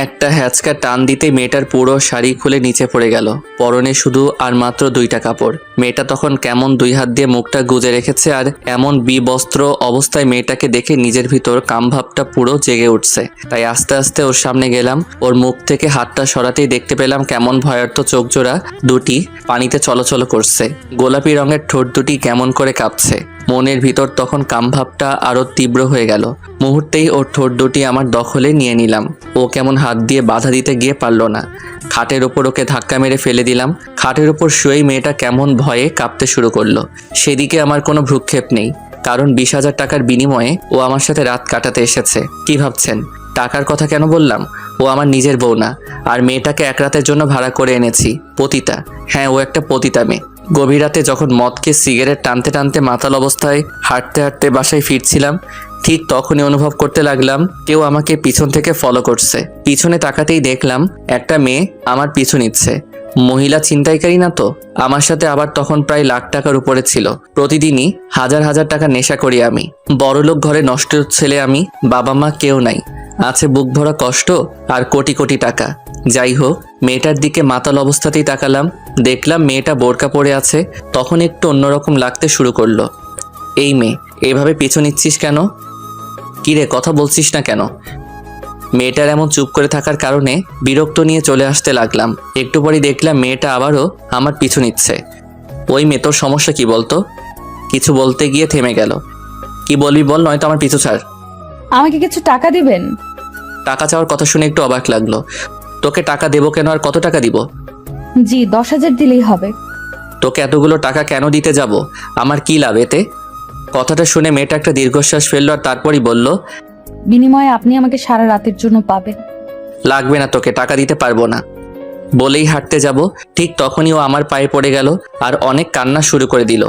একটা হ্যাচকা টান দিতে মেয়েটার পুরো শাড়ি খুলে নিচে পড়ে গেল। পরনে শুধু আর মাত্র 2টা কাপড়। মেয়েটা তখন কেমন 2 হাত দিয়ে মুখটা গুজে রেখেছে, আর এমন বিবস্ত্র অবস্থায় মেয়েটাকে দেখে নিজের ভিতর কামভাবটা পুরো জেগে উঠছে। তাই আস্তে আস্তে ওর সামনে গেলাম। ওর মুখ থেকে হাতটা সরাতেই দেখতে পেলাম কেমন ভয়ার্থ চোখ জোড়া দুটি পানিতে চলচল করছে। গোলাপি রঙের ঠোঁট দুটি কেমন করে কাঁপছে। মনের ভিতর তখন কামভাবটা আরো তীব্র হয়ে গেল। মুহূর্তেই ওর ঠোঁট দুটি আমার দখলে নিয়ে নিলাম। ও কেমন হাত দিয়ে বাধা দিতে গিয়ে পারল না। খাটের ওপর ওকে ধাক্কা মেরে ফেলে দিলাম। খাটের ওপর শুয়েই মেয়েটা কেমন ভয়ে কাঁপতে শুরু করলো। সেদিকে আমার কোনো ভ্রুক্ষেপ নেই, কারণ 20,000 টাকার বিনিময়ে ও আমার সাথে রাত কাটাতে এসেছে। কি ভাবছেন টাকার কথা কেন বললাম? ও আমার নিজের বউ না, আর মেয়েটাকে এক রাতের জন্য ভাড়া করে এনেছি। পতিতা, হ্যাঁ ও একটা পতিতা মেয়ে। গভীর রাতে যখন মদকে সিগারেট টানতে টানতে মাতাল অবস্থায় হাঁটতে হাঁটতে বাসায় ফিরছিলাম, ঠিক তখনই অনুভব করতে লাগলাম কেউ আমাকে পিছন থেকে ফলো করছে। পিছনে তাকাতেই দেখলাম একটা মেয়ে আমার পিছু নিচ্ছে। মহিলা ছিনতাইকারী না তো? আমার সাথে আবার তখন প্রায় লাখ টাকার উপরে ছিল। প্রতিদিনই হাজার হাজার টাকা নেশা করি আমি। বড়লোক ঘরে নষ্ট ছেলে আমি। বাবা মা কেউ নাই, আছে বুক ভরা কষ্ট আর কোটি কোটি টাকা। যাই হোক, মেয়েটার দিকে মাতাল অবস্থাতেই তাকালাম। দেখলাম মেয়েটা বোরকা পরে আছে। তখন একটু অন্যরকম লাগতে শুরু করলো। এই মেয়ে, এভাবে পিছু নিচ্ছিস কেন? কিরে, কথা বলছিস না কেন? মেয়েটার এমন চুপ করে থাকার কারণে বিরক্ত নিয়ে চলে আসতে লাগলাম। একটু পরেই দেখলাম মেয়েটা আবারও আমার পিছু নিচ্ছে। ওই মেয়ে, তোর সমস্যা কি বলতো? কিছু বলতে গিয়ে থেমে গেল। কি বলবি বল, নয়তো আমার পিছু ছাড়। আমাকে কিছু টাকা দিবেন? টাকা চাওয়ার কথা শুনে একটু অবাক লাগলো। তোকে টাকা দেবো কেন, আর কত টাকা দিব? জি 10,000 দিলেই হবে। তোকে এতগুলো টাকা কেন দিতে যাব? আমার কি লাভ এতে? কথাটা শুনে মেয়েটা একটা দীর্ঘশ্বাস ফেললো, আর তারপরই বলল, বিনিময়ে আপনি আমাকে সারা রাতের জন্য পাবেন। লাগবে না, তোকে টাকা দিতে পারবো না। বলেই হাঁটতে যাব, ঠিক তখনই ও আমার পায়ে পড়ে গেল আর অনেক কান্না শুরু করে দিল।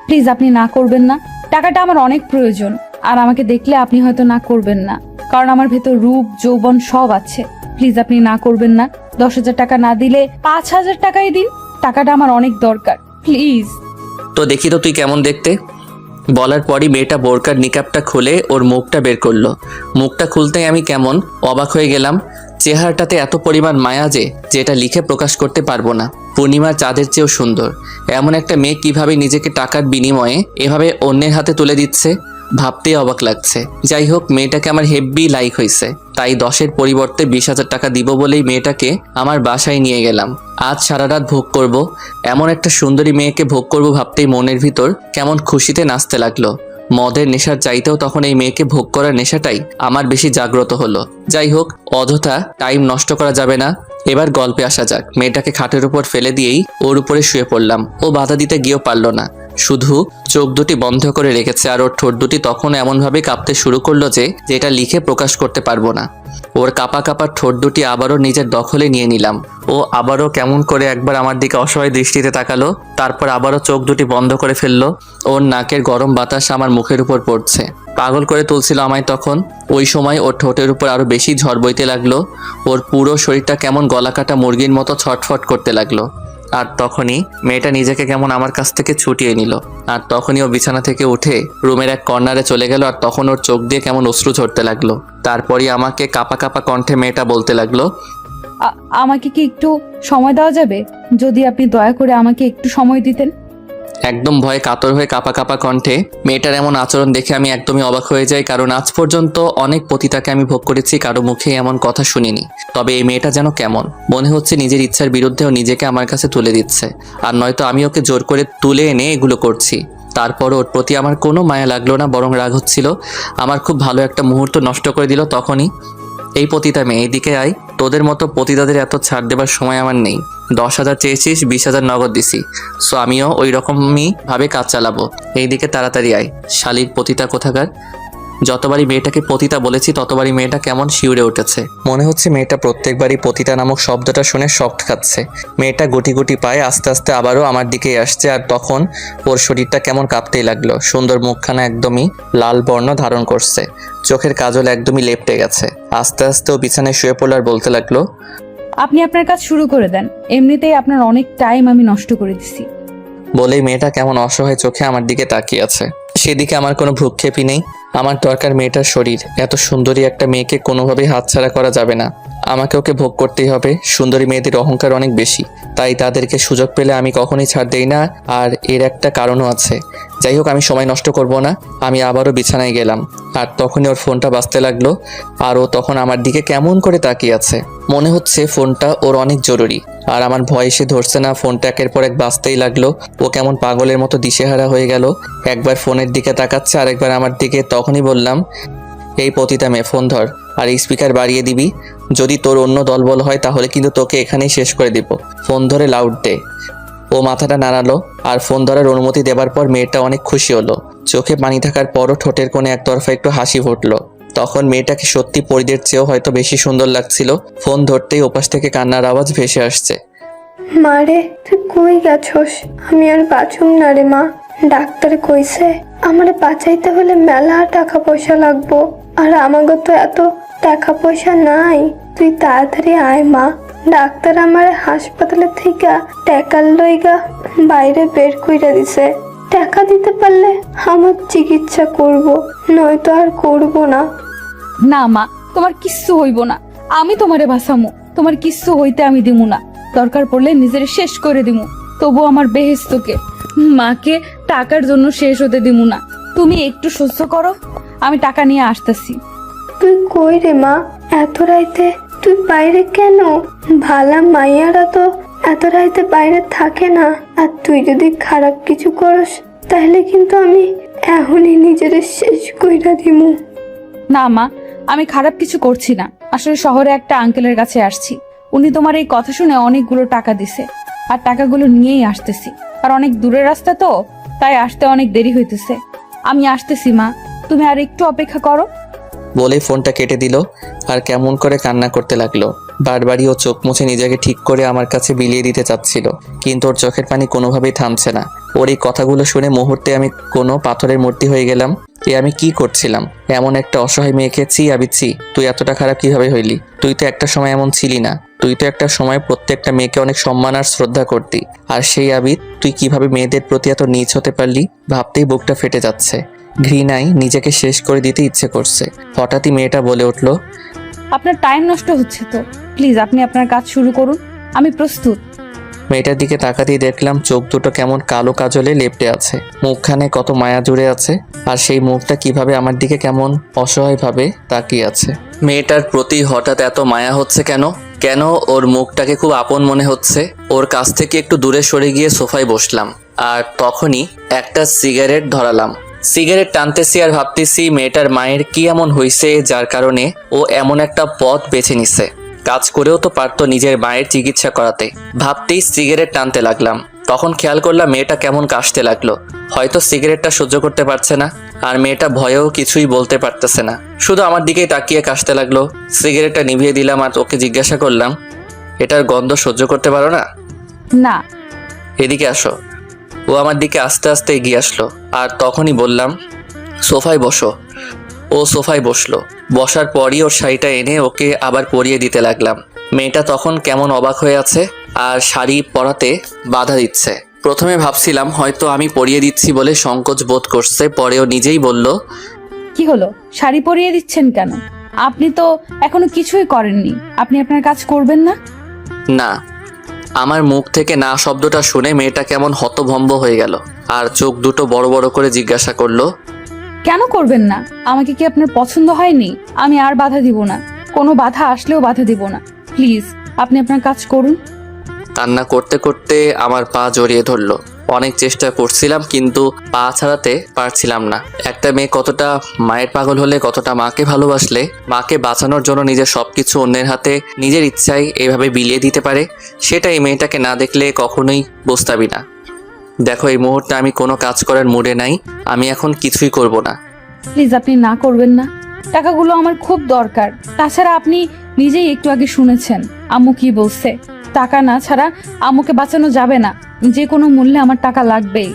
প্লিজ আপনি না করবেন না, টাকাটা আমার অনেক প্রয়োজন। আর আমাকে দেখলে আপনি হয়তো না করবেন না, কারণ আমার ভেতর রূপ যৌবন সব আছে। প্লিজ আপনি না করবেন না। 10,000 টাকা না দিলে 5,000 টাকাই দিন, টাকাটা আমার অনেক দরকার, প্লিজ। তো দেখি তো তুই কেমন দেখতে। বলার পরই মেয়েটা বোরকার নিকাবটা খুলে ওর মুখটা বের করলো। মুখটা খুলতেই আমি কেমন অবাক হয়ে গেলাম। চেহারাটাতে এত পরিমাণ মায়া যে যেটা লিখে প্রকাশ করতে পারবো না। পূর্ণিমার চাঁদের চেয়েও সুন্দর। এমন একটা মেয়ে কিভাবে নিজেকে টাকার বিনিময়ে এভাবে অন্যের হাতে তুলে দিচ্ছে, ভাবতেই অবাক লাগছে। যাই হোক, মেয়েটাকে আমার হেব্বি লাইক হয়েছে। তাই 10-এর পরিবর্তে 20,000 টাকা দিব বলেই মেয়েটাকে আমার বাসায় নিয়ে গেলাম। আজ সারা রাত ভোগ করব, এমন একটা সুন্দরী মেয়েকে ভোগ করব ভাবতেই মনের ভিতর কেমন খুশিতে নাচতে লাগলো। মদের নেশার চাইতেও তখন এই মেয়েকে ভোগ করার নেশাটাই আমার বেশি জাগ্রত হলো। যাই হোক, অযথা টাইম নষ্ট করা যাবে না। এবার গল্পে আসা যাক। মেয়েটাকে খাটের উপর ফেলে দিয়েই ওর উপরে শুয়ে পড়লাম। ও বাধা দিতে গিয়েও পারল না, শুধু চোখ দুটি বন্ধ করে রেখেছে। আর ওর ঠোঁট দুটি তখন এমনভাবে কাঁপতে শুরু করলো যে যেটা লিখে প্রকাশ করতে পারবো না। ওর কাঁপা কাঁপা ঠোঁট দুটি আবারও নিজের দখলে নিয়ে নিলাম। ও আবারও কেমন করে একবার আমার দিকে অসহায় দৃষ্টিতে তাকালো, তারপর আবারও চোখ দুটি বন্ধ করে ফেললো। ওর নাকের গরম বাতাস আমার মুখের উপর পড়ছে, পাগল করে তুলছিল আমায় তখন। ওই সময় ওর ঠোঁটের উপর আরো বেশি ঝড় বইতে লাগলো। ওর পুরো শরীরটা কেমন গলাকাটা মুরগির মতো ছটফট করতে লাগলো। আর তখনই মেয়েটা নিজেকে কেমন আমার কাছ থেকে ছুটিয়ে নিল। আর তখনই ও বিছানা থেকে উঠে রুমের এক কর্নারে চলে গেল। আর তখন ওর চোখ দিয়ে কেমন অশ্রু ঝরতে লাগলো। তারপরই আমাকে কাঁপা কাঁপা কণ্ঠে মেয়েটা বলতে লাগলো, আমাকে কি একটু সময় দেওয়া যাবে? যদি আপনি দয়া করে আমাকে একটু সময় দিতেন। একদম ভয়ে কাতর হয়ে কাঁপা কাঁপা কণ্ঠে। মেয়েটার এমন আচরণ দেখে আমি একদমই অবাক হয়ে যাই, কারণ আজ পর্যন্ত অনেক পতিতাকে আমি ভোগ করেছি, কারো মুখে এমন কথা শুনিনি। তবে এই মেয়েটা যেন কেমন, মনে হচ্ছে নিজের ইচ্ছার বিরুদ্ধেও নিজেকে আমার কাছে তুলে দিচ্ছে। আর নয়তো আমি ওকে জোর করে তুলে এনে এগুলো করছি। তারপর ওর প্রতি আমার কোনো মায়া লাগলো না, বরং রাগ হচ্ছিল। আমার খুব ভালো একটা মুহূর্ত নষ্ট করে দিল তখনই। এই পতিতা মেয়ে, এইদিকে আয়। তোদের মতো পতিতাদের এত ছাড় দেবার সময় আমার নেই। 10,000 চেয়েছিস, 20,000 নগদ দিছি। সো আমিও ওই রকমই ভাবে কাজ চালাবো। এইদিকে তাড়াতাড়ি আয়, শালীর পতিতা কোথাকার। যতবারই মেয়েটাকে পতিতা বলেছি ততবারই মেয়েটা কেমন শিউরে উঠেছে। মনে হচ্ছে মেয়েটা প্রত্যেকবারই পতিতা নামক শব্দটা শুনে শক্ট খাচ্ছে। মেয়েটা গুটি গুটি পায়ে আস্তে আস্তে আবারও আমার দিকেই আসছে। আর তখন ওর শরীরটা কেমন কাঁপতেই লাগলো। সুন্দর মুখখানা একদমই লাল বর্ণ ধারণ করছে, চোখের কাজল একদমই লেপটে গেছে। আস্তে আস্তে ও বিছানায় শুয়ে পড়ল আর বলতে লাগলো, আপনি আপনার কাজ শুরু করে দেন, এমনিতেই আপনার অনেক টাইম আমি নষ্ট করে দিছি। বলেই মেয়েটা কেমন অসহায় চোখে আমার দিকে তাকিয়ে আছে। সেদিকে আমার কোনো ভ্রুক্ষেপই নেই। আমার দরকার মেয়েটার শরীর। এত সুন্দরী একটা মেয়েকে কোনোভাবেই হাতছাড়া করা যাবে না। আমাকে ওকে ভোগ করতেই হবে। সুন্দরী মেয়েদের অহংকার অনেক বেশি, তাই তাদেরকে সুযোগ পেলে আমি কখনোই ছাড় দেই না। আর এর একটা কারণও আছে। যাই হোক, আমি সময় নষ্ট করব না। আমি আবারও বিছানায় গেলাম, আর তখনই ওর ফোনটা বাজতে লাগলো। আর ও তখন আমার দিকে কেমন করে তাকিয়ে আছে। মনে হচ্ছে ফোনটা ওর অনেক জরুরি। আর আমার ভয় এসে ধরছে না, ফোনটা একের পর এক বাজতেই লাগলো। ও কেমন পাগলের মতো দিশেহারা হয়ে গেল। একবার ফোনের দিকে তাকাচ্ছে, আরেকবার আমার দিকে। তখনই বললাম, এই পতিতা মেয়ে, ফোন ধর আর স্পিকার বাড়িয়ে দিবি। যদি তোর অন্য দলবল হয় তাহলে কিন্তু তোকে এখানেই শেষ করে দিব। ফোন ধরে লাউড দে। ও মাথাটা নাড়ালো, আর ফোন ধরার অনুমতি দেবার পর মেয়েটা অনেক খুশি হলো। চোখে পানি থাকার পরও ঠোঁটের কোণে একতরফা একটু হাসি ফুটলো। তখন মেয়েটাকে সত্যি পরিদের চেয়েও হয়তো বেশি সুন্দর লাগছিল। ফোন ধরতেই ওপাশ থেকে কান্নার আওয়াজ ভেসে আসছে। মারে, তুই কই গেছস? আমি আর বাঁচুম না রে মা। ডাক্তার কইছে আমারে বাঁচাইতে হলে মেলা টাকা পয়সা লাগবো, আর আমাকে তো এত টাকা পয়সা নাই। তুই তাড়াতাড়ি আয় মা। ডাক্তার আমারে হাসপাতালে থেকে টাকার লইগা বাইরে বের কইরা দিছে। টাকা দিতে পারলে আমার চিকিৎসা করব, নয়তো আর করব না। না মা, তোমার কিচ্ছু হইব না। আমি তোমারে বাঁচামু। তোমার কিচ্ছু হইতে আমি দিমু না। দরকার পড়লে নিজের শেষ করে দিমু, তবু আমার বেহেস্তকে, মাকে টাকার জন্য শেষ হতে দিমু না। তুমি একটু সহ্য করো, আমি টাকা নিয়ে আসতেছি। তুই কই রে মা? এত রাইতে তুই বাইরে কেন? ভালা মাইয়ারা তো এত রাইতে বাইরে থাকে না। আর তুই যদি খারাপ কিছু করস তাহলে কিন্তু আমি এখনই নিজের শেষ কইরা দিমু। না মা, আমি খারাপ কিছু করছি না। আসলে শহরে একটা আঙ্কেলের কাছে আসছি। উনি তোমার এই কথা শুনে অনেকগুলো টাকা দিছে, আর টাকাগুলো নিয়েই আসতেছি। আর অনেক দূরের রাস্তা তো, তাই আসতে অনেক দেরি হইতেছে। আমি আসতেছি মা, তুমি আর একটু অপেক্ষা করো। বলে ফোনটা কেটে দিল, আর কেমন করে কান্না করতে লাগলো। বারবারই ও চোখ মুছে নিজেকে ঠিক করে আমার কাছে বিলিয়ে দিতে চাচ্ছিল, কিন্তু ওর চোখের পানি কোনোভাবেই থামছে না। ওর এই কথাগুলো শুনে মুহূর্তে আমি কোনো পাথরের মূর্তি হয়ে গেলাম। আমি কি করছিলাম? এমন একটা অসহায় মেয়েকে আবিচ্ছি। তুই এতটা খারাপ কিভাবে হইলি? তুই তো একটা সময় এমন ছিলি না। তুই তো একটা সময় প্রত্যেকটা মেয়েকে অনেক সম্মান আর শ্রদ্ধা করতি। আর সেই আবিদ তুই কিভাবে মেয়েদের প্রতি এত নীচ হতে পারলি? ভাবতেই বুকটা ফেটে যাচ্ছে। ঘৃণায় নিজেকে শেষ করে দিতে ইচ্ছে করছে। হঠাৎই মেয়েটা বলে উঠল, আপনার টাইম নষ্ট হচ্ছে তো, প্লিজ আপনি আপনার কাজ শুরু করুন, আমি প্রস্তুত। মেয়েটার দিকে তাকাতেই দেখলাম চোখ দুটো কেমন কালো কাজলে লেপ্টে আছে, মুখখানে কত মায়া জুড়ে আছে। আর সেই মুখটা কিভাবে আমার দিকে কেমন অসহায়ভাবে তাকিয়ে আছে। মেয়েটার প্রতি হঠাৎ এত মায়া হচ্ছে কেন? কেন ওর মুখটাকে খুব আপন মনে হচ্ছে? ওর কাছ থেকে একটু দূরে সরে গিয়ে সোফায় বসলাম, আর তখনই একটা সিগারেট ধরালাম। সিগারেট টানতেছি আর ভাবতেছি মেয়েটার মায়ের কি এমন হয়েছে যার কারণে ও এমন একটা পথ বেছে নিছে। কাজ করেও তো পারতো নিজের মায়ের চিকিৎসা করাতে। ভাবতেই সিগারেট টানতে লাগলাম। তখন খেয়াল করলাম মেয়েটা কেমন কাশতে লাগলো। হয়তো সিগারেটটা সহ্য করতে পারছে না, আর মেয়েটা ভয়েও কিছুই বলতে পারতেছে না, শুধু আমার দিকেই তাকিয়ে কাশতে লাগলো। সিগারেটটা নিভিয়ে দিলাম আর ওকে জিজ্ঞাসা করলাম, এটার গন্ধ সহ্য করতে পারো না? না। এদিকে আসো। ও আমার দিকে আস্তে আস্তে এগিয়ে আসলো, আর তখনই বললাম, সোফায় বসো। ও সোফায় বসলো। বসার পরই ওর শাড়িটা এনে ওকে আবার পরিয়ে দিতে লাগলাম। মেয়েটা তখন কেমন অবাক হয়ে আছে, আর শাড়ি পরাতে বাধা দিচ্ছে। প্রথমে ভাবছিলাম হয়তো আমি পরিয়ে দিচ্ছি বলে সংকোচ বোধ করছে, পরেও নিজেই বলল, কি হলো, শাড়ি পরিয়ে দিচ্ছেন কেন? আপনি তো এখনো কিছুই করেননি। আপনি আপনার কাজ করবেন না? না। আমার মুখ থেকে না শব্দটা শুনে মেয়েটা কেমন হতভম্ব হয়ে গেল, আর চোখ দুটো বড় বড় করে জিজ্ঞাসা করলো, কেন করবেন না? আমাকে কি আপনার পছন্দ হয়নি? আমি আর বাধা দিব না, কোনো বাধা আসলেও বাধা দিব না। প্লিজ আপনি আপনার কাজ করুন। কান্না করতে করতে আমার পা জড়িয়ে ধরলো। অনেক চেষ্টা করছিলাম কিন্তু পা ছাড়াতে পারছিলাম না। একটা মেয়ে কতটা মায়ের পাগল হলে, কতটা মাকে ভালোবাসলে মাকে বাঁচানোর জন্য নিজের সবকিছু অন্যের হাতে নিজের ইচ্ছায় এইভাবে বিলিয়ে দিতে পারে, সেটা এই মেয়েটাকে না দেখলে কখনোই বুঝতাবি না। দেখো, এই মুহূর্তে আমি কোনো কাজ করার মুডে নাই। আমি এখন কিছুই করব না। প্লিজ আপনি না করবেন না। টাকাগুলো আমার খুব দরকার। তাছাড়া আপনি নিজেই একটু আগে শুনেছেন আম্মু কি বলছে। টাকা না ছাড়া আম্মুকে বাঁচানো যাবে না। যে কোনো মূল্যে আমার টাকা লাগবেই।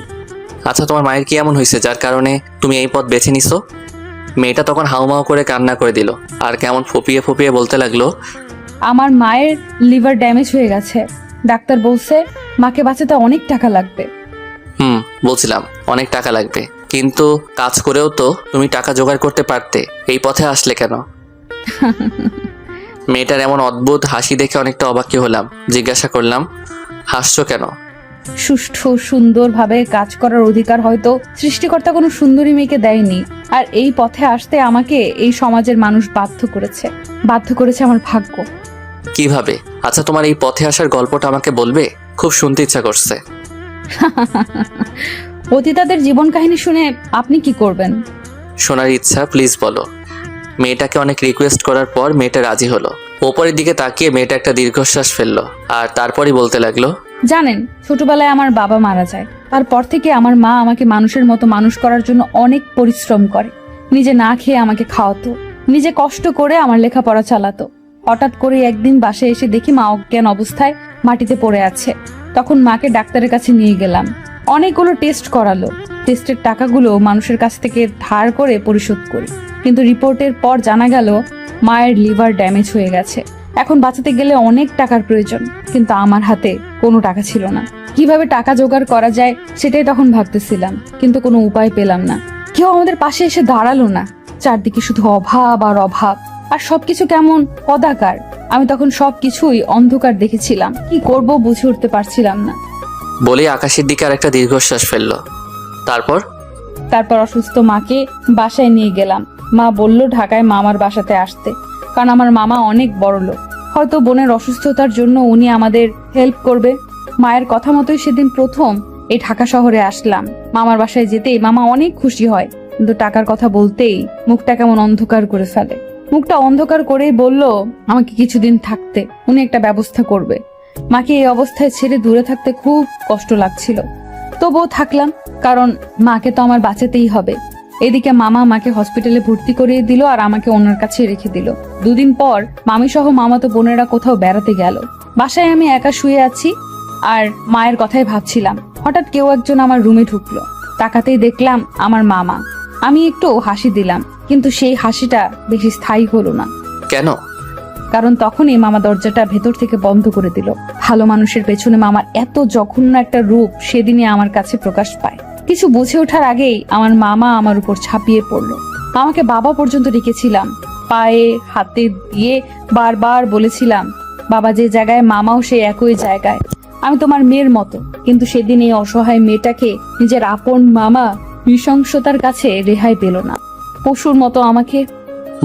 আচ্ছা, তোমার মায়ের কি এমন হয়েছে যার কারণে তুমি এই পথ বেছে নিছো? মেয়েটা তখন হাউমাউ করে কান্না করে দিল, আর কেমন ফুপিয়ে ফুপিয়ে বলতে লাগলো, আমার মায়ের লিভার ড্যামেজ হয়ে গেছে। ডাক্তার বলছে মাকে বাঁচাতে অনেক টাকা লাগবে। বলছিলাম অনেক টাকা লাগবে। কিন্তু কাজ করেও তো তুমি টাকা জোগাড় করতে পারতে, এই পথে আসলে কেন? মেয়েটার এমন অদ্ভুত হাসি দেখে অনেকটা অবাকই হলাম। জিজ্ঞাসা করলাম, হাসছো কেন? সুষ্ঠু সুন্দরভাবে কাজ করার অধিকার হয়তো সৃষ্টিকর্তা কোনো সুন্দরী মেয়েকে দেয়নি, আর এই পথে আসতে আমাকে এই সমাজের মানুষ বাধ্য করেছে আমার ভাগ্য। কিভাবে? আচ্ছা, তোমার এই পথে আসার গল্পটা আমাকে বলবে? খুব শুনতে ইচ্ছা করছে। পতিতাদের জীবন কাহিনী শুনে আপনি কি করবেন? শোনার ইচ্ছা, প্লিজ বলো। মেয়েটাকে অনেক রিকোয়েস্ট করার পর মেয়েটা রাজি হলো। ওপরের দিকে তাকিয়ে মেয়েটা একটা দীর্ঘশ্বাস ফেললো, আর তারপরই বলতে লাগলো, জানেন, ছোটবেলায় আমার বাবা মারা যায়। তারপর থেকে আমার মা আমাকে মানুষের মতো মানুষ করার জন্য অনেক পরিশ্রম করে। নিজে না খেয়ে আমাকে খাওয়াতো, নিজে কষ্ট করে আমার লেখাপড়া চালাতো। হঠাৎ করে একদিন বাসায় এসে দেখি মা অজ্ঞান অবস্থায় মাটিতে পড়ে আছে। তখন মাকে ডাক্তারের কাছে নিয়ে গেলাম। অনেকগুলো টেস্ট করালো। টেস্টের টাকাগুলো মানুষের কাছ থেকে ধার করে পরিশোধ করি, কিন্তু রিপোর্টের পর জানা গেল মায়ের লিভার ড্যামেজ হয়ে গেছে। এখন বাঁচাতে গেলে অনেক টাকার প্রয়োজন, কিন্তু আমার হাতে কোনো টাকা ছিল না। কিভাবে টাকা জোগাড় করা যায় সেটাই তখন ভাবতেছিলাম, কিন্তু কোনো উপায় পেলাম না। কেউ আমাদের পাশে এসে দাঁড়ালো না। চারদিকে শুধু অভাব আর অভাব, আর সবকিছু কেমন কদাকার। আমি তখন সবকিছুই অন্ধকার দেখেছিলাম, কি করব বুঝে উঠতে পারছিলাম না। বলে আকাশের দিকে আর একটা দীর্ঘশ্বাস ফেললো। তারপর অসুস্থ মাকে বাসায় নিয়ে গেলাম। মা বলল ঢাকায় মামার বাসাতে আসতে, কারণ আমার মামা অনেক বড় লোক। হয়তো বোনের অসুস্থতার জন্য উনি আমাদের হেল্প করবে। মায়ের কথা মতোই সেদিন প্রথম এই ঢাকা শহরে আসলাম। মামার বাসায় যেতেই মামা অনেক খুশি হয়, কিন্তু টাকার কথা বলতেই মুখটা কেমন অন্ধকার করে ফেলে। মুখটা অন্ধকার করেই বলল আমাকে কিছুদিন থাকতে, উনি একটা ব্যবস্থা করবে। মাকে এই অবস্থায় ছেড়ে দূরে থাকতে খুব কষ্ট লাগছিল, তবুও থাকলাম, কারণ মাকে তো আমার বাঁচাতেই হবে। এদিকে মামা মাকে হসপিটালে ভর্তি করিয়ে দিল আর আমাকে ওনার কাছে রেখে দিল। দুদিন পর মামি সহ মামাতো বোনেরা কোথাও বেড়াতে গেল। বাসায় আমি একা শুয়ে আছি আর মায়ের কথাই ভাবছিলাম। হঠাৎ কেউ একজন আমার রুমে ঢুকলো। তাকাতেই দেখলাম আমার মামা। আমি একটু হাসি দিলাম, কিন্তু সেই হাসিটা বেশি স্থায়ী হলো না। কেন? কারণ তখনই মামা দরজাটা ভেতর থেকে বন্ধ করে দিল। ভালো মানুষের পেছনে মামার এত জঘন্য একটা রূপ সেদিনই আমার কাছে প্রকাশ পায়। কিছু বুঝে ওঠার আগেই আমার মামা আমার উপর ঝাঁপিয়ে পড়লো। আমাকে বাবা পর্যন্ত ডেকেছিলাম, পায়ে হাতে দিয়ে বারবার বলেছিলাম বাবা যে জায়গায় মামাও সেই একই জায়গায়। আমি তোমার মেয়ের মতো। কিন্তু সেদিন এই অসহায় মেয়েটাকে নিজের আপন মামা নৃশংসতার কাছে রেহাই পেল না, পশুর মতো আমাকে।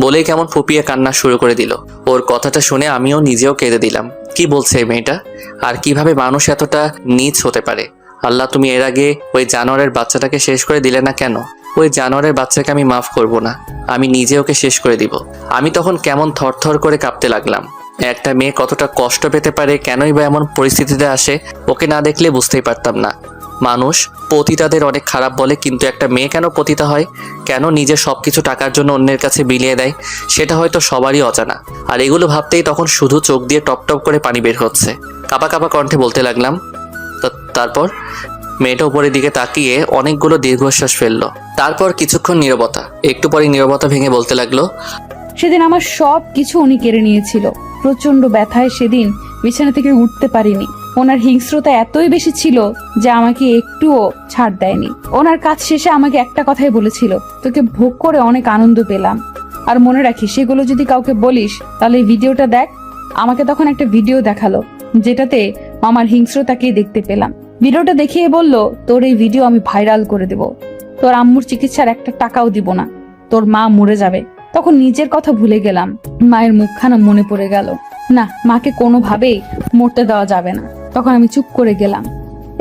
বলেই কেমন ফুপিয়ে কান্না শুরু করে দিল। ওর কথাটা শুনে আমিও নিজেও কেঁদে দিলাম। কি বলছে এই মেয়েটা? আর কিভাবে মানুষ এতটা নীচ হতে পারে? আল্লাহ, তুমি এর আগে ওই জানোয়ারের বাচ্চাটাকে শেষ করে দিলে না কেন? ওই জানোয়ারের বাচ্চাকে আমি মাফ করব না, আমি নিজে ওকে শেষ করে দিব। আমি তখন কেমন থরথর করে কাঁপতে লাগলাম। একটা মেয়ে কতটা কষ্ট পেতে পারে, কেনই বা এমন পরিস্থিতিতে আসে, ওকে না দেখলে বুঝতেই পারতাম না। মানুষ পতিতাদের অনেক খারাপ বলে, কিন্তু একটা মেয়ে কেন পতিতা হয়, কেন নিজের সবকিছু টাকার জন্য অন্যের কাছে বিলিয়ে দেয়, সেটা হয়তো সবারই অজানা। আর এগুলো ভাবতেই তখন শুধু চোখ দিয়ে টপ টপ করে পানি বের হচ্ছে। কাঁপা কাঁপা কণ্ঠে বলতে লাগলাম, তারপর মেয়েটা উপরের দিকে তাকিয়ে অনেকগুলো দীর্ঘশ্বাস ফেললো। তারপর কিছুক্ষণ নীরবতা। একটু পরে নীরবতা ভেঙে বলতে লাগলো, সেদিন আমার সব কিছু উনি কেড়ে নিয়েছিল। প্রচন্ড ব্যথায় সেদিন বিছানা থেকে উঠতে পারিনি। ওনার হিংস্রতা এতই বেশি ছিল যে আমাকে একটুও ছাড় দেয়নি। ওনার কাজ শেষে আমাকে একটা কথাই বলেছিল, তোকে ভোগ করে অনেক আনন্দ পেলাম, আর মনে রাখিস সেগুলো যদি কাউকে বলিস তাহলে এই ভিডিওটা দেখ। আমাকে তখন একটা ভিডিও দেখালো যেটাতে আমার হিংস্রতাকেই দেখতে পেলাম। ভিডিওটা দেখিয়ে বলল, তোর এই ভিডিও আমি ভাইরাল করে দেব, তোর আম্মুর চিকিৎসার একটা টাকাও দিব না, তোর মা মরে যাবে। তখন নিজের কথা ভুলে গেলাম, মায়ের মুখখানা মনে পড়ে গেল। না, মাকে কোনোভাবেই মরতে দেওয়া যাবে না। তখন আমি চুপ করে গেলাম।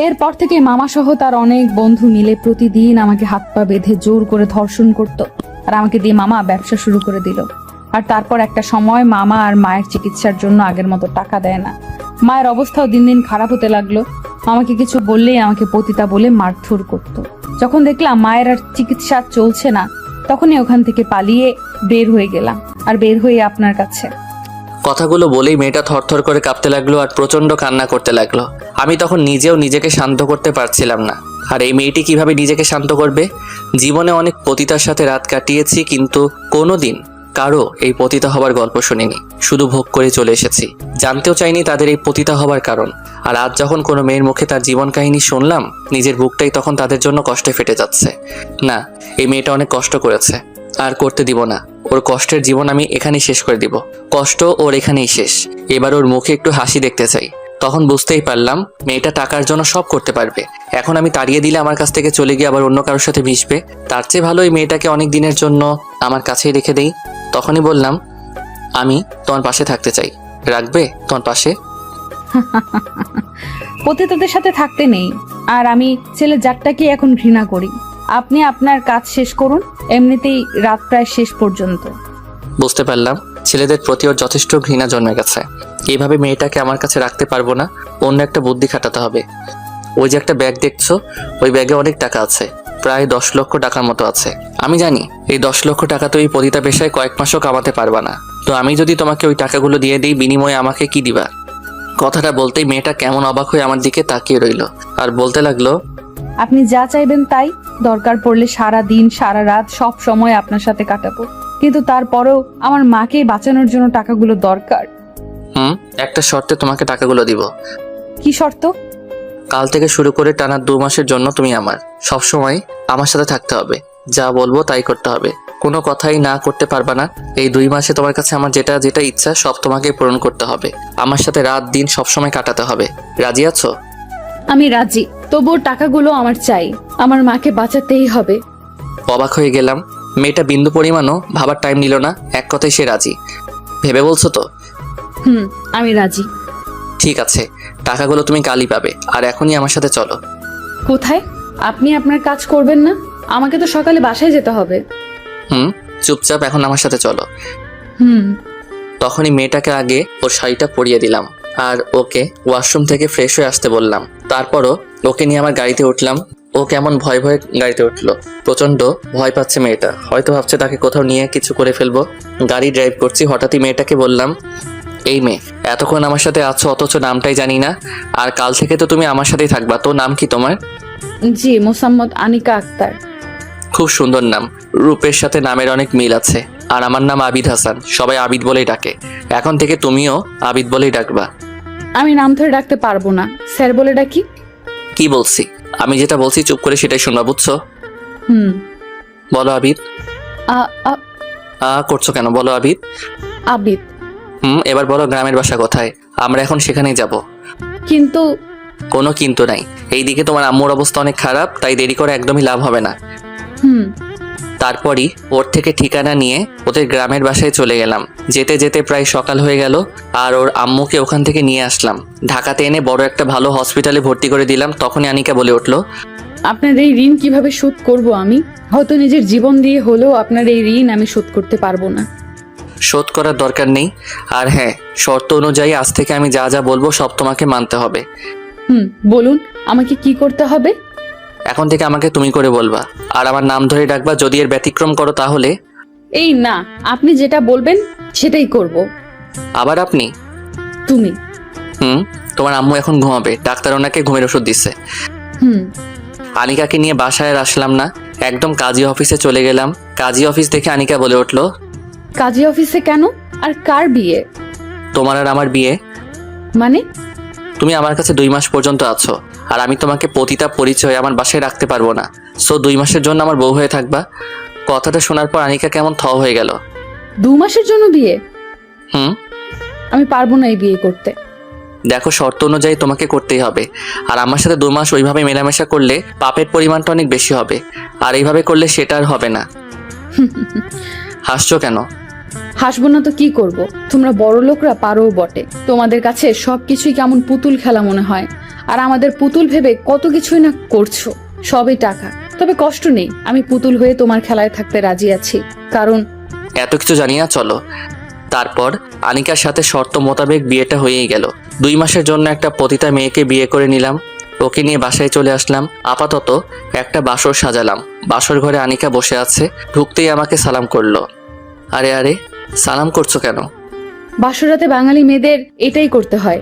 এরপর থেকে মামা সহ তার অনেক বন্ধু মিলে প্রতিদিন আমাকে হাত পা বেঁধে জোর করে ধর্ষণ করত, আর আমাকে দিয়ে মামা ব্যবসা শুরু করে দিল। আর তারপর একটা সময় মামা আর মায়ের চিকিৎসার জন্য আগের মতো টাকা দেয় না। মায়ের অবস্থাও দিন দিন খারাপ হতে লাগলো। আমাকে কিছু বললেই আমাকে পতিতা বলে মারধর করত। যখন দেখলাম মায়ের আর চিকিৎসা চলছে না, তখনই ওখান থেকে পালিয়ে বের হয়ে গেলাম, আর বের হয়ে আপনার কাছে। কথাগুলো বলেই মেয়েটা থরথর করে কাঁপতে লাগলো আর প্রচন্ড কান্না করতে লাগলো। আমি তখন নিজেও নিজেকে শান্ত করতে পারছিলাম না। আর এই মেয়েটি কিভাবে নিজেকে শান্ত করবে? জীবনে অনেক পতিতার সাথে রাত কাটিয়েছি, কিন্তু কোনোদিন কারো এই পতিতা হবার গল্প শুনিনি, শুধু ভোগ করে চলে এসেছি। জানতেও চাইনি তাদের এই পতিতা হবার কারণ। আর আজ যখন কোনো মেয়ের মুখে তার জীবন কাহিনী শুনলাম, নিজের বুকটাই তখন তাদের জন্য কষ্টে ফেটে যাচ্ছে। না, এই মেয়েটা অনেক কষ্ট করেছে, আর করতে দিব না। ওর কষ্টের জীবন আমি এখানেই শেষ করে দিব। কষ্ট ওর এখানেই শেষ। এবার ওর মুখে একটু হাসি দেখতে চাই। তখন বুঝতেই পারলাম মেয়েটা টাকার জন্য সব করতে পারবে। এখন আমি তাড়িয়ে দিলে আমার কাছ থেকে চলে গিয়ে আবার অন্য কারোর সাথে মিশবে। তার চেয়ে ভালো এই মেয়েটাকে অনেক দিনের জন্য আমার কাছেই রেখে দেই। তখনই বললাম, আমি তোমার পাশে থাকতে চাই, রাখবে তোমার পাশে? পতিতাদের সাথে থাকতে নেই। আর আমি ছেলে জাতটাকে এখন ঘৃণা করি। আপনি আপনার কাজ শেষ করুন, এমনিতেই রাত প্রায় শেষ পর্যন্ত। বুঝতে পারলাম ছেলেদের প্রতি ওর যথেষ্ট ঘৃণা জন্মে গেছে। এইভাবে মেয়েটাকে আমার কাছে রাখতে পারবো না, অন্য একটা বুদ্ধি খাটাতে হবে। ওই যে একটা ব্যাগ দেখছো, ওই ব্যাগে অনেক টাকা আছে, প্রায় 10 লক্ষ টাকার মতো আছে। আমি জানি এই 10 লক্ষ টাকা তো এই পতিতা পেশায় কয়েক মাসও কামাতে পারবা না। তো আমি যদি তোমাকে ওই টাকাগুলো দিয়ে দিই, বিনিময়ে আমাকে কি দিবা? কথাটা বলতেই মেয়েটা কেমন অবাক হয়ে আমার দিকে তাকিয়ে রইলো, আর বলতে লাগলো, আপনি যা চাইবেন তাই। দরকার পড়লে সারা দিন সারা রাত সব সময় আপনার সাথে কাটাবো, কিন্তু তারপরেও আমার মাকে বাঁচানোর জন্য টাকাগুলো দরকার। একটা শর্তে তোমাকে টাকাগুলো দিব। কি শর্ত? কাল থেকে শুরু করে টানা 2 মাসের জন্য তুমি আমার সবসময় আমার সাথে থাকতে হবে। যা বলবো তাই করতে হবে, কোনো কথাই না করতে পারবা না। এই 2 মাসে তোমার কাছে আমার যেটা যেটা ইচ্ছা সব তোমাকে পূরণ করতে হবে। আমার সাথে রাত দিন সবসময় কাটাতে হবে। রাজি আছো? আমি রাজি, তবুও টাকাগুলো আমার চাই। আমার মাকে বাঁচাতেই হবে। অবাক হয়ে গেলাম। মেয়েটা বিন্দু পরিমাণও ভাবার টাইম নিল না, এক কথায় সে রাজি। ভেবে বলছো তো? আমি রাজি। ঠিক আছে, টাকাগুলো তুমি কালই পাবে, আর এখনই আমার সাথে চলো। কোথায়? আপনি আপনার কাজ করবেন না? আমাকে তো সকালে বাসায় যেতে হবে। চুপচাপ এখন আমার সাথে চলো। তখনই মেয়েটাকে আগে ওর শাড়িটা পরিয়ে দিলাম, আর ওকে ওয়াশরুম থেকে ফ্রেশ হয়ে আসতে বললাম। তারপরও ওকে নিয়ে আমার গাড়িতে উঠলাম। ও কেমন ভয় ভয়ে গাড়িতে উঠলো। প্রচন্ড ভয় পাচ্ছে মেয়েটা, হয়তো ভাবছে তাকে কোথাও নিয়ে কিছু করে ফেলবো। গাড়ি ড্রাইভ করছি, হঠাৎই মেয়েটাকে বললাম, এই মেয়ে, এতক্ষণ আমার সাথে আছো অথচ নামটাই জানি না, আর কাল থেকে তো তুমি আমার সাথেই থাকবা। তো নাম কি তোমার? জি, মোসাম্মদ আনিকা আক্তার। খুব সুন্দর নাম, রূপের সাথে নামের অনেক মিল আছে। আর আমার নাম আবিদ হাসান, সবাই আবিদ বলেই ডাকে। এখন থেকে তুমিও আবিদ বলেই ডাকবা। আমি নাম ধরে ডাকতে পারবো না, স্যার বলে ডাকি। কি বলছি? আমি যেটা বলছি চুপ করে সেটাই শুনবা, বুঝছো? বলো আবিদ। করছো কেন? বলো আবিদ। আবিদ। এবার বলো গ্রামের বাসা কোথায়? আমরা এখন সেখানেই যাব। কিন্তু। কোনো কিন্তু নাই। এইদিকে তোমার আম্মুর অবস্থা অনেক খারাপ, তাই দেরি করে একদমই লাভ হবে না। তারপরই ওর থেকে ঠিকানা নিয়ে ওদের গ্রামের বাসায় চলে গেলাম। যেতে যেতে প্রায় সকাল হয়ে গেল, আর ওর আম্মুকে ওখান থেকে নিয়ে আসলাম। ঢাকাতে এনে বড় একটা ভালো হসপিটালে ভর্তি করে দিলাম। তখনই আনিকা বলে উঠলো, আপনার এই ঋণ কিভাবে শোধ করব আমি? হয়তো নিজের জীবন দিয়ে হলেও আপনার এই ঋণ আমি শোধ করতে পারবো না। শোধ করার দরকার নেই। আর হ্যাঁ, শর্ত অনুযায়ী আজ থেকে আমি যা যা বলবো সব তোমাকে মানতে হবে। বলুন, আমাকে কি করতে হবে? এখন থেকে আমাকে তুমি করে বলবা, আর আমার নাম ধরে ডাকবা। যদি এর ব্যতিক্রম করো তাহলে। এই না, আপনি যেটা বলবেন সেটাই করব। আবার আপনি? তুমি। তোমার আম্মু এখন ঘুমাবে, ডাক্তার ওনাকে ঘুমের ওষুধ দিচ্ছে। আনিকাকে নিয়ে বাসায় আর আসলাম না, একদম কাজী অফিসে চলে গেলাম। কাজী অফিস দেখে আনিকা বলে উঠলো, কাজী অফিসে কেন? আর কার বিয়ে? তোমার আর আমার বিয়ে। মানে? তুমি আমার কাছে 2 মাস পর্যন্ত আছো, আর আমি তোমাকে পতিতা পরিচয় আমার বাসায় রাখতে পারবো না। সো 2 মাসের জন্য আমার বউ হয়ে থাকবা। কথাটা শোনার পর আনিকা কেমন থ হয়ে গেল। 2 মাসের জন্য বিয়ে? আমি পারবো না এই বিয়ে করতে। দেখো, শর্ত অনুযায়ী তোমাকে করতেই হবে। আর আমার সাথে 2 মাস ওইভাবে মেলামেশা করলে পাপের পরিমাণটা অনেক বেশি হবে, আর এইভাবে করলে সেটা আর হবে না। হাসছো কেন? হাসবো না তো কি করব? তোমরা বড় লোকরা পারো বটে, তোমাদের কাছে সবকিছুই কেমন পুতুল খেলা মনে হয়। আর আমাদের পুতুল ভেবে কত কিছুই না করছো, সবই টাকা। তবে কষ্ট নেই, আমি পুতুল হয়ে তোমার খেলায় থাকতে রাজি আছি, কারণ এত কিছু জানি না, চলো। তারপর আনিকার সাথে শর্ত মোতাবেক বিয়েটা হয়েই গেল। 2 মাসের জন্য একটা পতিতা মেয়েকে বিয়ে করে নিলাম। ওকে নিয়ে বাসায় চলে আসলাম। আপাতত একটা বাসর সাজালাম। বাসর ঘরে আনিকা বসে আছে। ঢুকতেই আমাকে সালাম করলো। আরে আরে, সালাম করছো কেন? বাসরাতে বাঙালি মেয়েদের এটাই করতে হয়।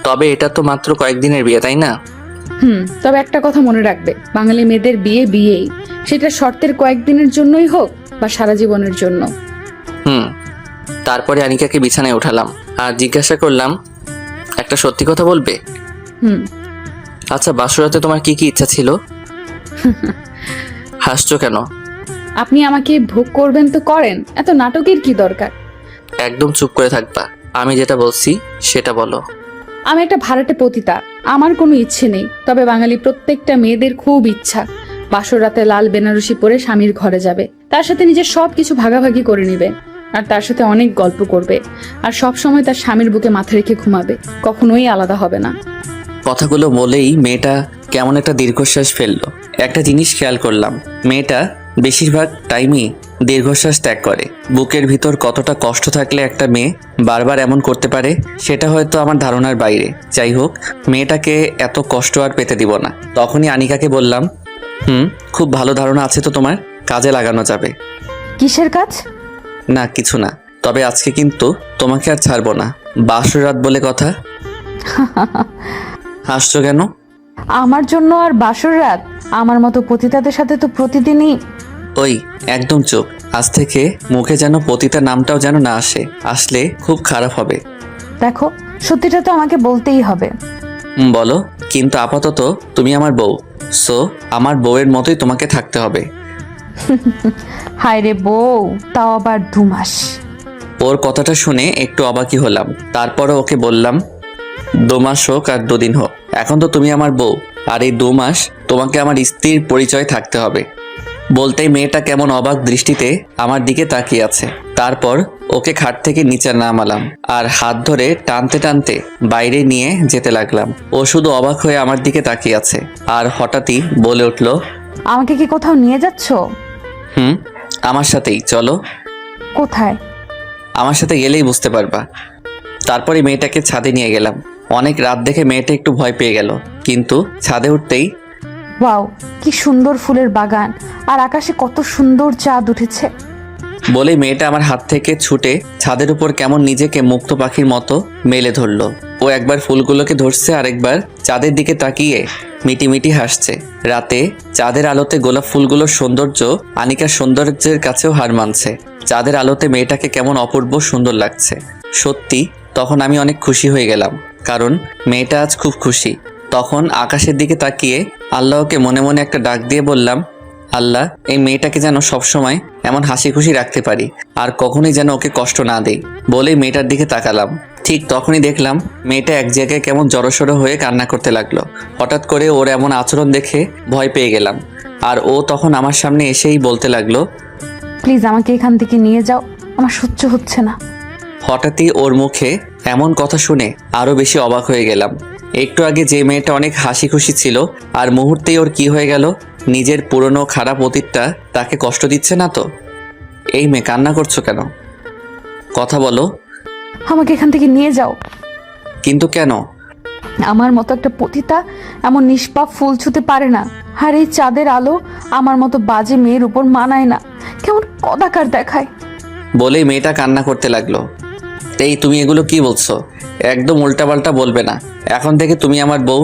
তবে এটা তো মাত্র কয়েকদিনের বিয়ে, তাই না? তবে একটা কথা মনে রাখবে, বাঙালি মেয়েদের বিয়ে বিয়েই, সেটা শর্তের কয়েকদিনের জন্যই হোক বা সারা জীবনের জন্য। তারপরে আনিকাকে বিছানায় উঠালাম আর জিজ্ঞাসা করলাম, একটা সত্যি কথা বলবে? হুম। আচ্ছা, বাসরাতে তোমার কি কি ইচ্ছা ছিল? হাসছো কেন? আপনি আমাকে ভোগ করবেন তো করেন, এত নাটকের কি দরকার? একদম চুপ করে থাকবা। আমি যেটা বলছি সেটা বলো। আমি একটা ভাড়াটে পতিতা, আমার কোনো ইচ্ছে নেই। তবে বাঙালি প্রত্যেকটা মেয়েদের খুব ইচ্ছা বাসর রাতে লাল বেনারসি পরে স্বামীর ঘরে যাবে, তার সাথে নিজের সব কিছু ভাগাভাগি করে নিবে, আর তার সাথে অনেক গল্প করবে, আর সব সময় তার স্বামীর বুকে মাথা রেখে ঘুমাবে, কখনোই আলাদা হবে না। কথাগুলো বলেই মেয়েটা কেমন একটা দীর্ঘশ্বাস ফেললো। একটা জিনিস খেয়াল করলাম, মেয়েটা বেশিরভাগ টাইমই দীর্ঘশ্বাস ত্যাগ করে। বুকের ভিতর কতটা কষ্ট থাকলে একটা মেয়ে বারবার এমন করতে পারে সেটা হয়তো আমার ধারণার বাইরে। যাই হোক, মেয়েটাকে এত কষ্ট আর পেতে দিব না। তখনই আনিকাকে বললাম, খুব ভালো ধারণা আছে তো তোমার, কাজে লাগানো যাবে। কিসের কাজ? না কিছু না, তবে আজকে কিন্তু তোমাকে আর ছাড়বো না, বাসর রাত বলে কথা। হাসছো কেন? আমার জন্য আর বাসর রাত? আমার মতো পতিতাদের সাথে তো প্রতিদিনই। ওই একদম চুপ। আজ থেকে মুখে যেন পতিতা নামটাও যেন না আসে, আসলে খুব খারাপ হবে। দেখো, সত্যিটা তো আমাকে বলতেই হবে। বলো, কিন্তু আপাতত তুমি আমার বউ, সো আমার বউয়ের মতোই তোমাকে থাকতে হবে। হায় রে বউ, তাও আবার 2 মাস। ওর কথাটা শুনে একটু অবাকই হলাম। তারপরে ওকে বললাম, 2 মাস হোক আর 2 দিন হোক, এখন তো তুমি আমার বউ, আর এই 2 মাস তোমাকে আমার স্ত্রীর পরিচয় থাকতে হবে। বলতেই মেয়েটা কেমন অবাক দৃষ্টিতে আমার দিকে তাকিয়ে আছে। তারপর ওকে খাট থেকে নিচে নামালাম আর হাত ধরে টানতে টানতে বাইরে নিয়ে যেতে লাগলাম। ও শুধু অবাক হয়ে আমার দিকে তাকিয়ে আছে আর হঠাৎই বলে উঠল, আমাকে কি কোথাও নিয়ে যাচ্ছ? আমার সাথেই চলো। কোথায়? আমার সাথে গেলেই বুঝতে পারবা। তারপরে মেয়েটাকে ছাদে নিয়ে গেলাম। অনেক রাত দেখে মেয়েটা একটু ভয় পেয়ে গেল, কিন্তু ছাদে উঠতেই, ওয়াও, কি সুন্দর ফুলের বাগান, আর আকাশে কত সুন্দর চাঁদ উঠেছে। বলেই মেয়েটা আমার হাত থেকে ছুটে ছাদের উপর কেমন নিজেকে মুক্ত পাখির মতো মেলে ধরলো। ও একবার ফুলগুলোকে ধরছে আর একবার চাঁদের দিকে তাকিয়ে মিটিমিটি হাসছে। রাতে চাঁদের আলোতে গোলাপ ফুলগুলোর সৌন্দর্য আনিকার সৌন্দর্যের কাছেও হার মানছে। চাঁদের আলোতে মেয়েটাকে কেমন অপূর্ব সুন্দর লাগছে। সত্যি তখন আমি অনেক খুশি হয়ে গেলাম, কারণ মেয়েটা আজ খুব খুশি। তখন আকাশের দিকে তাকিয়ে আল্লাহকে মনে মনে একটা ডাক দিয়ে বললাম, আল্লাহ, এই মেয়েটাকে যেন সবসময় এমন হাসি খুশি রাখতে পারি, আর কখনোই যেন ওকে কষ্ট না দেই। বলেই মেয়েটার দিকে তাকালাম। ঠিক তখনই দেখলাম মেয়েটা এক জায়গায় কেমন জড়সড় হয়ে কান্না করতে লাগলো। হঠাৎ করে ওর এমন আচরণ দেখে ভয় পেয়ে গেলাম, আর ও তখন আমার সামনে এসেই বলতে লাগলো, প্লিজ আমাকে এখান থেকে নিয়ে যাও, আমার সহ্য হচ্ছে না। হঠাৎই ওর মুখে এমন কথা শুনে আরো বেশি অবাক হয়ে গেলাম। একটু আগে যে মেয়েটা অনেক হাসি খুশি ছিল, আর মুহূর্তেই ওর কি হয়ে গেল? নিজের পুরনো খারাপ অতীতটা তাকে কষ্ট দিচ্ছে না তো? এই মেয়ে, কান্না করছো কেন? কথা বলো। আমাকে এখান থেকে নিয়ে যাও। কিন্তু কেন? আমার মতো একটা পতিতা এমন নিষ্পাপ ফুল ছুঁতে পারে না, আর এই চাঁদের আলো আমার মতো বাজে মেয়ের উপর মানায় না, কেমন কদাকার দেখায়। বলেই মেয়েটা কান্না করতে লাগলো। এই তুমি এগুলো কি বলছো? একদম উল্টাপাল্টা বলবে না, এখন থেকে তুমি আমার বউ।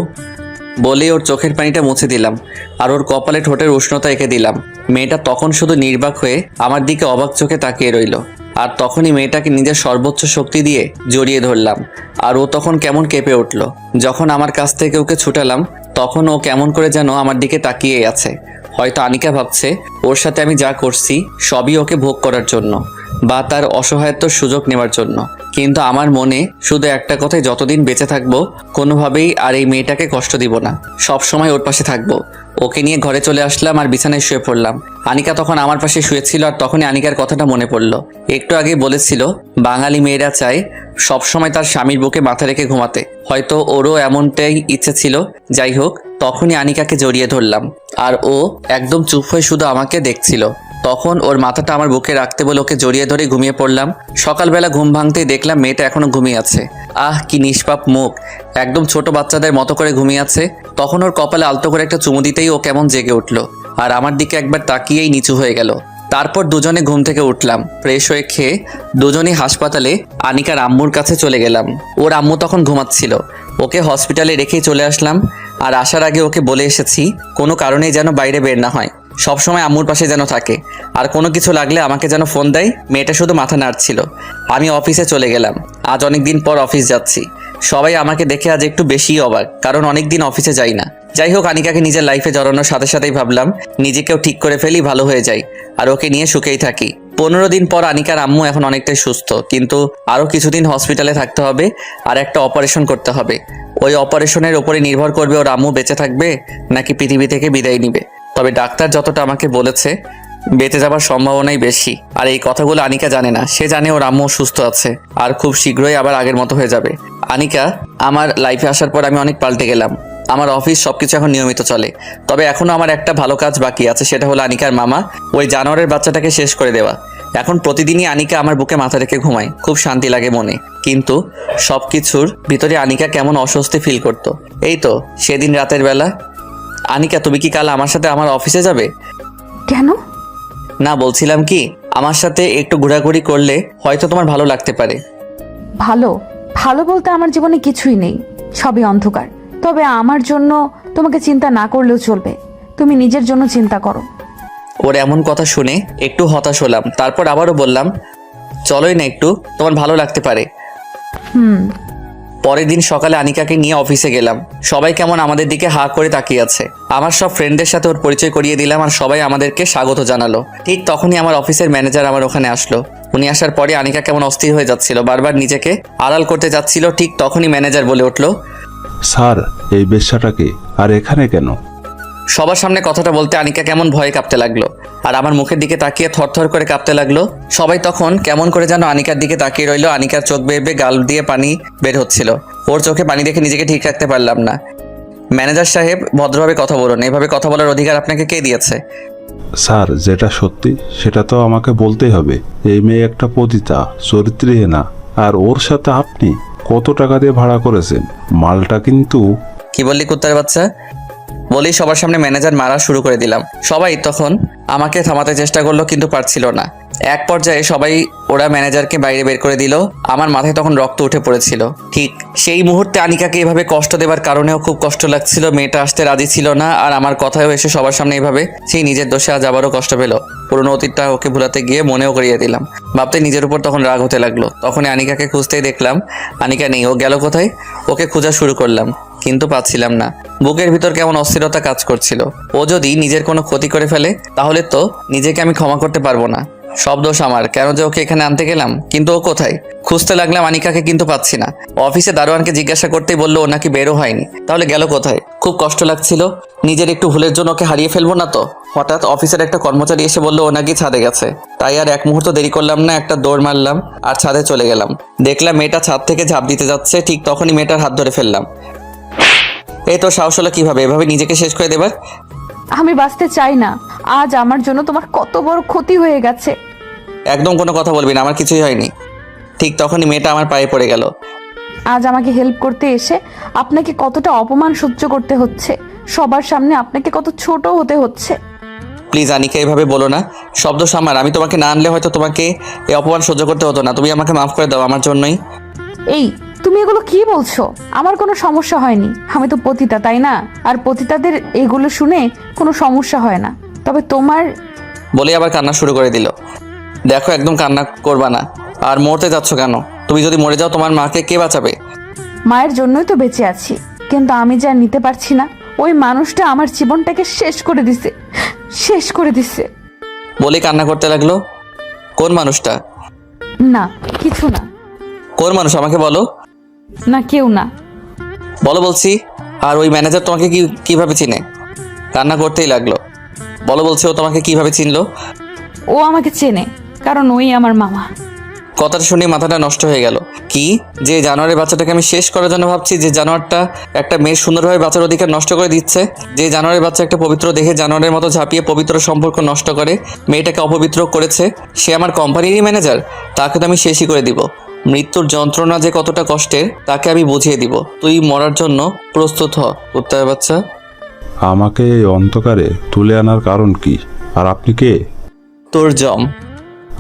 বলেই ওর চোখের পানিটা মুছে দিলাম আর ওর কপালে ঠোঁটের উষ্ণতা এঁকে দিলাম। মেয়েটা তখন শুধু নির্বাক হয়ে আমার দিকে অবাক চোখে তাকিয়ে রইল। আর তখনই মেয়েটাকে নিজের সর্বোচ্চ শক্তি দিয়ে জড়িয়ে ধরলাম, আর ও তখন কেমন কেঁপে উঠল। যখন আমার কাছ থেকে ওকে ছুটালাম, তখন ও কেমন করে যেন আমার দিকে তাকিয়ে আছে। হয়তো আনিকা ভাবছে ওর সাথে আমি যা করছি সবই ওকে ভোগ করার জন্য, বা তার অসহায়ত্বর সুযোগ নেওয়ার জন্য। কিন্তু আমার মনে শুধু একটা কথাই, যতদিন বেঁচে থাকবো কোনোভাবেই আর এই মেয়েটাকে কষ্ট দিব না, সব সময় ওর পাশে থাকবো। ওকে নিয়ে ঘরে চলে আসলাম আর বিছানায় শুয়ে পড়লাম। আনিকা তখন আমার পাশে শুয়েছিল, আর তখনই আনিকার কথাটা মনে পড়লো। একটু আগে বলেছিল বাঙালি মেয়েরা চায় সবসময় তার স্বামীর বুকে মাথা রেখে ঘুমাতে, হয়তো ওরও এমনটাই ইচ্ছে ছিল। যাই হোক, তখনই আনিকাকে জড়িয়ে ধরলাম, আর ও একদম চুপ হয়ে শুধু আমাকে দেখছিল। তখন ওর মাথাটা আমার বুকে রাখতে বলে ওকে জড়িয়ে ধরে ঘুমিয়ে পড়লাম। সকালবেলা ঘুম ভাঙতেই দেখলাম মেয়েটা এখনো ঘুমিয়ে আছে। আহ, কি নিষ্পাপ মুখ, একদম ছোট বাচ্চাদের মতো করে ঘুমিয়ে আছে। তখন ওর কপালে আলতো করে একটা চুমু দিতেই ও কেমন জেগে উঠলো, আর আমার দিকে একবার তাকিয়েই নিচু হয়ে গেল। তারপর দুজনে ঘুম থেকে উঠলাম, ফ্রেশ হয়ে খেয়ে দুজনেই হাসপাতালে আনিকার আম্মুর কাছে চলে গেলাম। ওর আম্মু তখন ঘুমাচ্ছিল, ওকে হসপিটালে রেখেই চলে আসলাম। আর আসার আগে ওকে বলে এসেছি কোনো কারণেই যেন বাইরে বের না হয়, সবসময় আম্মুর পাশে যেন থাকে, আর কোনো কিছু লাগলে আমাকে যেন ফোন দেয়। মেয়েটা শুধু মাথা নাড়ছিল। আমি অফিসে চলে গেলাম। আজ অনেক দিন পর অফিস যাচ্ছি। সবাই আমাকে দেখে আজ একটু বেশিই অবাক, কারণ অনেক দিন অফিসে যাই না। যাই হোক, আনিকাকে নিজের লাইফে জড়ানোর সাথে সাথেই ভাবলাম নিজেকেও ঠিক করে ফেলি, ভালো হয়ে যাই, আর ওকে নিয়ে সুখেই থাকি। 15 দিন পর আনিকার আম্মু এখন অনেকটাই সুস্থ, কিন্তু আরও কিছুদিন হসপিটালে থাকতে হবে আর একটা অপারেশন করতে হবে। ওই অপারেশনের ওপরে নির্ভর করবে ওর আম্মু বেঁচে থাকবে নাকি পৃথিবী থেকে বিদায় নিবে। তবে ডাক্তার যতটা আমাকে বলেছে, বেঁচে যাবার সম্ভাবনাই বেশি। আর এই কথাগুলো আনিকা জানে না। সে জানে ওর আম্মু সুস্থ আছে আর খুব শীঘ্রই আবার আগের মতো হয়ে যাবে। আনিকা আমার লাইফে আসার পর আমি অনেক পাল্টে গেলাম। আমার অফিস সবকিছু এখন নিয়মিত চলে। তবে এখনও আমার একটা ভালো কাজ বাকি আছে, সেটা হলো আনিকার মামা ওই জানোয়ারের বাচ্চাটাকে শেষ করে দেওয়া। এখন প্রতিদিনই আনিকা আমার বুকে মাথা রেখে ঘুমায়, খুব শান্তি লাগে মনে। কিন্তু সবকিছুর ভিতরে আনিকা কেমন অস্বস্তি ফিল করতো। এই তো সেদিন রাতের বেলা। আনিকা, তুমি কি কাল আমার সাথে আমার অফিসে যাবে? কেন? না, বলছিলাম কি, আমার সাথে একটু ঘোরাঘুরি করলে হয়তো তোমার ভালো লাগতে পারে। ভালো ভালো বলতে আমার জীবনে কিছুই নেই, সবই অন্ধকার। তবে আমার জন্য তোমাকে চিন্তা না করলেও চলবে। তুমি নিজের জন্য চিন্তা করো। ওর এমন কথা শুনে একটু হতাশ হলাম। তারপর আবারও বললাম, চলোই না একটু, তোমার ভালো লাগতে পারে। পরের দিন সকালে আনিকাকে নিয়ে অফিসে গেলাম। সবাই কেমন আমাদের দিকে হা করে তাকিয়ে আছে। আমার সব ফ্রেন্ডদের সাথে ওর পরিচয় করিয়ে দিলাম আর সবাই আমাদেরকে স্বাগত জানালো। ঠিক তখনই আমার অফিসের ম্যানেজার আমার ওখানে আসলো। উনি আসার পরে আনিকা কেমন অস্থির হয়ে যাচ্ছিল, বারবার নিজেকে আড়াল করতে যাচ্ছিল। ঠিক তখনই ম্যানেজার বলে উঠলো, স্যার, এই বেশ্যাটাকে আর এখানে কেন? সবার সামনে কথাটা বলতে আনিকা কেমন ভয়ে কাঁপতে লাগলো আর আমার মুখের দিকে তাকিয়ে থরথর করে কাঁপতে লাগলো। সবাই তখন কেমন করে যেন আনিকার দিকে তাকিয়ে রইলো। আনিকার চোখ বেয়ে বেয়ে গাল দিয়ে পানি বের হচ্ছিল। ওর চোখে পানি দেখে নিজেকে ঠিক রাখতে পারলাম না। ম্যানেজার সাহেব, ভদ্রভাবে কথা বলুন। এভাবে কথা বলার অধিকার আপনাকে কে দিয়েছে? স্যার, যেটা সত্যি সেটা তো আমাকে বলতেই হবে। এই মেয়ে একটা পতিতা, চরিত্রহীনা, আর ওর সাথে আপনি কত টাকা দিয়ে ভাড়া করেছেন? মালটা কিন্তু... কি বললি কুত্তার বাচ্চা? বলেই সবার সামনে ম্যানেজার মারা শুরু করে দিলাম। সবাই তখন আমাকে থামাতে চেষ্টা করলো, কিন্তু পারছিল না। এক পর্যায়ে সবাই ওরা ম্যানেজারকে বাইরে বের করে দিল। আমার মাথায় তখন রক্ত উঠে পড়েছিল। ঠিক সেই মুহূর্তে আনিকাকে এভাবে কষ্ট দেবার কারণেও খুব কষ্ট লাগছিল। মেয়েটা আসতে রাজি ছিল না, আর আমার কথায়ও এসে সবার সামনে এইভাবে সেই নিজের দোষে আজ আবারও কষ্ট পেল। পুরোনো অতীতটা ওকে ভুলাতে গিয়ে মনেও করিয়ে দিলাম। ভাবতে নিজের উপর তখন রাগ হতে লাগলো। তখনই আনিকাকে খুঁজতেই দেখলাম আনিকা নেই। ও গেল কোথায়? ওকে খোঁজা শুরু করলাম, কিন্তু পাচ্ছিলাম না। বুকের ভিতর কেমন অস্থিরতা কাজ করছিল। ও যদি নিজের কোনো ক্ষতি করে ফেলে তাহলে তো নিজেকে আমি ক্ষমা করতে পারবো না। সব দোষ আমার, কেন যে ওকে এখানে আনতে গেলাম। কিন্তু ও কোথায়? খুঁজতে লাগলাম আনিকাকে, কিন্তু পাচ্ছি না। অফিসে দারোয়ানকে জিজ্ঞাসা করতেই বললো ও নাকি বেরো হয়নি। তাহলে গেল কোথায়? খুব কষ্ট লাগছিল। নিজের একটু ভুলের জন্য ওকে হারিয়ে ফেলবো না তো। হঠাৎ অফিসের একটা কর্মচারী এসে বললো ও নাকি ছাদে গেছে। তাই আর এক মুহূর্ত দেরি করলাম না, একটা দৌড় মারলাম আর ছাদে চলে গেলাম। দেখলাম মেয়েটা ছাদ থেকে ঝাঁপ দিতে যাচ্ছে। ঠিক তখনই মেয়েটার হাত ধরে ফেললাম। এই তো সাহস হলো কিভাবে এভাবে নিজেকে শেষ করে দেবার? আমি বাঁচতে চাই না। আজ আমার জন্য তোমার কত বড় ক্ষতি হয়ে গেছে। একদম কোনো কথা বলবি না, আমার কিছুই হয়নি। ঠিক তখনই মেয়েটা আমার পায়ে পড়ে গেল। আজ আমাকে হেল্প করতে এসে আপনাকে কতটা অপমান সহ্য করতে হচ্ছে। সবার সামনে আপনাকে কত ছোট হতে হচ্ছে। প্লিজ আনিকা, এভাবে বলো না। শব্দ আমার। আমি তোমাকে না আনলে হয়তো তোমাকে এই অপমান সহ্য করতে হতো না। তুমি আমাকে মাফ করে দাও আমার জন্যই। এই, তুমি এগুলো কি বলছো? আমার কোনো সমস্যা হয়নি। আমি তো পতিতা, তাই না? আর পতিতাদের এগুলো শুনে কোনো সমস্যা হয় না। তবে তোমার... বলে আবার কান্না শুরু করে দিল। দেখো, একদম কান্না করবা না। আর মরতে যাচ্ছ কেন? তুমি যদি মরে যাও তোমার মাকে কে বাঁচাবে? মায়ের জন্যই তো বেঁচে আছি, কিন্তু আমি যা নিতে পারছি না। ওই মানুষটা আমার জীবনটাকে শেষ করে দিছে, শেষ করে দিছে। বলে কান্না করতে লাগলো। কোন মানুষটা? না, কিছু না। কোন মানুষ আমাকে বলো। না, কেউ না। বলো বলছি। আর ওই ম্যানেজার তোমাকে কিভাবে চিনে? কান্না করতেই লাগলো। বলো বলছি, ও তোমাকে কিভাবে চিনলো? ও আমাকে চেনে, কারণ ওই আমার মামা। কথাটা শুনে মাথাটা নষ্ট হয়ে গেল। কি, যে জানোয়ারের বাচ্চাটাকে আমি শেষ করার জন্য ভাবছি, যে জানোয়ারটা একটা মেয়ের সুন্দরভাবে বাঁচার অধিকার নষ্ট করে দিচ্ছে, যে জানোয়ারের বাচ্চা একটা পবিত্র দেখে জানোয়ারের মতো ঝাঁপিয়ে পবিত্র সম্পর্ক নষ্ট করে মেয়েটাকে অপবিত্র করেছে, সে আমার কোম্পানিরই ম্যানেজার। তাকে তো আমি শেষই করে দিব। মৃত্যুর যন্ত্রণা যে কতটা কষ্টের তাকে আমি বুঝিয়ে দিব। তুই মরার জন্য প্রস্তুত হ, কুত্তার বাচ্চা। আমাকে এই অন্ধকারে তুলে আনার কারণ কি? আর আপনি কে? তোর জম।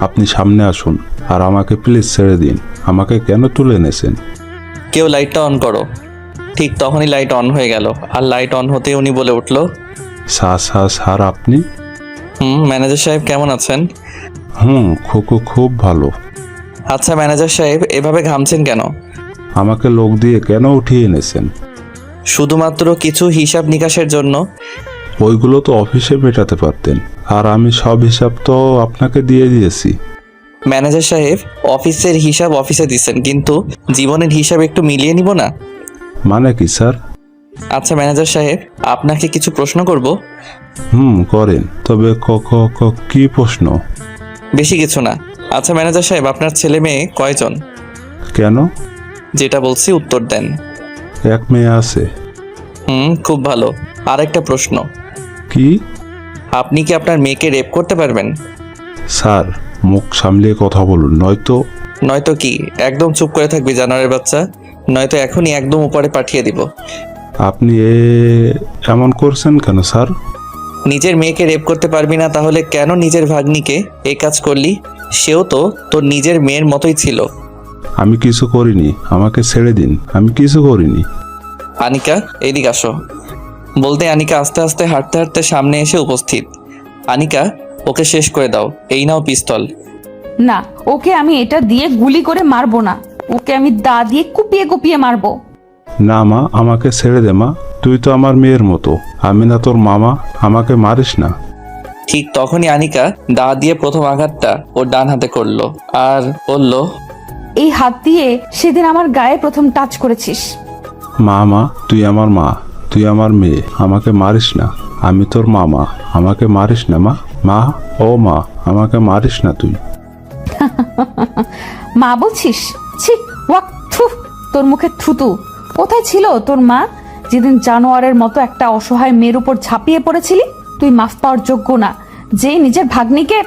আপনি সামনে আসুন আর আমাকে প্লিজ ছেড়ে দিন। আমাকে কেন তুলে এনেছেন? কেউ লাইটটা অন করো। ঠিক তখনই লাইট অন হয়ে গেল। আর লাইট অন হতে উনি বলে উঠলো, স্যার, আপনি? ম্যানেজার সাহেব কেমন আছেন? খুব খুব ভালো। আচ্ছা ম্যানেজার সাহেব, এভাবে ঘামছেন কেন? আমাকে লোক দিয়ে কেন উঠিয়ে এনেছেন? শুধুমাত্র কিছু হিসাব নিকাশের জন্য। ওইগুলো তো অফিসে মেটাতে পারতেন, আর আমি সব হিসাব তো আপনাকে দিয়ে দিয়েছি। ম্যানেজার সাহেব, অফিসের হিসাব অফিসে দিচ্ছেন, কিন্তু জীবনের হিসাব একটু মিলিয়ে নিব না? মানে কি স্যার? আচ্ছা ম্যানেজার সাহেব, আপনাকে কিছু প্রশ্ন করব। করেন, তবে কি প্রশ্ন? বেশি কিছু না। আচ্ছা ম্যানেজার সাহেব, আপনার ছেলে মেয়ে কয়জন? কেন? যেটা বলছি উত্তর দেন। এক মেয়ে আছে। খুব ভালো। আরেকটা প্রশ্ন, কি? আপনি কি আপনার মেয়েকে রেপ করতে পারবেন? স্যার, মুখ সামলিয়ে কথা বলুন, নয়তো। নয়তো কি? একদম চুপ করে থাকবি জানোয়ারের বাচ্চা, নয়তো এখনই একদম উপরে পাঠিয়ে দিব। আপনি এমন করছেন কেন স্যার? নিজের মেয়েকে রেপ করতে পারবি না, তাহলে কেন নিজের ভাগ্নিকে এই কাজ করলি? সেও তো তোর নিজের মেয়ের মতোই ছিল। আমি কিছু করিনি, আমাকে ছেড়ে দিন, আমি কিছু করিনি। আনিকা, এদিক আসো। বলতে আনিকা আস্তে আস্তে হাঁটতে হাঁটতে সামনে এসে উপস্থিত। আনিকা, ওকে শেষ করে দাও, এই নাও পিস্তল। না, ওকে আমি এটা দিয়ে গুলি করে মারবো না, ওকে আমি দা দিয়ে কুপিয়ে কুপিয়ে মারবো। না মা, আমাকে ছেড়ে দে মা, তুই তো আমার মেয়ের মতো, আমি না তোর মামা, আমাকে মারিস না। ঠিক তখনই আনিকা দা দিয়ে প্রথম আঘাতটা ওর ডান হাতে করলো আর বলল, এই হাত দিয়ে সেদিন আমার গায়ে প্রথম টাচ করেছিস। মা, তুই আমার মা, তুই আমার মেয়ে, আমাকে মারিস না, আমি তোর মামা, আমাকে মারিস না মা। মা, ও মা, আমাকে মারিস না তুই। মা বলছিস? ছি, ওয়াক, থু, তোর মুখে থুতু। কোথায় ছিল তোর মা যেদিন জানোয়ারের মতো একটা অসহায় মেয়ের উপর ঝাঁপিয়ে পড়েছিলি? তুই মাফ পাওয়ার যোগ্য না, যে নিজের ভাগ্নিকে।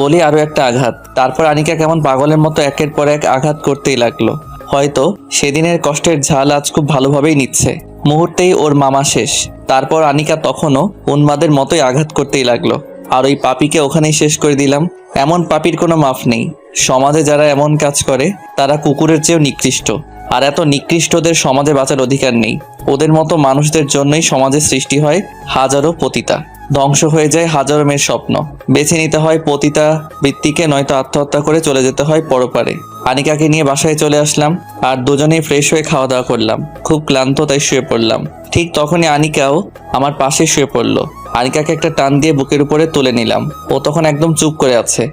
বলি আরো একটা আঘাত। তারপর আনিকা কেমন পাগলের মতো একের পর এক আঘাত করতেই লাগলো। হয়তো সেদিনের কষ্টের ঝাল আজ খুব ভালোভাবেই নিচ্ছে। মুহূর্তেই ওর মামা শেষ। তারপর আনিকা তখনও উন্মাদের মতোই আঘাত করতেই লাগলো। আর ওই পাপীকে ওখানেই শেষ করে দিলাম। এমন পাপীর কোনো মাফ নেই। সমাজে যারা এমন কাজ করে তারা কুকুরের চেয়েও নিকৃষ্ট। আর এত নিকৃষ্টদের সমাজে বাঁচার অধিকার নেই। ওদের মতো মানুষদের জন্যই সমাজে সৃষ্টি হয় হাজারো পতিতা, ধ্বংস হয়ে যায় হাজারো মেয়ের স্বপ্ন। বেছে নিতে হয় পতিতা বৃত্তিকে, নয়তো আত্মহত্যা করে চলে যেতে হয় পরপারে। আনিকাকে নিয়ে বাসায় চলে আসলাম আর দুজনেই ফ্রেশ হয়ে খাওয়া দাওয়া করলাম। খুব ক্লান্ত, তাই শুয়ে পড়লাম। ঠিক তখনই আনিকাও আমার পাশে শুয়ে পড়লো। আনিকাকে একটা টান দিয়ে বুকের উপরে তুলে নিলাম। ও তখন একদম চুপ করে আছে।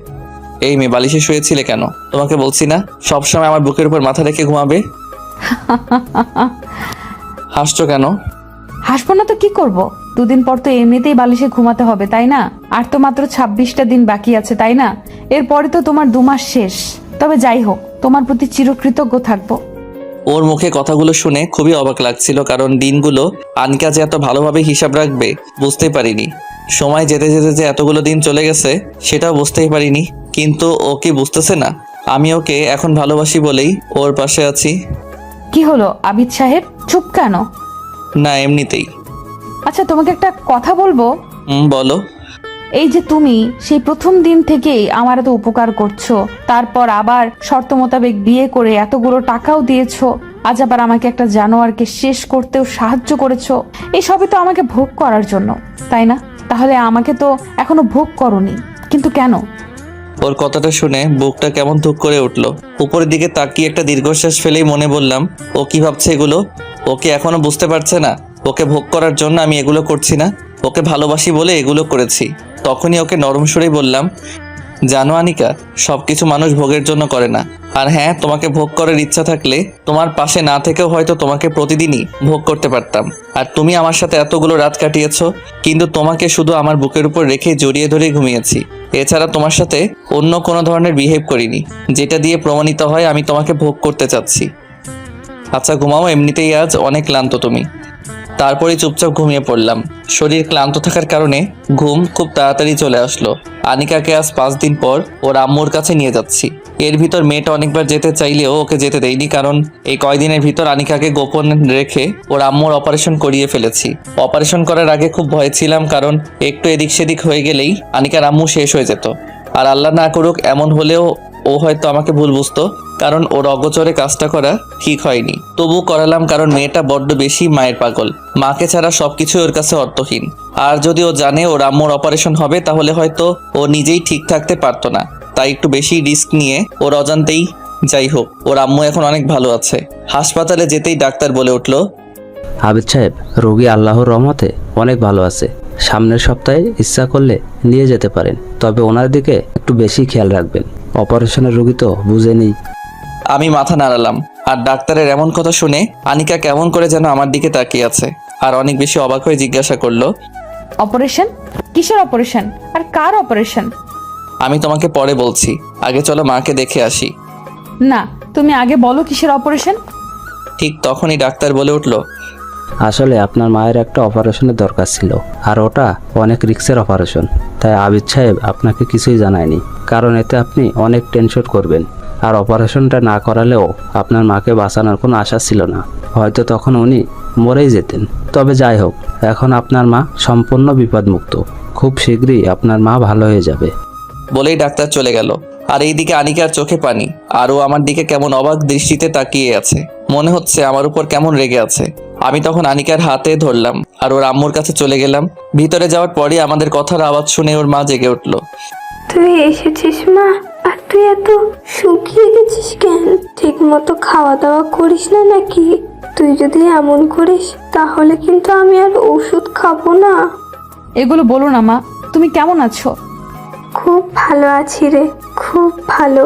এই মেয়ে, বালিশে শুয়েছিলে কেন? তোমাকে বলছি না সবসময় আমার বুকের উপর মাথা রেখে ঘুমাবে? হাসছো কেন? হাসবো না তো কি করব? দুদিন পর তো এমনিতেই বালিশে ঘুমাতে হবে, তাই না? আর তো মাত্র 26টা দিন বাকি আছে, তাই না? এরপরে তো তোমার 2 মাস শেষ। তবে যাই হোক, তোমার প্রতি চিরকৃতজ্ঞ থাকবো। ওর মুখে কথাগুলো শুনে খুবই অবাক লাগছিল, কারণ দিনগুলো আনিকা যে এত ভালোভাবে হিসাব রাখবে বুঝতেই পারিনি। সময় যেতে যেতে যে এতগুলো দিন চলে গেছে সেটাও বুঝতেই পারিনি। কিন্তু ও কি বুঝতেছে না আমি ওকে এখন ভালোবাসি বলেই ওর পাশে আছি? কি হলো আবিদ সাহেব, চুপ কেন? না, এমনিতেই। আচ্ছা, তোমাকে একটা কথা বলবো। বলো। এই যে তুমি সেই প্রথম দিন থেকেই আমার এত উপকার করছো, তারপর আবার শর্ত মোতাবেক বিয়ে করে এতগুলো টাকাও দিয়েছো, আজ আবার আমাকে একটা জানোয়ারকে শেষ করতেও সাহায্য করেছো, এই সবই তো আমাকে ভোগ করার জন্য, তাই না? তাহলে আমাকে তো এখনো ভোগ করোনি, কিন্তু কেন? ওর কথাটা শুনে বুকটা কেমন ধুক করে উঠলো। উপরের দিকে তাকিয়ে একটা দীর্ঘশ্বাস ফেলেই মনে বললাম, ও কি ভাবছে এগুলো? ওকে এখনো বুঝতে পারছে না ওকে ভোগ করার জন্য আমি এগুলো করছি না, ওকে ভালোবাসি বলে এগুলো করেছি। তখনই ওকে নরম সুরেই বললাম, জানো আনিকা, সবকিছু মানুষ ভোগের জন্য করে না। আর হ্যাঁ, তোমাকে ভোগ করার ইচ্ছা থাকলে তোমার পাশে না থেকেও হয়তো তোমাকে প্রতিদিনই ভোগ করতে পারতাম। আর তুমি আমার সাথে এতগুলো রাত কাটিয়েছো, কিন্তু তোমাকে শুধু আমার বুকের উপর রেখে জড়িয়ে ধরে ঘুমিয়েছি। এছাড়া তোমার সাথে অন্য কোনো ধরনের বিহেভ করিনি, যেটা দিয়ে প্রমাণিত হয় আমি তোমাকে ভোগ করতে চাচ্ছি। আচ্ছা ঘুমাও, এমনিতেই আজ অনেক ক্লান্ত তুমি। তারপরে চুপচাপ ঘুমিয়ে পড়লাম। শরীর ক্লান্ত থাকার কারণে ঘুম খুব তাড়াতাড়ি চলে আসলো। আনিকাকে আজ 5 দিন পর ওর আম্মুর কাছে নিয়ে যাচ্ছি। এর ভিতর মেয়েটা অনেকবার যেতে চাইলেও ওকে যেতে দেয়নি, কারণ এই কয়দিনের ভিতর আনিকাকে গোপন রেখে ওর আম্মুর অপারেশন করিয়ে ফেলেছি। অপারেশন করার আগে খুব ভয় ছিলাম, কারণ একটু এদিক সেদিক হয়ে গেলেই আনিকার আম্মু শেষ হয়ে যেত। আর আল্লাহ না করুক এমন হলেও ও হয়তো আমাকে ভুল বুঝতো, কারণ ওর অগোচরে কাজটা করা ঠিক হয়নি। তবু করালাম, কারণ মেয়েটা বড্ড বেশি মায়ের পাগল। মাকে ছাড়া সবকিছু ওর কাছে অর্থহীন। আর যদি ও জানে ওর আম্মুর অপারেশন হবে তাহলে হয়তো ও নিজেই ঠিক থাকতে পারতো না। তাই একটু বেশি রিস্ক নিয়ে ওর অজান্তেই, যাই হোক ওর আম্মু এখন অনেক ভালো আছে। হাসপাতালে যেতেই ডাক্তার বলে উঠল, আবিদ সাহেব, রোগী আল্লাহর রহমতে অনেক ভালো আছে। সামনের সপ্তাহে ইচ্ছা করলে নিয়ে যেতে পারেন, তবে ওনার দিকে একটু বেশি খেয়াল রাখবেন। অপারেশনের রোগী তো বুঝেনি। আমি মাথা নাড়ালাম। আর ডাক্তারের এমন কথা শুনে আনিকা কেমন করে যেন আমার দিকে তাকিয়ে আছে আর অনেক বেশি অবাক হয়ে জিজ্ঞাসা করলো, অপারেশন? কিসের অপারেশন আর কার অপারেশন? আমি তোমাকে পরে বলছি, আগে চলো মাকে দেখে আসি। না, তুমি আগে বলো কিসের অপারেশন। ঠিক তখনই ডাক্তার বলে উঠল, আসলে আপনার মায়ের একটা অপারেশনের দরকার ছিল, আর ওটা অনেক রিস্কের অপারেশন। তাই আবিদ সাহেব আপনাকে কিছুই জানায়নি, কারণ এতে আপনি অনেক টেনশন করবেন। আর অপারেশনটা না করালেও আপনার মাকে বাঁচানোর কোনো আশা ছিল না, হয়তো তখন উনি মরেই যেতেন। তবে যাই হোক, এখন আপনার মা সম্পূর্ণ বিপদমুক্ত। খুব শীঘ্রই আপনার মা ভালো হয়ে যাবে। বলেই ডাক্তার চলে গেল। আর এইদিকে আনিকার চোখে পানি, আর ও আমার দিকে কেমন অবাক দৃষ্টিতে তাকিয়ে আছে, মনে হচ্ছে আমার উপর কেমন রেগে আছে। আমি তখন আনিকার হাতে ধরলাম আর ওর আম্মুর কাছে চলে গেলাম। ভিতরে যাওয়ার পরই আমাদের কথার আওয়াজ শুনে ওর মা জেগে উঠল। তুই এসেছিস মা? আর তুই এত শুকিয়ে গেছিস কেন? ঠিক মতো খাওয়া দাওয়া করিস না নাকি? তুই যদি এমন করিস তাহলে কিন্তু আমি আর ওষুধ খাবো না। এগুলো বলো না মা, তুমি কেমন আছো? খুব ভালো আছি রে, খুব ভালো।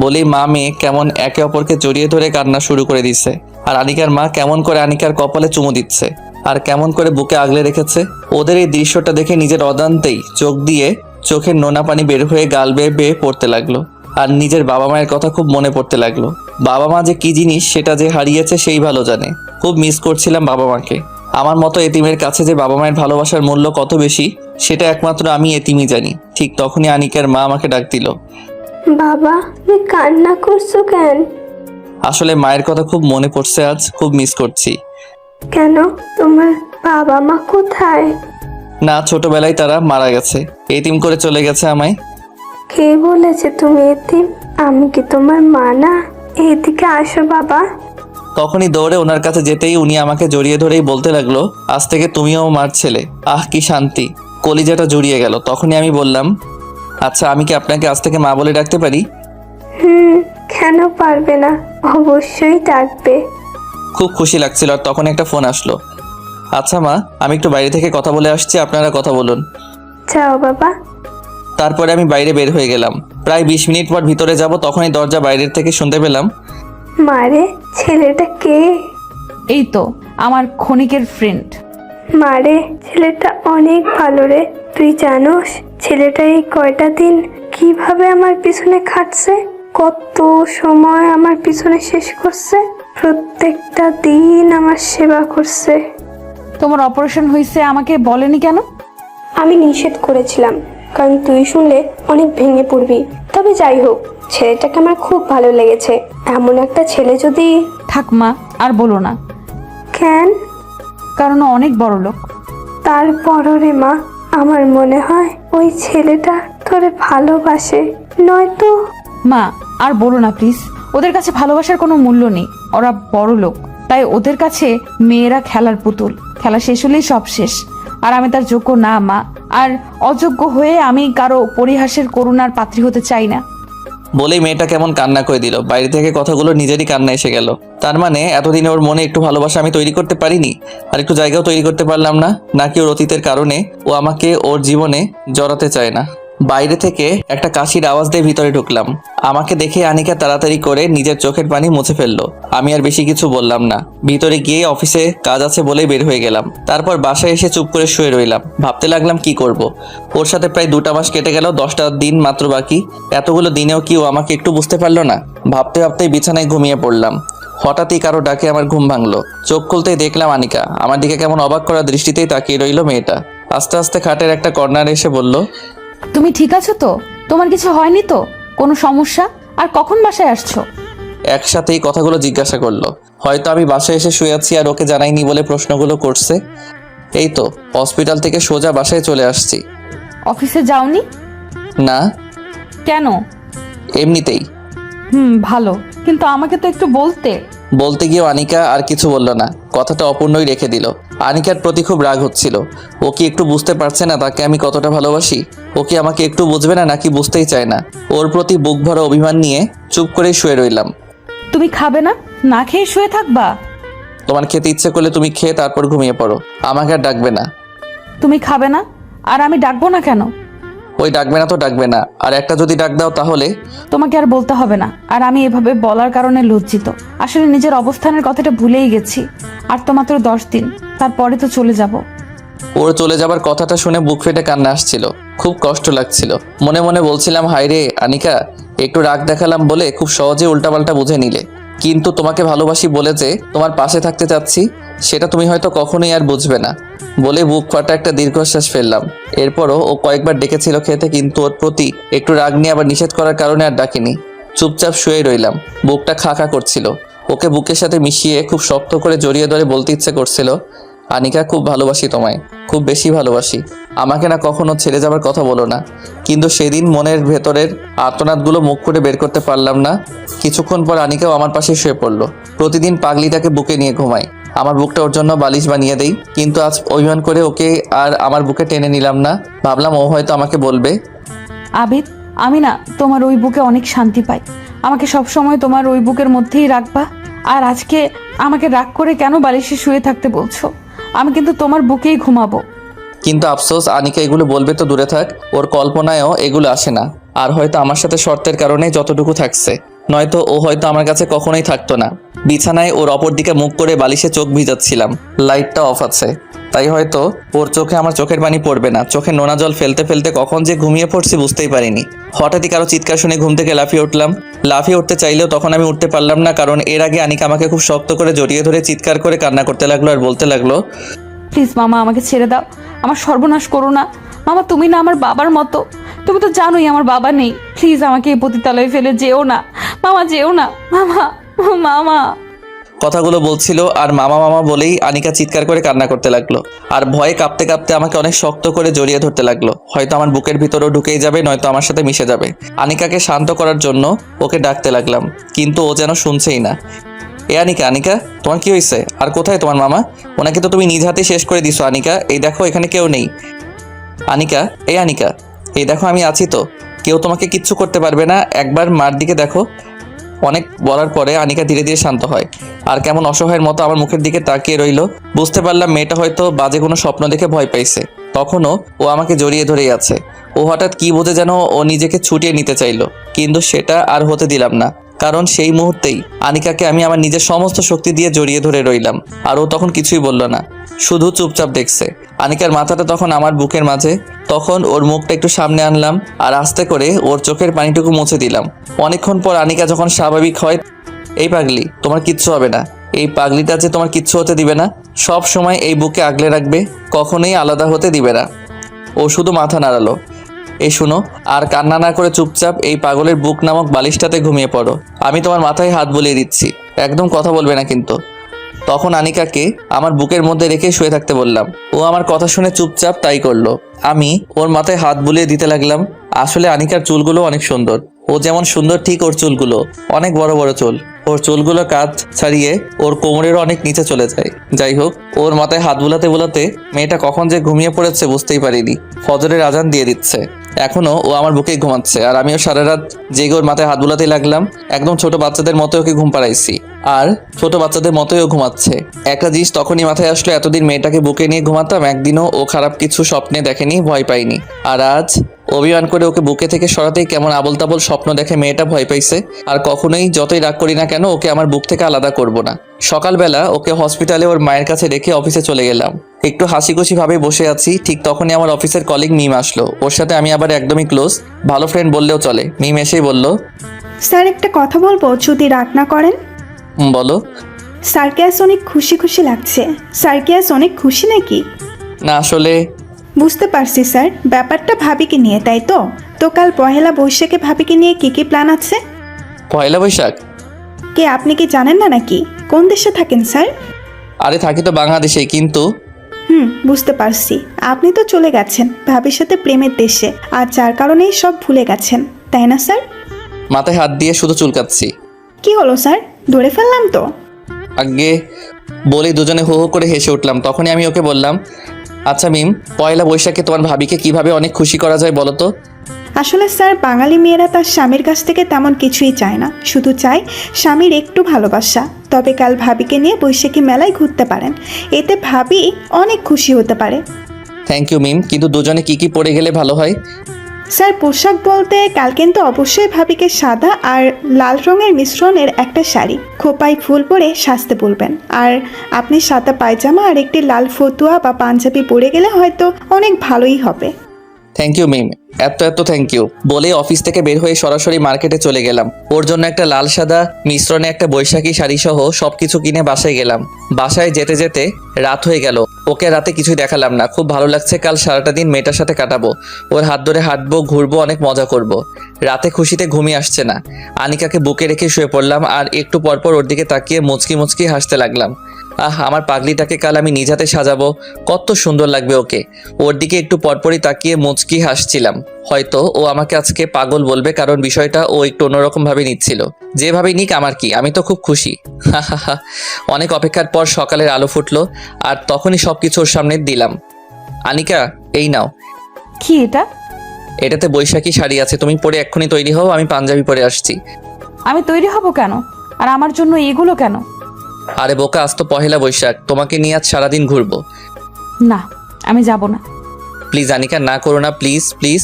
বলেই মা মেয়ে কেমন একে অপরকে জড়িয়ে ধরে কান্না শুরু করে দিচ্ছে। আর আনিকার মা কেমন করে আনিকার কপালে চুমু দিচ্ছে আর কেমন করে বুকে আগলে রেখেছে। ওদের এই দৃশ্যটা দেখে নিজের অজান্তেই চোখ দিয়ে চোখের নোনা পানি বের হয়ে গাল বেয়ে বেয়ে পড়তে লাগলো। আর নিজের বাবা মায়ের কথা খুব মনে পড়তে লাগলো। বাবা মা যে কি জিনিস সেটা যে হারিয়েছে সেই ভালো জানে। খুব মিস করছিলাম বাবা মাকে। আমার মতো এতিমের কাছে যে বাবা মায়ের ভালোবাসার মূল্য কত বেশি সেটা একমাত্র আমি এতিমই জানি। ঠিক তখনই আনিকার মা আমাকে ডাক দিল। বাবা, তুমি কান্না করছো কেন? আসলে মায়ের কথা খুব মনে পড়ছে, আজ খুব মিস করছি। কেন, তোমার বাবা মা কোথায়? না, ছোটবেলায় তারা মারা গেছে, এতিম করে চলে গেছে আমায়। কে বলেছে তুমি এতিম? আমি কি তোমার মা না? এদিকে আসো বাবা। তখনই দৌড়ে ওনার কাছে যেতেই উনি আমাকে জড়িয়ে ধরেই বলতে লাগলো, আজ থেকে তুমিও মার ছেলে। আহ কি শান্তি, কলিজাটা জড়িয়ে গেল। তখনই আমি বললাম, আচ্ছা আমি কি আপনাকে আজ থেকে মা বলে ডাকতে পারি? কেন পারবে না, অবশ্যই ডাকবে। খুব খুশি লাগছিল। আর তখন একটা ফোন আসলো। আচ্ছা মা, আমি একটু বাইরে থেকে কথা বলে আসছি, আপনারা কথা বলুন। যাও বাবা। তারপরে আমি বাইরে বের হয়ে গেলাম। প্রায় 20 মিনিট পর ভিতরে যাব, তখনই দরজা বাইরের থেকে শুনতে পেলাম, মারে, ছেলেটা কে? এই তো আমার ক্ষণিকের ফ্রেন্ড। মারে, ছেলেটা অনেক ভালো রে। তুই জানোস ছেলেটা এই কয়টা দিন কিভাবে আমার পিছনে খাটছে? কত সময় আমার পিছনে শেষ করছে, প্রত্যেকটা দিন আমার সেবা করছে। তোমার অপারেশন হয়েছে আমাকে বলেনি কেন? আমি নিষেধ করেছিলাম, কারণ তুই শুনলে অনেক ভেঙে পড়বি। তবে যাই হোক, ছেলেটাকে আমার খুব ভালো লেগেছে। এমন একটা ছেলে যদি... থাক মা, আর বলো না। কেন? কারণ ও অনেক বড় লোক। তারপরও রে মা, আমার মনে হয় ওই ছেলেটা তোরে ভালোবাসে, নয়তো... মা আর বলো না প্লিজ। ওদের কাছে ভালোবাসার কোনো মূল্য নেই। ওরা বড় লোক, তাই ওদের কাছে মেয়েরা খেলার পুতুল। খেলা শেষ হলেই সব শেষ। আর আমি তার যোগ্য না মা। আর অযোগ্য হয়ে আমি কারো পরিহাসের করুণার পাত্রী হতে চাই না। বলেই মেয়েটা কেমন কান্না করে দিল। বাইরে থেকে কথাগুলো নিজেরই কান্না এসে গেল। তার মানে এতদিনে ওর মনে একটু ভালোবাসা আমি তৈরি করতে পারিনি, আর একটু জায়গাও তৈরি করতে পারলাম না। নাকি ওর অতীতের কারণে ও আমাকে ওর জীবনে জড়াতে চায় না। বাইরে থেকে একটা কাশির আওয়াজ দিয়ে ভিতরে ঢুকলাম। আমাকে দেখে আনিকা তাড়াতাড়ি করে নিজের চোখের পানি মুছে ফেললো। আমি আর বেশি কিছু বললাম না। ভিতরে গিয়ে অফিসে কাজ আছে বলেই বের হয়ে গেলাম। তারপর বাসায় এসে চুপ করে শুয়ে রইলাম। ভাবতে লাগলাম কি করব। ওর সাথে প্রায় 2টা মাস কেটে গেল, 10টা দিন মাত্র বাকি। এতগুলো দিনেও কি ও আমাকে একটু বুঝতে পারলো না? ভাবতে ভাবতেই বিছানায় ঘুমিয়ে পড়লাম। হঠাৎই কারো ডাকে আমার ঘুম ভাঙলো। চোখ খুলতেই দেখলাম আনিকা। আমার দিকে কেমন অবাক করা দৃষ্টিতেই তাকিয়ে রইল মেয়েটা। আস্তে আস্তে খাটের একটা কর্নারে এসে বলল, তুমি ঠিক আছো তো? তোমার কিছু হয়নি তো? কোনো সমস্যা? আর কখন বাসায় আসছো? একসাথেই কথাগুলো জিজ্ঞাসা করলো। হয়তো আমি বাসায় এসে শুয়ে আছি আর ওকে জানাইনি বলে প্রশ্নগুলো করছে। এই তো হসপিটাল থেকে সোজা বাসায় চলে আসছি। অফিসে যাওনি? না, কেন? এমনিতেই। ভালো, কিন্তু আমাকে তো একটু বলতে। বলতে গিয়েও আনিকা আর কিছু বলল না, কথাটা অপূর্ণই রেখে দিল। আনিকার প্রতি খুব রাগ হচ্ছিল। ও কি একটু বুঝতে পারছে না তাকে আমি কতটা ভালোবাসি? ও কি আমাকে একটু বুঝবে না নাকি বুঝতেই চায় না? ওর প্রতি বুক ভরা অভিমান নিয়ে চুপ করেই শুয়ে রইলাম। তুমি খাবে না? না খেয়ে শুয়ে থাকবা? তোমার খেতে ইচ্ছে করলে তুমি খেয়ে তারপর ঘুমিয়ে পড়ো, আমাকে আর ডাকবে না। তুমি খাবে না আর আমি ডাকবো না কেন? ওই ডাকবে না তো ডাকবে না, আর একটা যদি ডাক দাও তাহলে? তোমাকে আর বলতে হবে না। আর আমি এভাবে বলার কারণে লজ্জিত। আসলে নিজের অবস্থানের কথাটা ভুলেই গেছি। আর তো মাত্র 10 দিন, তারপরে তো চলে যাব। ওর চলে যাবার কথাটা শুনে বুক ফেটে কান্না আসছিল, খুব কষ্ট লাগছিল। মনে মনে বলছিলাম, হায় রে আনিকা, একটু রাগ দেখালাম বলে খুব সহজে উল্টাপাল্টা বুঝে নিলে। কিন্তু তোমাকে ভালোবাসি বলে যে তোমার পাশে থাকতে চাচ্ছি, সেটা তুমি হয়তো কখনোই আর বুঝবে না। বলে বুক ফাটা একটা দীর্ঘশ্বাস ফেললাম। এরপরও ও কয়েকবার ডেকেছিল খেতে, কিন্তু ওর প্রতি একটু রাগ নিয়ে আবার নিষেধ করার কারণে আর ডাকিনি। চুপচাপ শুয়ে রইলাম। বুকটা খা খা করছিল। ওকে বুকের সাথে মিশিয়ে খুব শক্ত করে জড়িয়ে ধরে বলতে ইচ্ছে করছিল, আনিকা, খুব ভালোবাসি তোমায়, খুব বেশি ভালোবাসি। আমাকে না কখনো ছেড়ে যাবার কথা বলো না। কিন্তু সেদিন মনের ভেতরের আর্তনাদগুলো মুখ করে বের করতে পারলাম না। কিছুক্ষণ পর আনিকাও আমার পাশে শুয়ে পড়লো। প্রতিদিন পাগলিটাকে বুকে নিয়ে ঘুমাই, আমার বুকটা ওর জন্য বালিশ বানিয়ে দেই। কিন্তু আজ অভিমান করে ওকে আর আমার বুকে টেনে নিলাম না। ভাবলাম ও হয়তো আমাকে বলবে, আবিদ, আমি না তোমার ওই বুকে অনেক শান্তি পাই। আমাকে সব সময় তোমার ওই বুকের মধ্যেই রাখবা। আর আজকে আমাকে রাগ করে কেন বালিশে শুয়ে থাকতে বলছো? আমি কিন্তু তোমার বুকেই ঘুমাবো। কিন্তু আফসোস, আনিকা এগুলো বলবে তো দূরে থাক, ওর কল্পনায়ও এগুলো আসে না। আর হয়তো আমার সাথে শর্তের কারণে যতটুকু থাকছে, নয়তো ও হয়তো আমার কাছে কখনোই থাকতো না। বিছানায় ওর অপর দিকে মুখ করে বালিশে চোখ ভিজাচ্ছিলাম, লাইটটা অফ আছে, তাই হয়তো ওর চোখে আমার চোখের পানি পড়বে না। চোখে নোনা জল ফেলতে ফেলতে কখন যে ঘুমিয়ে পড়ছি বুঝতেই পারিনি। হঠাৎই কারো চিৎকার শুনে ঘুম থেকে লাফিয়ে উঠলাম। লাফিয়ে উঠতে চাইলেও তখন আমি উঠতে পারলাম না, কারণ এর আগে আনিকা আমাকে খুব শক্ত করে জড়িয়ে ধরে চিৎকার করে কান্না করতে লাগলো আর বলতে লাগলো, প্লিজ মামা, আমাকে ছেড়ে দাও। আমার সর্বনাশ করো না মামা। তুমি না আমার বাবার মতো। তুমি তো জানোই আমার বাবা নেই। প্লিজ আমাকে এই পতিতালয়ে ফেলে যেও না মামা, যেও না মামা। মামা কথাগুলো বলছিল আর মামা মামা বলেই আনিকা চিৎকার করে কান্না করতে লাগলো। আর ভয়ে কাঁপতে কাঁপতে আমাকে অনেক শক্ত করে জড়িয়ে ধরতে লাগলো। হয়তো আমার বুকের ভিতরেও ঢুকেই যাবে, নয়তো আমার সাথে মিশে যাবে। আনিকাকে শান্ত করার জন্য ওকে ডাকতে লাগলাম, কিন্তু ও যেন শুনছেই না। এ আনিকা, আনিকা, তোমার কি হয়েছে? আর কোথায় তোমার মামা? ওনাকে তো তুমি নিজ হাতে শেষ করে দিছো আনিকা। এই দেখো, এখানে কেউ নেই। আনিকা, এই আনিকা, এই দেখো আমি আছি তো, কেউ তোমাকে কিচ্ছু করতে পারবে না। একবার মার দিকে দেখো। অনেক বলার পরে আনিকা ধীরে ধীরে শান্ত হয় আর কেমন অসহায়ের মতো আমার মুখের দিকে তাকিয়ে রইল। বুঝতে পারলাম মেয়েটা হয়তো বাজে কোনো স্বপ্ন দেখে ভয় পাইছে। তখনও ও আমাকে জড়িয়ে ধরেই আছে। ও হঠাৎ কি বোঝে যেন ও নিজেকে ছুটিয়ে নিতে চাইলো, কিন্তু সেটা আর হতে দিলাম না। কারণ সেই মুহূর্তেই আনিকাকে আমি আমার নিজের সমস্ত শক্তি দিয়ে জড়িয়ে ধরে রইলাম। আর ও তখন কিছুই বলল না, শুধু চুপচাপ দেখছে। আনিকার মাথাটা তখন আমার বুকের মাঝে। তখন ওর মুখটা একটু সামনে আনলাম আর আস্তে করে ওর চোখের পানিটুকু মুছে দিলাম। অনেকক্ষণ পর আনিকা যখন স্বাভাবিক হয়, এই পাগলি, তোমার কিচ্ছু হবে না। এই পাগলিটা যে তোমার কিচ্ছু হতে দিবে না, সব সময় এই বুকে আগলে রাখবে, কখনোই আলাদা হতে দিবে না। ও শুধু মাথা নাড়ালো। এই শুনো, আর কান্না না করে চুপচাপ এই পাগলের বুক নামক বালিশটাতে ঘুমিয়ে পড়ো। আমি তোমার মাথায় হাত বুলিয়ে দিচ্ছি, একদম কথা বলবে না কিন্তু। তখন আনিকাকে আমার বুকের মধ্যে রেখে শুয়ে থাকতে বললাম। ও আমার কথা শুনে চুপচাপ তাই করলো। আমি ওর মাথায় হাত বুলিয়ে দিতে লাগলাম। আসলে আনিকার চুলগুলো অনেক সুন্দর। ও যেমন সুন্দর, ঠিক ওর চুলগুলো অনেক বড় বড় চুল। ওর চুলগুলো কাঁধ ছাড়িয়ে ওর কোমরেরও অনেক নিচে চলে যায়। যাই হোক, ওর মাথায় হাত বুলাতে বুলাতে মেয়েটা কখন যে ঘুমিয়ে পড়েছে বুঝতেই পারিনি। ফজরের আজান দিয়ে দিচ্ছে, এখনো ও আমার বুকেই ঘুমাচ্ছে আর আমিও সারা রাত জেগে ওর মাথায় হাত বুলাতেই লাগলাম। একদম ছোট বাচ্চাদের মতো ওকে ঘুম পাড়াইছি আর ছোট বাচ্চাদের মতোই ও ঘুমাচ্ছে। একটা জিনিস তখনই মাথায় আসলো, এতদিন মেয়েটাকে বুকে নিয়ে ঘুমাতাম, একদিনও ও খারাপ কিছু স্বপ্নে দেখেনি, ভয় পাইনি। আর আজ অভিমান করে ওকে বুকে থেকে সরাতেই কেমন আবল তাবল স্বপ্ন দেখে মেয়েটা ভয় পাইছে। আর কখনোই যতই রাগ করি না কেন, ওকে আমার বুক থেকে আলাদা করব না। সকালবেলা ওকে হসপিটালে ওর মায়ের কাছে রেখে অফিসে চলে গেলাম। একটু হাসি খুশি ভাবে বসে আছি, ঠিক তখনই আমার অফিসের কলিগ মিম আসলো। ওর সাথে আমি আবার একদমই ক্লোজ, ভালো ফ্রেন্ড বললেও চলে। মিম এসেই বলল, স্যার একটা কথা বলবো যদি রাগ না করেন? বলো। স্যারকে আজ অনেক খুশি খুশি লাগছে। স্যারকে আজ অনেক খুশি নাকি? না আসলে বুঝতে পারছি স্যার, ব্যাপারটা ভাবিকে নিয়ে, তাই তো? তো কাল পহেলা বৈশাখে ভাবিকে নিয়ে কি কি প্ল্যান আছে? পয়লা বৈশাখ? কে, আপনি কি জানেন না নাকি? কোন দেশে থাকেন স্যার? আরে থাকি তো বাংলাদেশেই, কিন্তু বুঝতে পারছি। আপনি তো চলে গেছেন ভাবির সাথে প্রেমের দেশে, আর যার কারণেই সব ভুলে গেছেন, তাই না স্যার? মাথায় হাত দিয়ে শুধু চুলকাচ্ছি। কি হলো স্যার, ধরে ফেললাম তো? আগে বলেই দুজনে হো হো করে হেসে উঠলাম। তখনই আমি ওকে বললাম, আচ্ছা মিম, পয়লা বৈশাখে তোমার ভাবিকে কিভাবে অনেক খুশি করা যায় বলো তো? আসলে স্যার, বাঙালি মেয়েরা তার স্বামীর কাছ থেকে তেমন কিছুই চায় না, শুধু চায় স্বামীর একটু ভালোবাসা। তবে কাল ভাবিকে নিয়ে বৈশাখী মেলায় ঘুরতে পারেন, এতে ভাবি অনেক খুশি হতে পারে। থ্যাংক ইউ মিম, কিন্তু দুজনে কি কি পরে গেলে ভালো হয়? স্যার, পোশাক বলতে কাল কিন্তু অবশ্যই ভাবিকে সাদা আর লাল রঙের মিশ্রণের একটা শাড়ি, খোপায় ফুল পরে সাজতে বলবেন। আর আপনি সাদা পায়জামা আর একটি লাল ফতুয়া বা পাঞ্জাবি পরে গেলে হয়তো অনেক ভালোই হবে। থ্যাংক ইউ মিম, এত থ্যাংক ইউ বলে অফিস থেকে বের হয়ে সরাসরি মার্কেটে চলে গেলাম। ওর জন্য একটা লাল সাদা মিশ্রণে একটা বৈশাখী শাড়ি সহ সবকিছু কিনে বাসায় গেলাম। বাসায় যেতে যেতে রাত হয়ে গেল। ওকে রাতে কিছুই দেখালাম না। খুব ভালো লাগছে, কাল সারাটা দিন মেয়েটার সাথে কাটাবো। ওর হাত ধরে হাঁটবো, ঘুরবো, অনেক মজা করব। রাতে খুশিতে ঘুমিয়ে আসছে না। আনিকাকে বুকে রেখে শুয়ে পড়লাম আর একটু পরপর ওর দিকে তাকিয়ে মুচকি মুচকি হাসতে লাগলাম। আমার পাগলিটাকে কাল আমি নিজ হাতে সাজাবো, কত সুন্দর লাগবে ওকে। ওর দিকে একটু পরপরই তাকিয়ে মুচকি হাসছিলাম। হয়তো ও আমাকে আজকে পাগল বলবে, কারণ বিষয়টা ও একটু অন্যরকম ভাবে নিচ্ছিল। যেভাবে নিক আমার কি, আমি তো খুব খুশি। অনেক অপেক্ষার পর সকালের আলো ফুটলো আর তখনই সবকিছু ওর সামনে দিলাম। আনিকা, এই নাও। কি এটা? এটাতে বৈশাখী শাড়ি আছে, তুমি পরে এক্ষুনি তৈরি হও, আমি পাঞ্জাবি পরে আসছি। আমি তৈরি হব কেন? আর আমার জন্য এগুলো কেন? আরে বোকা, আজ তো পহেলা বৈশাখ, তোমাকে নিয়ে আজ সারাদিন ঘুরবো। না, আমি যাব না। প্লিজ আনিকা, না করো না, প্লিজ প্লিজ।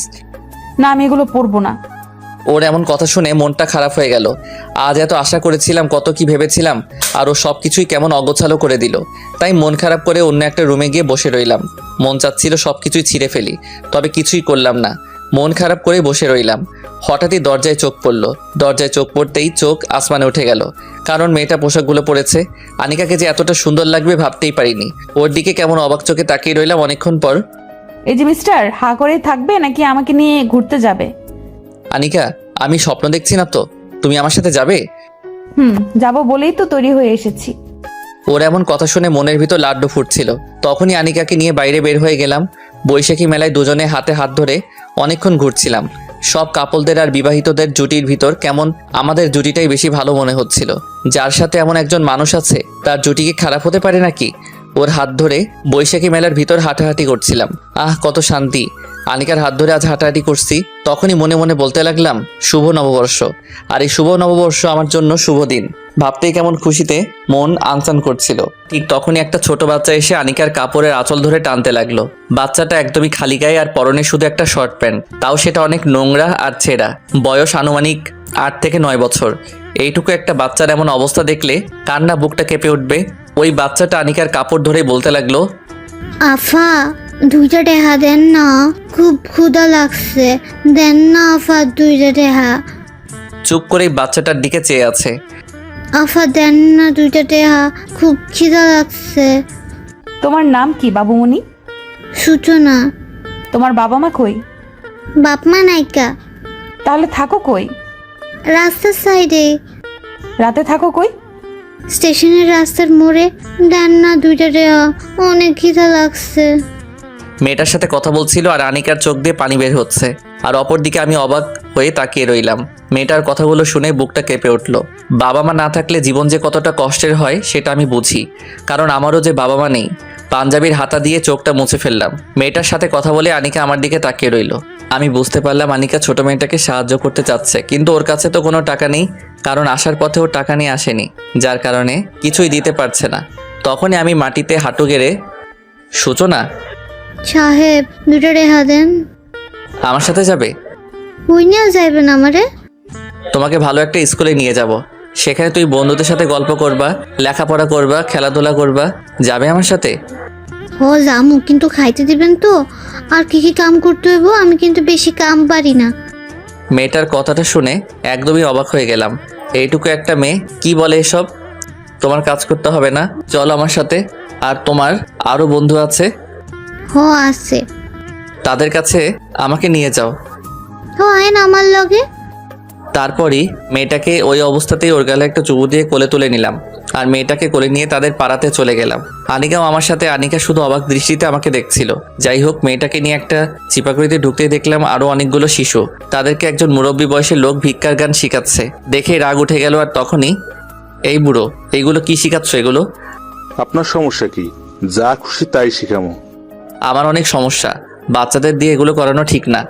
না, আমি এগুলো পরবো না। ওর এমন কথা শুনে মনটা খারাপ হয়ে গেল। আজ এত আশা করেছিলাম, কত কি ভেবেছিলাম, আর ও সব কিছুই কেমন অগোছালো করে দিল। তাই মন খারাপ করে অন্য একটা রুমে গিয়ে বসে রইলাম। মন চাচ্ছিল সব কিছুই ছিঁড়ে ফেলি, তবে কিছুই করলাম না। মন খারাপ করে বসে রইলাম। হঠাৎই দরজায় চোখ পড়ল। দরজায় চোখ পড়তেই চোখ আসমানে উঠে গেল, কারণ মেয়েটা পোশাকগুলো পরেছে। আনিকাকে যে এতটা সুন্দর লাগবে ভাবতেই পারিনি। ওর দিকে কেমন অবাক চোখে তাকিয়ে রইলাম অনেকক্ষণ পর। এই যে মিস্টার, হা করে থাকবে নাকি আমাকে নিয়ে ঘুরতে যাবে? আনিকা, আমি স্বপ্ন দেখছি না তো? তুমি আমার সাথে যাবে? যাব বলেই তো তৈরি হয়ে এসেছি। ওর এমন কথা শুনে মনের ভিতর লাড্ডু ফুটছিল। তখনই আনিকাকে নিয়ে বাইরে বের হয়ে গেলাম। বৈশাখী মেলায় দুজনে হাতে হাত ধরে অনেকক্ষণ ঘুরছিলাম। সব কাপলদের আর বিবাহিতদের জুটির ভিতর কেমন আমাদের জুটিটাই বেশি ভালো মনে হচ্ছিল। যার সাথে এমন একজন মানুষ আছে, তার জুটি কি খারাপ হতে পারে নাকি? ওর হাত ধরে বৈশাখী মেলার ভিতর হাঁটাহাঁটি করছিলাম। কত শান্তি। আনিকার হাত ধরে আজ হাঁটাহাঁটি করছি। তখনই মনে মনে বলতে লাগলাম, শুভ নববর্ষ। আর এই শুভ নববর্ষ আমার জন্য শুভ দিন। ভাবতেই কেমন খুশিতে মন আনচান করছিল। ঠিক তখনই একটা ছোট বাচ্চা এসে আনিকার কাপড়ের আঁচল ধরে টানতে লাগলো। বাচ্চাটা একদমই খালি গায়ে আর পরনে শুধু একটা শর্ট প্যান্ট, তাও সেটা অনেক নোংরা আর ছেঁড়া। বয়স আনুমানিক 8 থেকে 9 বছর। এইটুকু একটা বাচ্চার এমন অবস্থা দেখলে কান্না বুকটা কেঁপে উঠবে। ওই বাচ্চাটা আনিকার কাপড় ধরে বলতে লাগলো, আফা 2টা টেহা দেন না, খুব ক্ষুধা লাগছে, দেন না আফা 2টা টেহা। চুপ করে বাচ্চাটার দিকে চেয়ে আছে। আফা দেন না 2টা টেহা, খুব খিদা লাগছে। তোমার নাম কি বাবুমণি? সূচনা। তোমার বাবা মা কই? বাপ মা নাইকা। তাহলে থাকো কই? রাস্তার সাইডে। রাতে থাকো কই? স্টেশনের রাস্তার মোড়ে। দেন না 2টা টেহা, অনেক খিদা লাগছে। মেয়েটার সাথে কথা বলছিল আর আনিকার চোখ দিয়ে পানি বের হচ্ছে। আর অপরদিকে আমি অবাক হয়ে তাকিয়ে রইলাম। মেয়েটার কথাগুলো শুনে বুকটা কেঁপে উঠল। বাবা মা না থাকলে জীবন যে কতটা কষ্টের হয় সেটা আমি বুঝি, কারণ আমারও যে বাবা মা নেই। পাঞ্জাবির হাতা দিয়ে চোখটা মুছে ফেললাম। মেয়েটার সাথে কথা বলে আনিকা আমার দিকে তাকিয়ে রইল। আমি বুঝতে পারলাম আনিকা ছোট মেয়েটাকে সাহায্য করতে চাচ্ছে, কিন্তু ওর কাছে তো কোনো টাকা নেই, কারণ আসার পথে ওর টাকা নিয়ে আসেনি, যার কারণে কিছুই দিতে পারছে না। তখনই আমি মাটিতে হাঁটু গেড়ে, সূচনা সাহেব 2টা টেহা দেন। আমার সাথে যাবে? কই নিয়ে যাইবেন আমারে? তোমাকে ভালো একটা স্কুলে নিয়ে যাব। সেখানে তুই বন্ধুদের সাথে গল্প করবা, লেখাপড়া করবা, খেলাধুলা করবা। যাবে আমার সাথে? ও জামু, কিন্তু খাইতে দিবেন তো? আর কি কি কাম করতে হইব? আমি কিন্তু বেশি কাম পারি না। মেয়েটার কথাটা শুনে একদমই অবাক হয়ে গেলাম। এইটুকু একটা মেয়ে কি বলে এসব? তোমার কাজ করতে হবে না, চলো আমার সাথে। আর তোমার আরও বন্ধু আছে, হ আছে। তাদের কাছে আমাকে নিয়ে যাও। হ আইন আমার লগে। তারপরই মেয়েটাকে ওই অবস্থাতেই ওর গালে একটা চুমু দিয়ে কোলে তুলে নিলাম আর মেয়েটাকে কোলে নিয়ে তাদের পাড়াতে চলে গেলাম। আনিকাও আমার সাথে। আনিকা শুধু অবাক দৃষ্টিতে আমাকে দেখছিল। যাই হোক, মেয়েটাকে নিয়ে একটা চিপাকড়িতে ঢুকতেই দেখলাম আরো অনেকগুলো শিশু। তাদেরকে একজন মুরব্বী বয়সের লোক ভিক্ষার গান শিখাচ্ছে। দেখে রাগ উঠে গেল। আর তখনই এই বুড়ো, এইগুলো কি শিখাচ্ছ এগুলো? আপনার সমস্যা কি? যা খুশি তাই শিখামো। আমার অনেক সমস্যা, বাচ্চাদের দিয়ে এগুলো করানো ঠিক না।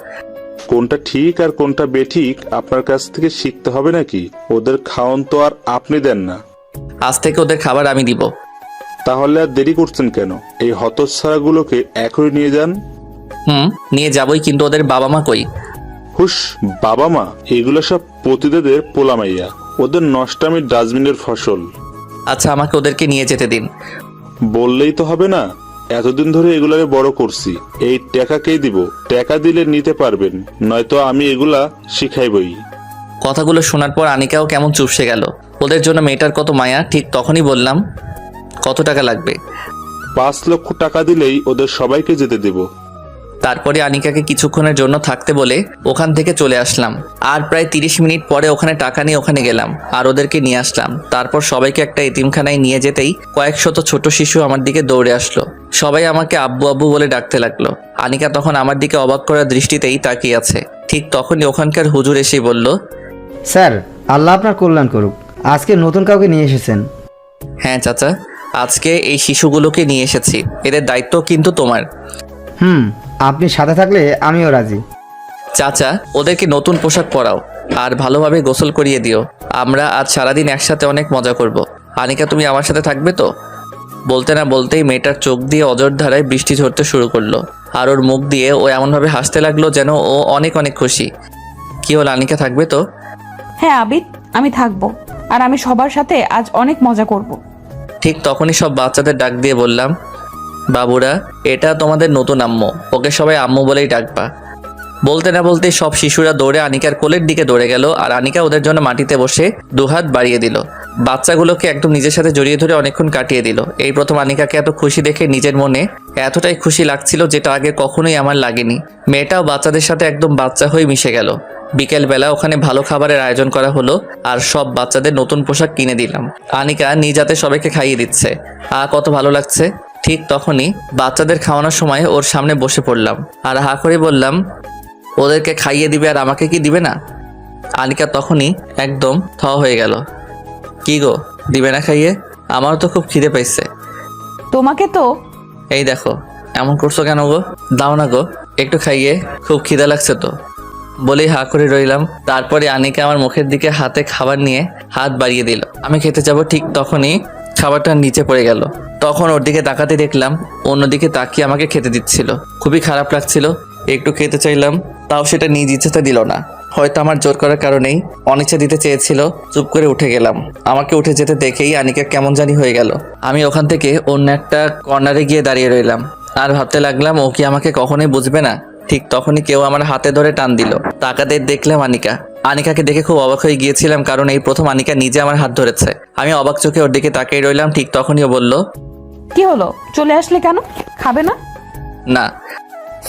কোনটা ঠিক আর কোনটা বেঠিক আপনার কাছ থেকে শিখতে হবে নাকি? ওদের খাওন তো আর আপনি দেন না। আজ থেকে ওদের খাবার আমি দিব। তাহলে আর দেরি করছেন কেন? এই হতচ্ছাড়াগুলোকে এখনই নিয়ে যান। নিয়ে যাবই, কিন্তু ওদের বাবা মা কই? হুস, বাবা মা এগুলো সব পতিদেদের পোলামাইয়া। ওদের নষ্টামির ডাস্টবিনের ফসল। আচ্ছা, আমাকে ওদেরকে নিয়ে যেতে দিন। বললেই তো হবে না, এতদিন ধরে এগুলারে বড় করছি। এই টাকাকেই দিব, টাকা দিলে নিতে পারবেন, নয়তো আমি এগুলা শিখাইবই। কথাগুলো শোনার পর আনিকাও কেমন চুপসে গেল। ওদের জন্য মেয়েটার কত মায়া। ঠিক তখনই বললাম, কত টাকা লাগবে? 5 লক্ষ টাকা দিলেই ওদের সবাইকে যেতে দেব। তারপরে আনিকাকে কিছুক্ষণের জন্য থাকতে বলে ওখান থেকে চলে আসলাম। আর প্রায় 30 মিনিট পরে ওখানে টাকা নিয়ে ওখানে গেলাম আর ওদেরকে নিয়ে আসলাম। তারপর সবাইকে একটা এতিমখানায় নিয়ে যেতেই কয়েক শত ছোট শিশু আমার দিকে দৌড়ে আসলো। সবাই আমাকে আব্বু আব্বু বলে ডাকতে লাগলো। আনিকা তখন আমার দিকে অবাক করা দৃষ্টিতেই তাকিয়ে আছে। ঠিক তখনই ওখানকার হুজুর এসে বলল, স্যার, আল্লাহ আপনার কল্যাণ করুক। আজকে নতুন কাউকে নিয়ে এসেছেন। হ্যাঁ চাচা, আজকে এই শিশুগুলোকে নিয়ে এসেছি, এদের দায়িত্ব কিন্তু তোমার। আপনি সাথে থাকলে আমিও রাজি। চাচা, ওদেরকে নতুন পোশাক পরাও আর ভালোভাবে গোসল করিয়ে দিও। আমরা আজ সারাদিন একসাথে অনেক মজা করব। আনিকা, তুমি আমার সাথে থাকবে তো? বলতে না বলতেই মেয়েটার চোখ দিয়ে অজর ধারায় বৃষ্টি ঝরতে শুরু করলো। আর ওর মুখ দিয়ে ও এমনভাবে হাসতে লাগলো যেন ও অনেক অনেক খুশি। কি হলো, আনিকা থাকবে তো? হ্যাঁ আবিদ, আমি থাকবো। আর আমি সবার সাথে আজ অনেক মজা করব। ঠিক তখনই সব বাচ্চাদের ডাক দিয়ে বললাম, বাবুরা, এটা তোমাদের নতুন আম্মু, ওকে সবাই আম্মু বলেই ডাকবা। বলতে না বলতে সব শিশুরা দৌড়ে আনিকার কোলের দিকে দৌড়ে গেল আর আনিকা ওদের জন্য মাটিতে বসে দুহাত বাড়িয়ে দিল। বাচ্চাগুলোকে একদম নিজের সাথে জড়িয়ে ধরে অনেকক্ষণ কাটিয়ে দিল। এই প্রথম আনিকাকে এত খুশি দেখে নিজের মনে এতটাই খুশি লাগছিল যেটা আগে কখনোই আমার লাগেনি। মেয়েটাও বাচ্চাদের সাথে একদম বাচ্চা হয়ে মিশে গেল। বিকেলবেলা ওখানে ভালো খাবারের আয়োজন করা হলো আর সব বাচ্চাদের নতুন পোশাক কিনে দিলাম। আনিকা নিজ হাতে সবাইকে খাইয়ে দিচ্ছে। কত ভালো লাগছে। ঠিক তখনই বাচ্চাদের খাওয়ানোর সময় ওর সামনে বসে পড়লাম আর হা করে বললাম, ওদেরকে খাইয়ে দিবে আর আমাকে কি দিবে না? আনিকা তখনই একদম থ হয়ে গেল। কি গো, দিবে না খাইয়ে? আমারও তো খুব খিদে পাইছে। তোমাকে তো। এই দেখো, এমন করছো কেন গো? দাও না গো, একটু খাইয়ে, খুব খিদে লাগছে তো। বলেই হা করে রইলাম। তারপরে আনিকা আমার মুখের দিকে হাতে খাবার নিয়ে হাত বাড়িয়ে দিল। আমি খেতে যাব, ঠিক তখনই খাবারটা নিচে পড়ে গেল। তখন ওর দিকে তাকাতে দেখলাম অন্যদিকে তাকিয়ে আমাকে খেতে দিচ্ছিল। খুবই খারাপ লাগছিল। একটু খেতে চাইলাম, তাও সেটা নিজ ইচ্ছাতে দিল না। হয়তো আমার জোর করার কারণেই অনিচ্ছা দিতে চেয়েছিল। চুপ করে উঠে গেলাম। আমাকে উঠে যেতে দেখেই আনিকা কেমন জানি হয়ে গেল। আমি ওখান থেকে অন্য একটা কর্নারে গিয়ে দাঁড়িয়ে রইলাম আর ভাবতে লাগলাম, ও কি আমাকে কখনোই বুঝবে না? ঠিক তখনই কেউ আমার হাতে ধরে টান দিল। তাকাতে দেখলাম আনিকা। আনিকাকে দেখে খুব অবাক হয়ে গিয়েছিলাম, কারণ এই প্রথম আনিকা নিজে আমার হাত ধরেছে। আমি অবাক চোখে ওর দিকে তাকিয়ে রইলাম। ঠিক তখনই ও বলল, কি হলো, চলে আসলে কেন? খাবে না? না।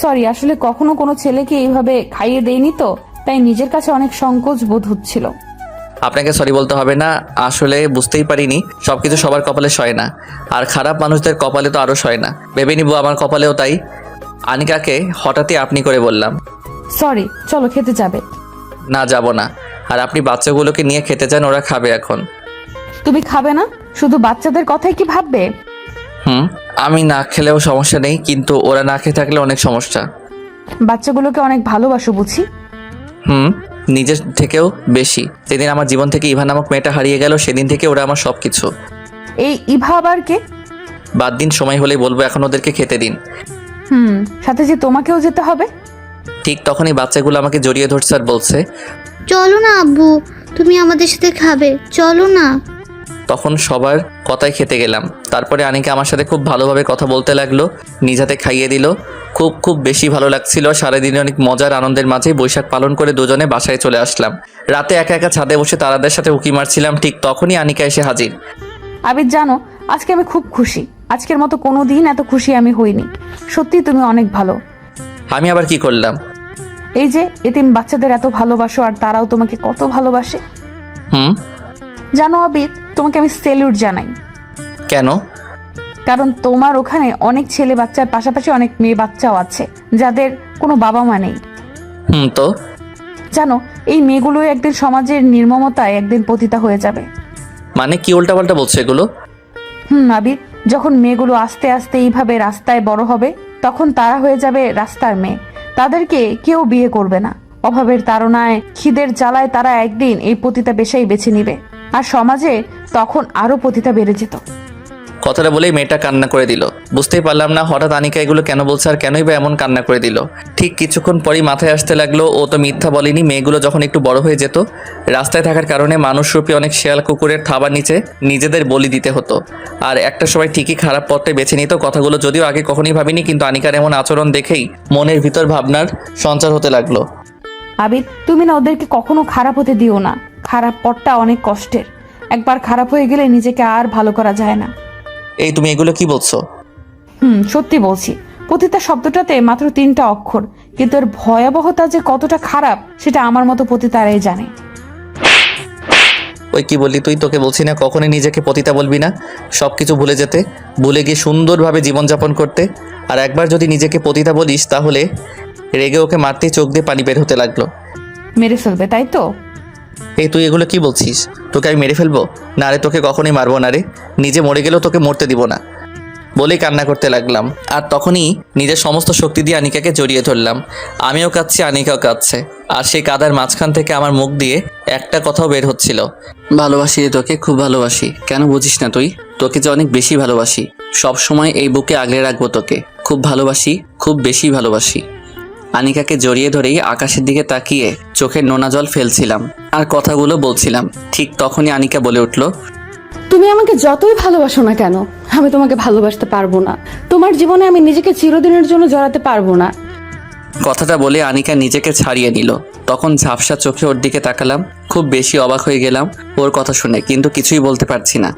সরি, আসলে কখনো কোনো ছেলেকে এইভাবে খাইয়ে দেয়নি তো, তাই নিজের কাছে অনেক সংকোচ বোধ হচ্ছিল। আপনাকে সরি বলতে হবে না, আসলে বুঝতেই পারিনি। সবকিছু সবার কপালে সয় না, আর খারাপ মানুষদের কপালে তো আরো সয় না। ভেবে নিব আমার কপালেও তাই। আনিকাকে হঠাৎই আপনি করে বললাম। সরি, চলো খেতে যাবে। না, যাব না। আর আপনি বাচ্চাগুলোকে নিয়ে খেতে যান, ওরা খাবে এখন। তুমি খাবে না? শুধু বাচ্চাদের কথাই কি ভাববে? আমি না খেলেও সমস্যা নেই, কিন্তু ওরা না খেয়ে থাকলে অনেক সমস্যা। বাচ্চাগুলোকে অনেক ভালোবাসো বুঝি। নিজের থেকেও বেশি। যেদিন আমার জীবন থেকে ইভা নামক মেয়েটা হারিয়ে গেল, সেদিন থেকে ওরা আমার সবকিছু। এই ইভা আবার কে? বাদ দিন, সময় হলেই বলবো। এখন ওদেরকে খেতে দিন। সাথে যে তোমাকেও যেতে হবে। ঠিক তখনই বাচ্চাগুলো আমাকে জড়িয়ে ধরছে আর বলছে, চলো না আব্বু, তুমি আমাদের সাথে খাবে, চলো না। তখন সবার কথাই খেতে গেলাম। তারপরে আনিকা আমার সাথে খুব ভালোভাবে কথা বলতে লাগলো, নিজ হাতে খাইয়ে দিল। খুব খুব বেশি ভালো লাগছিল। সারাদিনে অনেক মজার আনন্দের মাঝে বৈশাখ পালন করে দুজনে বাসায় চলে আসলাম। রাতে একা একা ছাদে বসে তারাদের সাথে উকি মারছিলাম। ঠিক তখনই আনিকা এসে হাজির। আবিদ, জানো আজকে আমি খুব খুশি। আজকের মতো কোনো দিন এত খুশি আমি হইনি। সত্যি তুমি অনেক ভালো। আমি আবার কি করলাম? এই যে এতিম বাচ্চাদের এত ভালোবাসো আর তারাও তোমাকে কত ভালোবাসে। জানো আবিদ, তোমাকে আমি সেলুট জানাই। কেন? কারণ তোমার ওখানে অনেক ছেলে বাচ্চার পাশাপাশি অনেক মেয়ে বাচ্চাও আছে যাদের কোনো বাবা মা নেই। তো জানো, এই মেয়েগুলো একদিন সমাজের নির্মমতায় একদিন পতিতা হয়ে যাবে। মানে কি উল্টাপাল্টা বলছো এগুলো? আবির, যখন মেয়েগুলো আস্তে আস্তে এইভাবে রাস্তায় বড় হবে তখন তারা হয়ে যাবে রাস্তার মেয়ে। তাদেরকে কেউ বিয়ে করবে না। অভাবের তাড়নায়, খিদের জ্বালায় তারা একদিন এই পতিতা পেশাই বেছে নিবে, আর সমাজে তখন আরো পতিতা বেড়ে যেত। কথাটা বলেই মেয়েটা কান্না করে দিল। বুঝতেই পারলাম না হঠাৎ আনিকা এগুলো কেন বলছে আর কেনই বা এমন কান্না করে দিল। ঠিক কিছুক্ষণ পরই মাথায় আসতে লাগলো ও তো মিথ্যা বলেনি। মেয়েগুলো যখন একটু বড় হয়ে যেত, রাস্তায় থাকার কারণে মানুষরূপী অনেক শেয়াল কুকুরের থাবার নিচে নিজেদের বলি দিতে হতো, আর একটা সময় ঠিকই খারাপ পথটাই বেছে নিত। কথাগুলো যদিও আগে কখনোই ভাবিনি, কিন্তু আনিকার এমন আচরণ দেখেই মনের ভিতর ভাবনার সঞ্চার হতে লাগলো। আবির, তুমি না ওদেরকে কখনো খারাপ হতে দিও না। খারাপ পথটা অনেক কষ্টের। একবার খারাপ হয়ে গেলে নিজেকে আর ভালো করা যায় না। এই তুমি এগুলো কি বলছো? সত্যি বলছি। পতিতা শব্দটাতে মাত্র 3টা অক্ষর, কিন্তু এর ভয়াবহতা যে কতটা খারাপ সেটা আমার মতো পতিতারাই জানে। ওই কি বললি তুই? তোকে বলছি না কখনোই নিজেকে পতিতা বলবি না, সব কিছু ভুলে যেতে, ভুলে গিয়ে সুন্দরভাবে জীবনযাপন করতে। আর একবার যদি নিজেকে পতিতা বলিস তাহলে রেগে ওকে মারতেই চোখ দিয়ে পানি বের হতে লাগলো। মেরে ফেলবে তাই তো? এই তুই এগুলো কি বলছিস? তোকে আমি মেরে ফেলবো? না রে, তোকে কখনোই মারবো না রে, নিজে মরে গেলেও তোকে মরতে দিব না বলেই কান্না করতে লাগলাম। আর তখনই নিজের সমস্ত শক্তি দিয়ে আনিকাকে জড়িয়ে ধরলাম। আমিও কাঁদছি, আনিকাও কাঁদছে, আর সেই কাদার মাঝখান থেকে আমার মুখ দিয়ে একটা কথাও বের হচ্ছিল, ভালোবাসি রে তোকে, খুব ভালোবাসি। কেন বুঝিস না তুই? তোকে যে অনেক বেশি ভালোবাসি, সব সময় এই বুকে আগলে রাখবো তোকে, খুব ভালোবাসি, খুব বেশি ভালোবাসি। আনিকাকে জড়িয়ে ধরেই আকাশের দিকে তাকিয়ে চোখের নোনা জল ফেলছিলাম আর কথাগুলো বলছিলাম। ঠিক তখনই আনিকা বলে উঠল, তুমি আমাকে যতই ভালোবাসো না কেন, আমি তোমাকে ভালোবাসতে পারবো না। তোমার জীবনে আমি নিজেকে চিরদিনের জন্য জড়াতে পারবো না। কথাটা বলে আনিকা নিজেকে ছাড়িয়ে নিল। তখন ঝাপসা চোখে ওর দিকে তাকালাম। খুব বেশি অবাক হয়ে গেলাম ওর কথা শুনে, কিন্তু কিছুই বলতে পারছি না।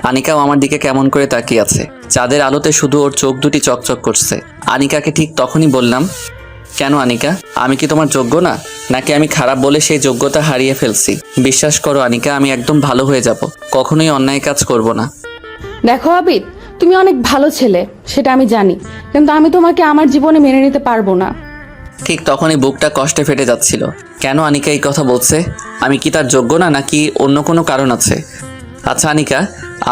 আনিকাও আমার দিকে কেমন করে তাকিয়ে আছে। চাঁদের আলোতে শুধু ওর চোখ দুটি চকচক করছে। আনিকাকে ঠিক তখনই বললাম, কেন আনিকা, আমি কি তোমার যোগ্য না? নাকি আমি খারাপ বলে সেই যোগ্যতা হারিয়ে ফেলছি? বিশ্বাস করো আনিকা, আমি একদম ভালো হয়ে যাব, কখনোই অন্যায় কাজ করব না। দেখো আবিদ, তুমি অনেক ভালো ছেলে, সেটা আমি জানি, কিন্তু আমি তোমাকে আমার জীবনে মেনে নিতে পারবো না। ঠিক তখনই বুকটা কষ্টে ফেটে যাচ্ছিল। কেন আনিকা এই কথা বলছে? আমি কি তার যোগ্য না, নাকি অন্য কোনো কারণ আছে? আচ্ছা আনিকা,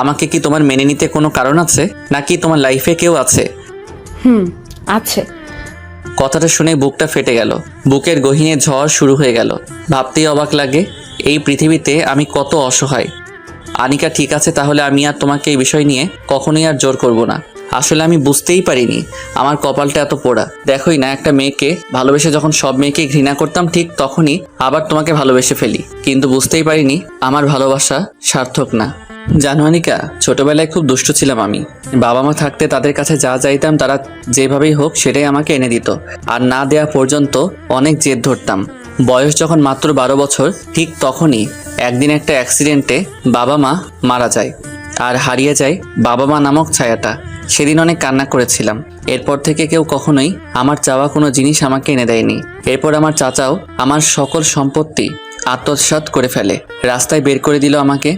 আমাকে কি তোমার মেনে নিতে কোনো কারণ আছে, নাকি তোমার লাইফে কেউ আছে? আছে। কথাটা শুনে বুকটা ফেটে গেল। বুকের গহীনে ঝড় শুরু হয়ে গেল। ভাবতেই অবাক লাগে এই পৃথিবীতে আমি কত অসহায়। আনিকা ঠিক আছে, তাহলে আমি আর তোমাকে এই বিষয় নিয়ে কখনোই আর জোর করব না। আসলে আমি বুঝতেই পারিনি আমার কপালটা এত পোড়া। দেখোই না, একটা মেয়েকে ভালোবেসে যখন সব মেয়েকে ঘৃণা করতাম, ঠিক তখনই আবার তোমাকে ভালোবেসে ফেলি। কিন্তু বুঝতেই পারিনি আমার ভালোবাসা সার্থক না। জানো আনিকা, ছোটবেলায় খুব দুষ্ট ছিলাম আমি। বাবা মা থাকতে তাদের কাছে যা চাইতাম তারা যেভাবেই হোক সেটাই আমাকে এনে দিত, আর না দেয়া পর্যন্ত অনেক জেদ ধরতাম। বয়স যখন মাত্র 12 বছর, ঠিক তখনই একদিন একটা অ্যাক্সিডেন্টে বাবা মা মারা যায়, আর হারিয়ে যায় বাবা মা নামক ছায়াটা। সেদিন অনেক কান্না করেছিলাম। এরপর থেকে কেউ কখনোই আমার চাওয়া কোনো জিনিস আমাকে এনে দেয়নি। এরপর আমার চাচাও আমার সকল সম্পত্তি আত্মসাৎ করে ফেলে, রাস্তায় বের করে দিল আমাকে।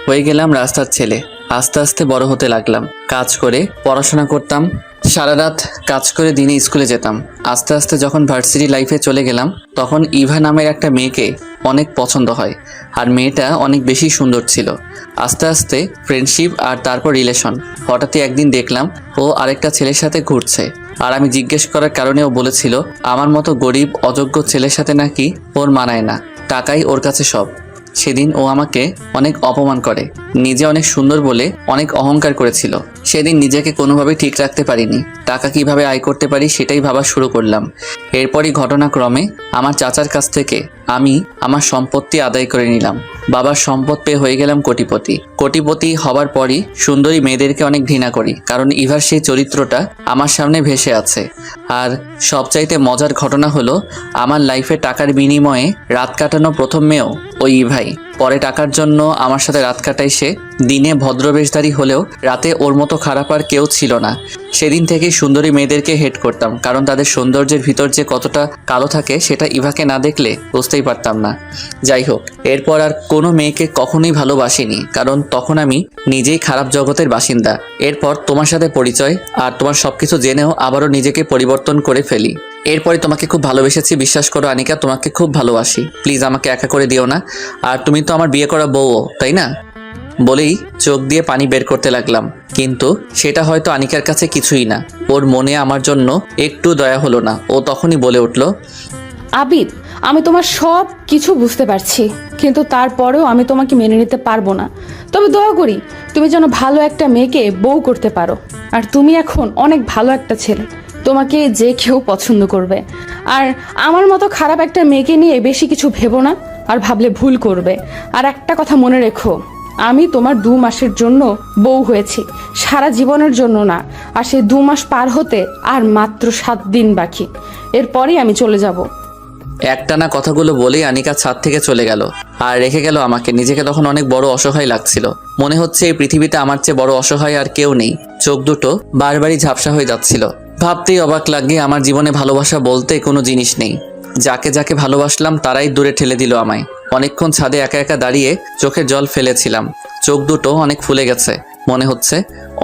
হয়ে গেলাম রাস্তার ছেলে। আস্তে আস্তে বড় হতে লাগলাম। কাজ করে পড়াশোনা করতাম, সারা রাত কাজ করে দিনে স্কুলে যেতাম। আস্তে আস্তে যখন ভার্সিটি লাইফে চলে গেলাম, তখন ইভা নামের একটা মেয়েকে অনেক পছন্দ হয়, আর মেয়েটা অনেক বেশি সুন্দর ছিল। আস্তে আস্তে ফ্রেন্ডশিপ, আর তারপর রিলেশন। হঠাৎই একদিন দেখলাম ও আরেকটা ছেলের সাথে ঘুরছে, আর আমি জিজ্ঞেস করার কারণে ও বলেছিল আমার মতো গরিব অযোগ্য ছেলের সাথে নাকি ওর মানায় না, টাকাই ওর কাছে সব। সেদিন ও আমাকে অনেক অপমান করে, নিজে অনেক সুন্দর বলে অনেক অহংকার করেছিল। সেদিন নিজেকে কোনোভাবে ঠিক রাখতে পারিনি। টাকা কিভাবে আয় করতে পারি সেটাই ভাবা শুরু করলাম। এরপরই ঘটনাক্রমে আমার চাচার কাছ থেকে আমি আমার সম্পত্তি আদায় করে নিলাম। বাবার সম্পদ পেয়ে হয়ে গেলাম কোটিপতি। কোটিপতি হবার পরই সুন্দরী মেয়েদেরকে অনেক ঘৃণা করি, কারণ ইভার সেই চরিত্রটা আমার সামনে ভেসে আছে। আর সবচাইতে মজার ঘটনা হলো, আমার লাইফে টাকার বিনিময়ে রাত কাটানো প্রথম মেয়েও ওই ইভাই। পরে টাকার জন্য আমার সাথে রাত কাটাই সে। দিনে ভদ্রবেশধারী হলেও রাতে ওর মতো খারাপ আর কেউ ছিল না। সেদিন থেকেই সুন্দরী মেয়েদেরকে হেট করতাম, কারণ তাদের সৌন্দর্যের ভিতর যে কতটা কালো থাকে সেটা ইভাকে না দেখলে বুঝতেই পারতাম না। যাই হোক, এরপর আর কোনো মেয়েকে কখনোই ভালোবাসিনি, কারণ তখন আমি নিজেই খারাপ জগতের বাসিন্দা। এরপর তোমার সাথে পরিচয়, আর তোমার সবকিছু জেনেও আবারও নিজেকে পরিবর্তন করে ফেলি। এরপরে তোমাকে খুব ভালোবেসেছি, বিশ্বাস করো আনিকা, তোমাকে খুব ভালোবাসি। প্লিজ আমাকে একা করে দিও না। আর তুমি তো আমার বিয়ে করা বউও, তাই না? বলেই চোখ দিয়ে পানি বের করতে লাগলাম, কিন্তু সেটা হয়তো আনিকার কাছে কিছুই না। ওর মনে আমার জন্য একটু দয়া হলো না। ও তখনই বলে উঠল, আবিদ, আমি তোমার সব কিছু বুঝতে পারছি, কিন্তু তারপরেও আমি তোমাকে মেনে নিতে পারবো না। তবে দয়া করি তুমি যেন ভালো একটা মেয়েকে বউ করতে পারো। আর তুমি এখন অনেক ভালো একটা ছেলে, তোমাকে যে কেউ পছন্দ করবে। আর আমার মতো খারাপ একটা মেয়েকে নিয়ে বেশি কিছু ভেবো না, আর ভাবলে ভুল করবে। আর একটা কথা মনে রেখো, আমি তোমার 2 মাসের জন্য বউ হয়েছি, সারা জীবনের জন্য না। আর সেই 2 মাস পার হতে আর মাত্র 7 দিন বাকি, এরপরই আমি চলে যাব। একটানা কথাগুলো বলেই আনিকা ছাদ থেকে চলে গেল আর রেখে গেল আমাকে। নিজেকে তখন অনেক বড় অসহায় লাগছিল। মনে হচ্ছে এই পৃথিবীতে আমার চেয়ে বড় অসহায় আর কেউ নেই। চোখ দুটো বারবারই ঝাপসা হয়ে যাচ্ছিল। ভাবতেই অবাক লাগে, আমার জীবনে ভালোবাসা বলতে কোনো জিনিস নেই। যাকে যাকে ভালোবাসলাম তারাই দূরে ঠেলে দিল আমায়। অনেকক্ষণ ছাদে একা একা দাঁড়িয়ে চোখের জল ফেলেছিলাম। চোখ দুটো অনেক ফুলে গেছে, মনে হচ্ছে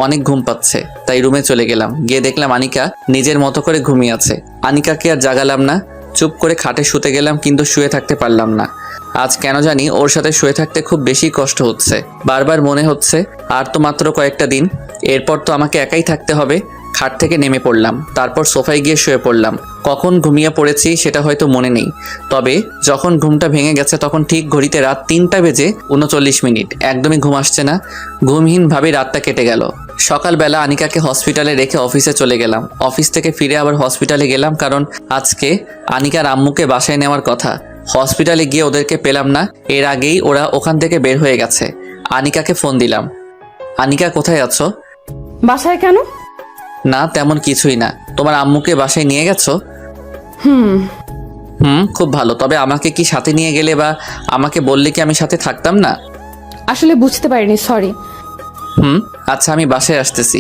অনেক ঘুম পাচ্ছে। তাই রুমে চলে গেলাম। গিয়ে দেখলাম আনিকা নিজের মতো করে ঘুমিয়ে আছে। আনিকাকে আর জাগালাম না, চুপ করে খাটে শুতে গেলাম, কিন্তু শুয়ে থাকতে পারলাম না। আজ কেন জানি ওর সাথে শুয়ে থাকতে খুব বেশি কষ্ট হচ্ছে। বারবার মনে হচ্ছে আর তো মাত্র কয়েকটা দিন, এরপর তো আমাকে একাই থাকতে হবে। খাট থেকে নেমে পড়লাম, তারপর সোফায় গিয়ে শুয়ে পড়লাম। কখন ঘুমিয়ে পড়েছি সেটা হয়তো মনে নেই, তবে যখন ঘুমটা ভেঙে গেছে তখন ঠিক ঘড়িতে রাত 3টা বেজে 39 মিনিট। একদমই ঘুম আসছে না, ঘুমহীনভাবে রাতটা কেটে গেল। সকালবেলা আনিকাকে হসপিটালে রেখে অফিসে চলে গেলাম। অফিস থেকে ফিরে আবার হসপিটালে গেলাম, কারণ আজকে আনিকার আম্মুকে বাসায় নেওয়ার কথা। হসপিটালে গিয়ে ওদেরকে পেলাম না, এর আগেই ওরা ওখান থেকে বের হয়ে গেছে। আনিকাকে ফোন দিলাম, আনিকা কোথায় আছো? বাসায় কেন? না তেমন কিছুই না। তোমার আম্মুকে বাসায় নিয়ে গেছো? খুব ভালো। তবে আমাকে কি সাথে নিয়ে গেলে বা আমাকে বললে কি আমি সাথে থাকতাম না? আসলে বুঝতে পারিনি, সরি। আচ্ছা আমি বাসায় আসতেছি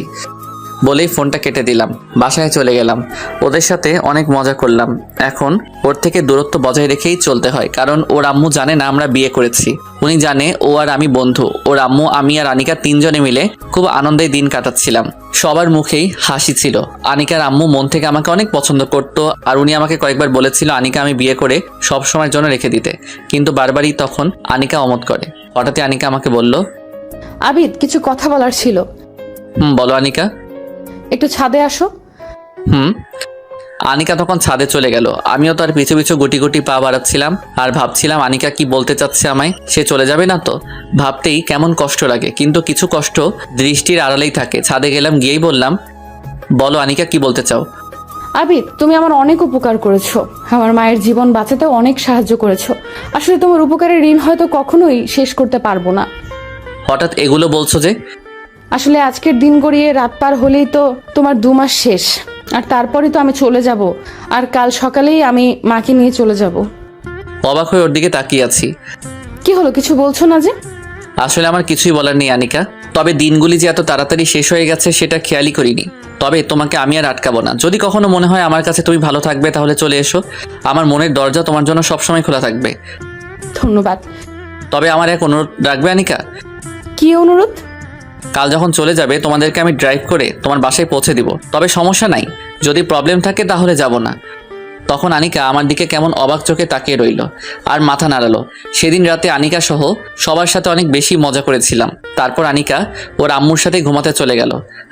বলেই ফোনটা কেটে দিলাম। বাসায় চলে গেলাম। ওদের সাথে অনেক মজা করলাম। এখন ওর থেকে দূরত্ব বজায় রেখেই চলতে হয়, কারণ ওর আম্মু জানে না আমরা বিয়ে করেছি। উনি জানে ও আর আমি বন্ধু। ওর আম্মু, আমি আর আনিকা 3 জনে মিলে খুব আনন্দে দিন কাটাচ্ছিলাম। সবার মুখেই হাসি ছিল। আনিকার আম্মু মন থেকে আমাকে অনেক পছন্দ করত, আর উনি আমাকে কয়েকবার বলেছিল আনিকা আমি বিয়ে করে সব সময়ের জন্য রেখে দিতে, কিন্তু বারবারই তখন আনিকা অমত করে। হঠাৎই আনিকা আমাকে বলল, আবিদ, কিছু কথা বলার ছিল। বলো আনিকা। একটু ছাদে আসো। আনিকা তখন ছাদে চলে গেল। আমিও তার পিছু পিছু গুটি গুটি পা বাড়াচ্ছিলাম আর ভাবছিলাম আনিকা কি বলতে চাচ্ছে আমায়। সে চলে যাবে না তো? ভাবতেই কেমন কষ্ট লাগে, কিন্তু কিছু কষ্ট দৃষ্টির আড়ালেই থাকে। ছাদে গেলাম, গিয়েই বললাম, বলো আনিকা কি বলতে চাও? আবিদ, তুমি আমার অনেক উপকার করেছো, আমার মায়ের জীবন বাঁচাতে অনেক সাহায্য করেছো। আসলে তোমার উপকারের ঋণ হয়তো কখনোই শেষ করতে পারবো না। হঠাৎ এগুলো বলছো যে? আসলে আজকের দিন গড়িয়ে রাত পার হলেই তো তোমার 2 মাস শেষ, আর তারপরে তো আমি চলে যাব। আর কাল সকালেই আমি মাকে নিয়ে চলে যাব। অবাক হয়ে ওর দিকে তাকিয়ে আছি। কি হলো, কিছু বলছো না যে? আসলে আমার কিছুই বলার নেই আনিকা, তবে দিনগুলি যে এত তাড়াতাড়ি শেষ হয়ে গেছে সেটা খেয়ালই করিনি। তবে তোমাকে আমি আর আটকাবো না। যদি কখনো মনে হয় আমার কাছে তুমি ভালো থাকবে তাহলে চলে এসো। আমার মনের দরজা তোমার জন্য সবসময় খোলা থাকবে। ধন্যবাদ। তবে আমার এক অনুরোধ রাখবে আনিকা? কি অনুরোধ? কাল যখন চলে যাবে তোমাদেরকে আমি ড্রাইভ করে তোমার বাসায় পৌঁছে দিব। তবে সমস্যা নাই, যদি প্রবলেম থাকে তাহলে যাব না। তখন আনিকা আমার দিকে কেমন অবাক চোখে তাকিয়ে রইল আর মাথা নাড়ালো। সেদিন রাতে আনিকা সহ সবার সাথে অনেক বেশি মজা করেছিলাম। তারপর আনিকা ওর আম্মুর সাথে ঘুমাতে চলে গেল।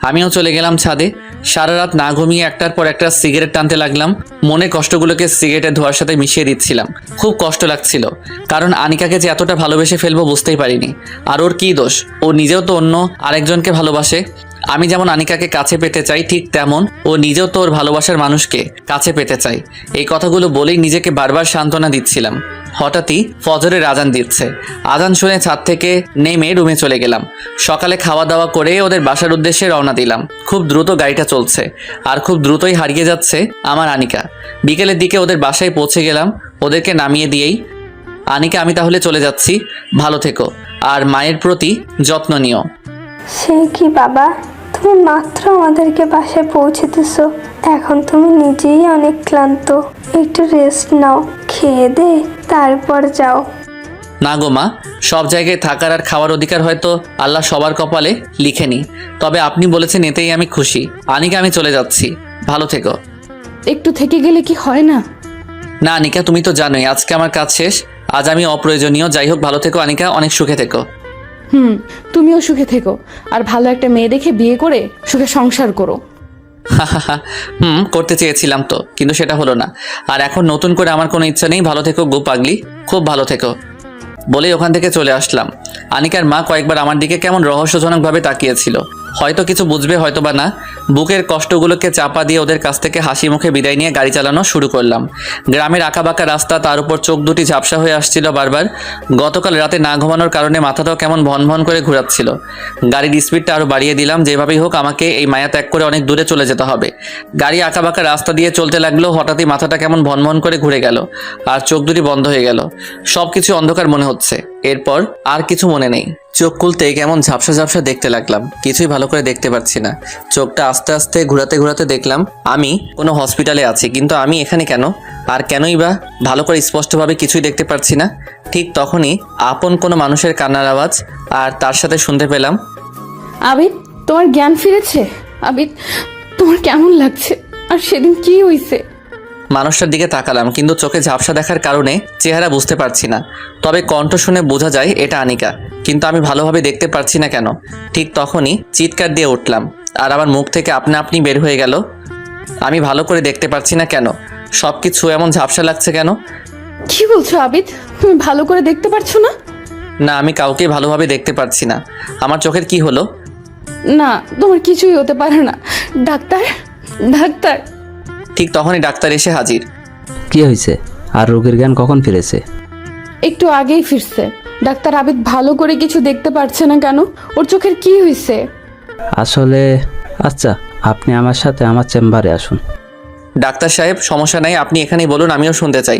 আমিও চলে গেলাম ছাদে। সারা রাত না ঘুমিয়ে একটার পর একটা সিগারেট টানতে লাগলাম। মনে কষ্টগুলোকে সিগারেটের ধোঁয়ার সাথে মিশিয়ে দিচ্ছিলাম। খুব কষ্ট লাগছিল, কারণ আনিকাকে যে এতটা ভালোবেসে ফেলবো বুঝতেই পারিনি। আর ওর কী দোষ? ও নিজেও তো অন্য আরেকজনকে ভালোবাসে। আমি যেমন আনিকাকে কাছে পেতে চাই, ঠিক তেমন ও নিজেও তো ওর ভালোবাসার মানুষকে কাছে পেতে চাই। এই কথাগুলো বলেই নিজেকে বারবার সান্ত্বনা দিচ্ছিলাম। হঠাৎই ফজরের আজান দিচ্ছে। আজান শুনে ছাদ থেকে নেমে রুমে চলে গেলাম। সকালে খাওয়া দাওয়া করে ওদের বাসার উদ্দেশ্যে রওনা দিলাম। খুব দ্রুত গাড়িটা চলছে আর খুব দ্রুতই হারিয়ে যাচ্ছে আমার আনিকা। বিকেলের দিকে ওদের বাসায় পৌঁছে গেলাম। ওদেরকে নামিয়ে দিয়েই, আনিকা আমি তাহলে চলে যাচ্ছি, ভালো থেকো আর মায়ের প্রতি যত্ন নিও। সে কি বাবা, তুমি মাত্র আমাদেরকে বাসায় পৌঁছে দিছো, এখন তুমি নিজেই অনেক ক্লান্ত, একটু রেস্ট নাও, খেয়ে দে তারপর যাও। না গো মা, সব জায়গায় থাকার আর খাওয়ার অধিকার হয়তো আল্লাহ সবার কপালে লিখেনি। তবে আপনি বলেছেন এতেই আমি খুশি। আনিকা আমি চলে যাচ্ছি, ভালো থেকো। একটু থেকে গেলে কি হয় না? না আনিকা, তুমি তো জানোই আজকে আমার কাজ শেষ। আজ আমি অপ্রয়োজনীয়। যাই হোক, ভালো থেকো আনিকা, অনেক সুখে থেকো। তুমিও সুখে থেকো আর ভালো একটা মেয়ে দেখে বিয়ে করে সুখে সংসার করো। করতে চেয়েছিলাম তো, কিন্তু সেটা হলো না। আর এখন নতুন করে আমার কোনো ইচ্ছা নেই। ভালো থেকো গো পাগলি, খুব ভালো থেকো। বলেই ওখান থেকে চলে আসলাম। আনিকার মা কয়েকবার আমার দিকে কেমন রহস্যজনকভাবে তাকিয়েছিল। হয়তো কিছু বুঝবে, হয়তো বা না। বুকের কষ্টগুলোকে চাপা দিয়ে ওদের কাছ থেকে হাসি মুখে বিদায় নিয়ে গাড়ি চালানো শুরু করলাম। গ্রামের আঁকাবাঁকা রাস্তা, তার উপর চোখ দুটি ঝাপসা হয়ে আসছিল বারবার। গতকাল রাতে না ঘুমানোর কারণে মাথাটাও কেমন ভন ভন করে ঘোরাচ্ছিল। গাড়ির স্পিডটা আরও বাড়িয়ে দিলাম, যেভাবেই হোক আমাকে এই মায়া ত্যাগ করে অনেক দূরে চলে যেতে হবে। গাড়ি আঁকাবাঁকা রাস্তা দিয়ে চলতে লাগলো। হঠাৎই মাথাটা কেমন ভন ভন করে ঘুরে গেল আর চোখ দুটি বন্ধ হয়ে গেল। সব কিছু অন্ধকার মনে হচ্ছে। এরপর আর কিছু মনে নেই। চোখ খুলতে কেমন ঝাপসা ঝাপসা দেখতে লাগলাম, কিছুই ভালো করে দেখতে পাচ্ছি না। চোখটা আস্তে আস্তে ঘোরাতে ঘোরাতে দেখলাম আমি কোনো হসপিটালে আছি, কিন্তু আমি এখানে কেন? আর কেনই বা? ভালো করে স্পষ্টভাবে কিছুই দেখতে পাচ্ছি না। ঠিক তখনই আপন কোনো মানুষের কান্নার আওয়াজ, আর তার সাথে শুনতে পেলাম, আবিদ, তোমার জ্ঞান ফিরেছে? আবিদ, তোমার কেমন লাগছে? আর সেদিন কি হয়েছে? মানুষটার দিকে তাকালাম, কিন্তু চোখে ঝাপসা দেখার কারণে চেহারা বুঝতে পারছি না। তবে কণ্ঠ শুনে বোঝা যায় এটা আনিকা, কিন্তু আমি ভালোভাবে দেখতে পারছি না কেন। ঠিক তখনই চিৎকার দিয়ে উঠলাম, আর আমার মুখ থেকে আপনা আপনি বের হয়ে গেল, আমি ভালো করে দেখতে পারছি না কেন। সব কিছু এমন ঝাপসা লাগছে কেন? কি বলছো আবিদ? তুমি ভালো করে দেখতে পারছো না? না, আমি কাউকে ভালোভাবে দেখতে পারছি না। আমার চোখের কি হলো? না, তোমার কিছুই হতে পারে না। Doctor, doctor. ঠিক তখনই ডাক্তার এসে হাজির। কি হয়েছে? আর রোগীর জ্ঞান কখন ফিরেছে? একটু আগেই ফিরছে। ডাক্তার, আবিদ ভালো করে কিছু দেখতে পারছে না কেন? ওর চোখের কি হয়েছে? আসলে আচ্ছা, আপনি আমার সাথে আমার চেম্বারে আসুন। ডাক্তার সাহেব, সমস্যা নাই, আপনি এখানেই বলুন, আমিও শুনতে চাই।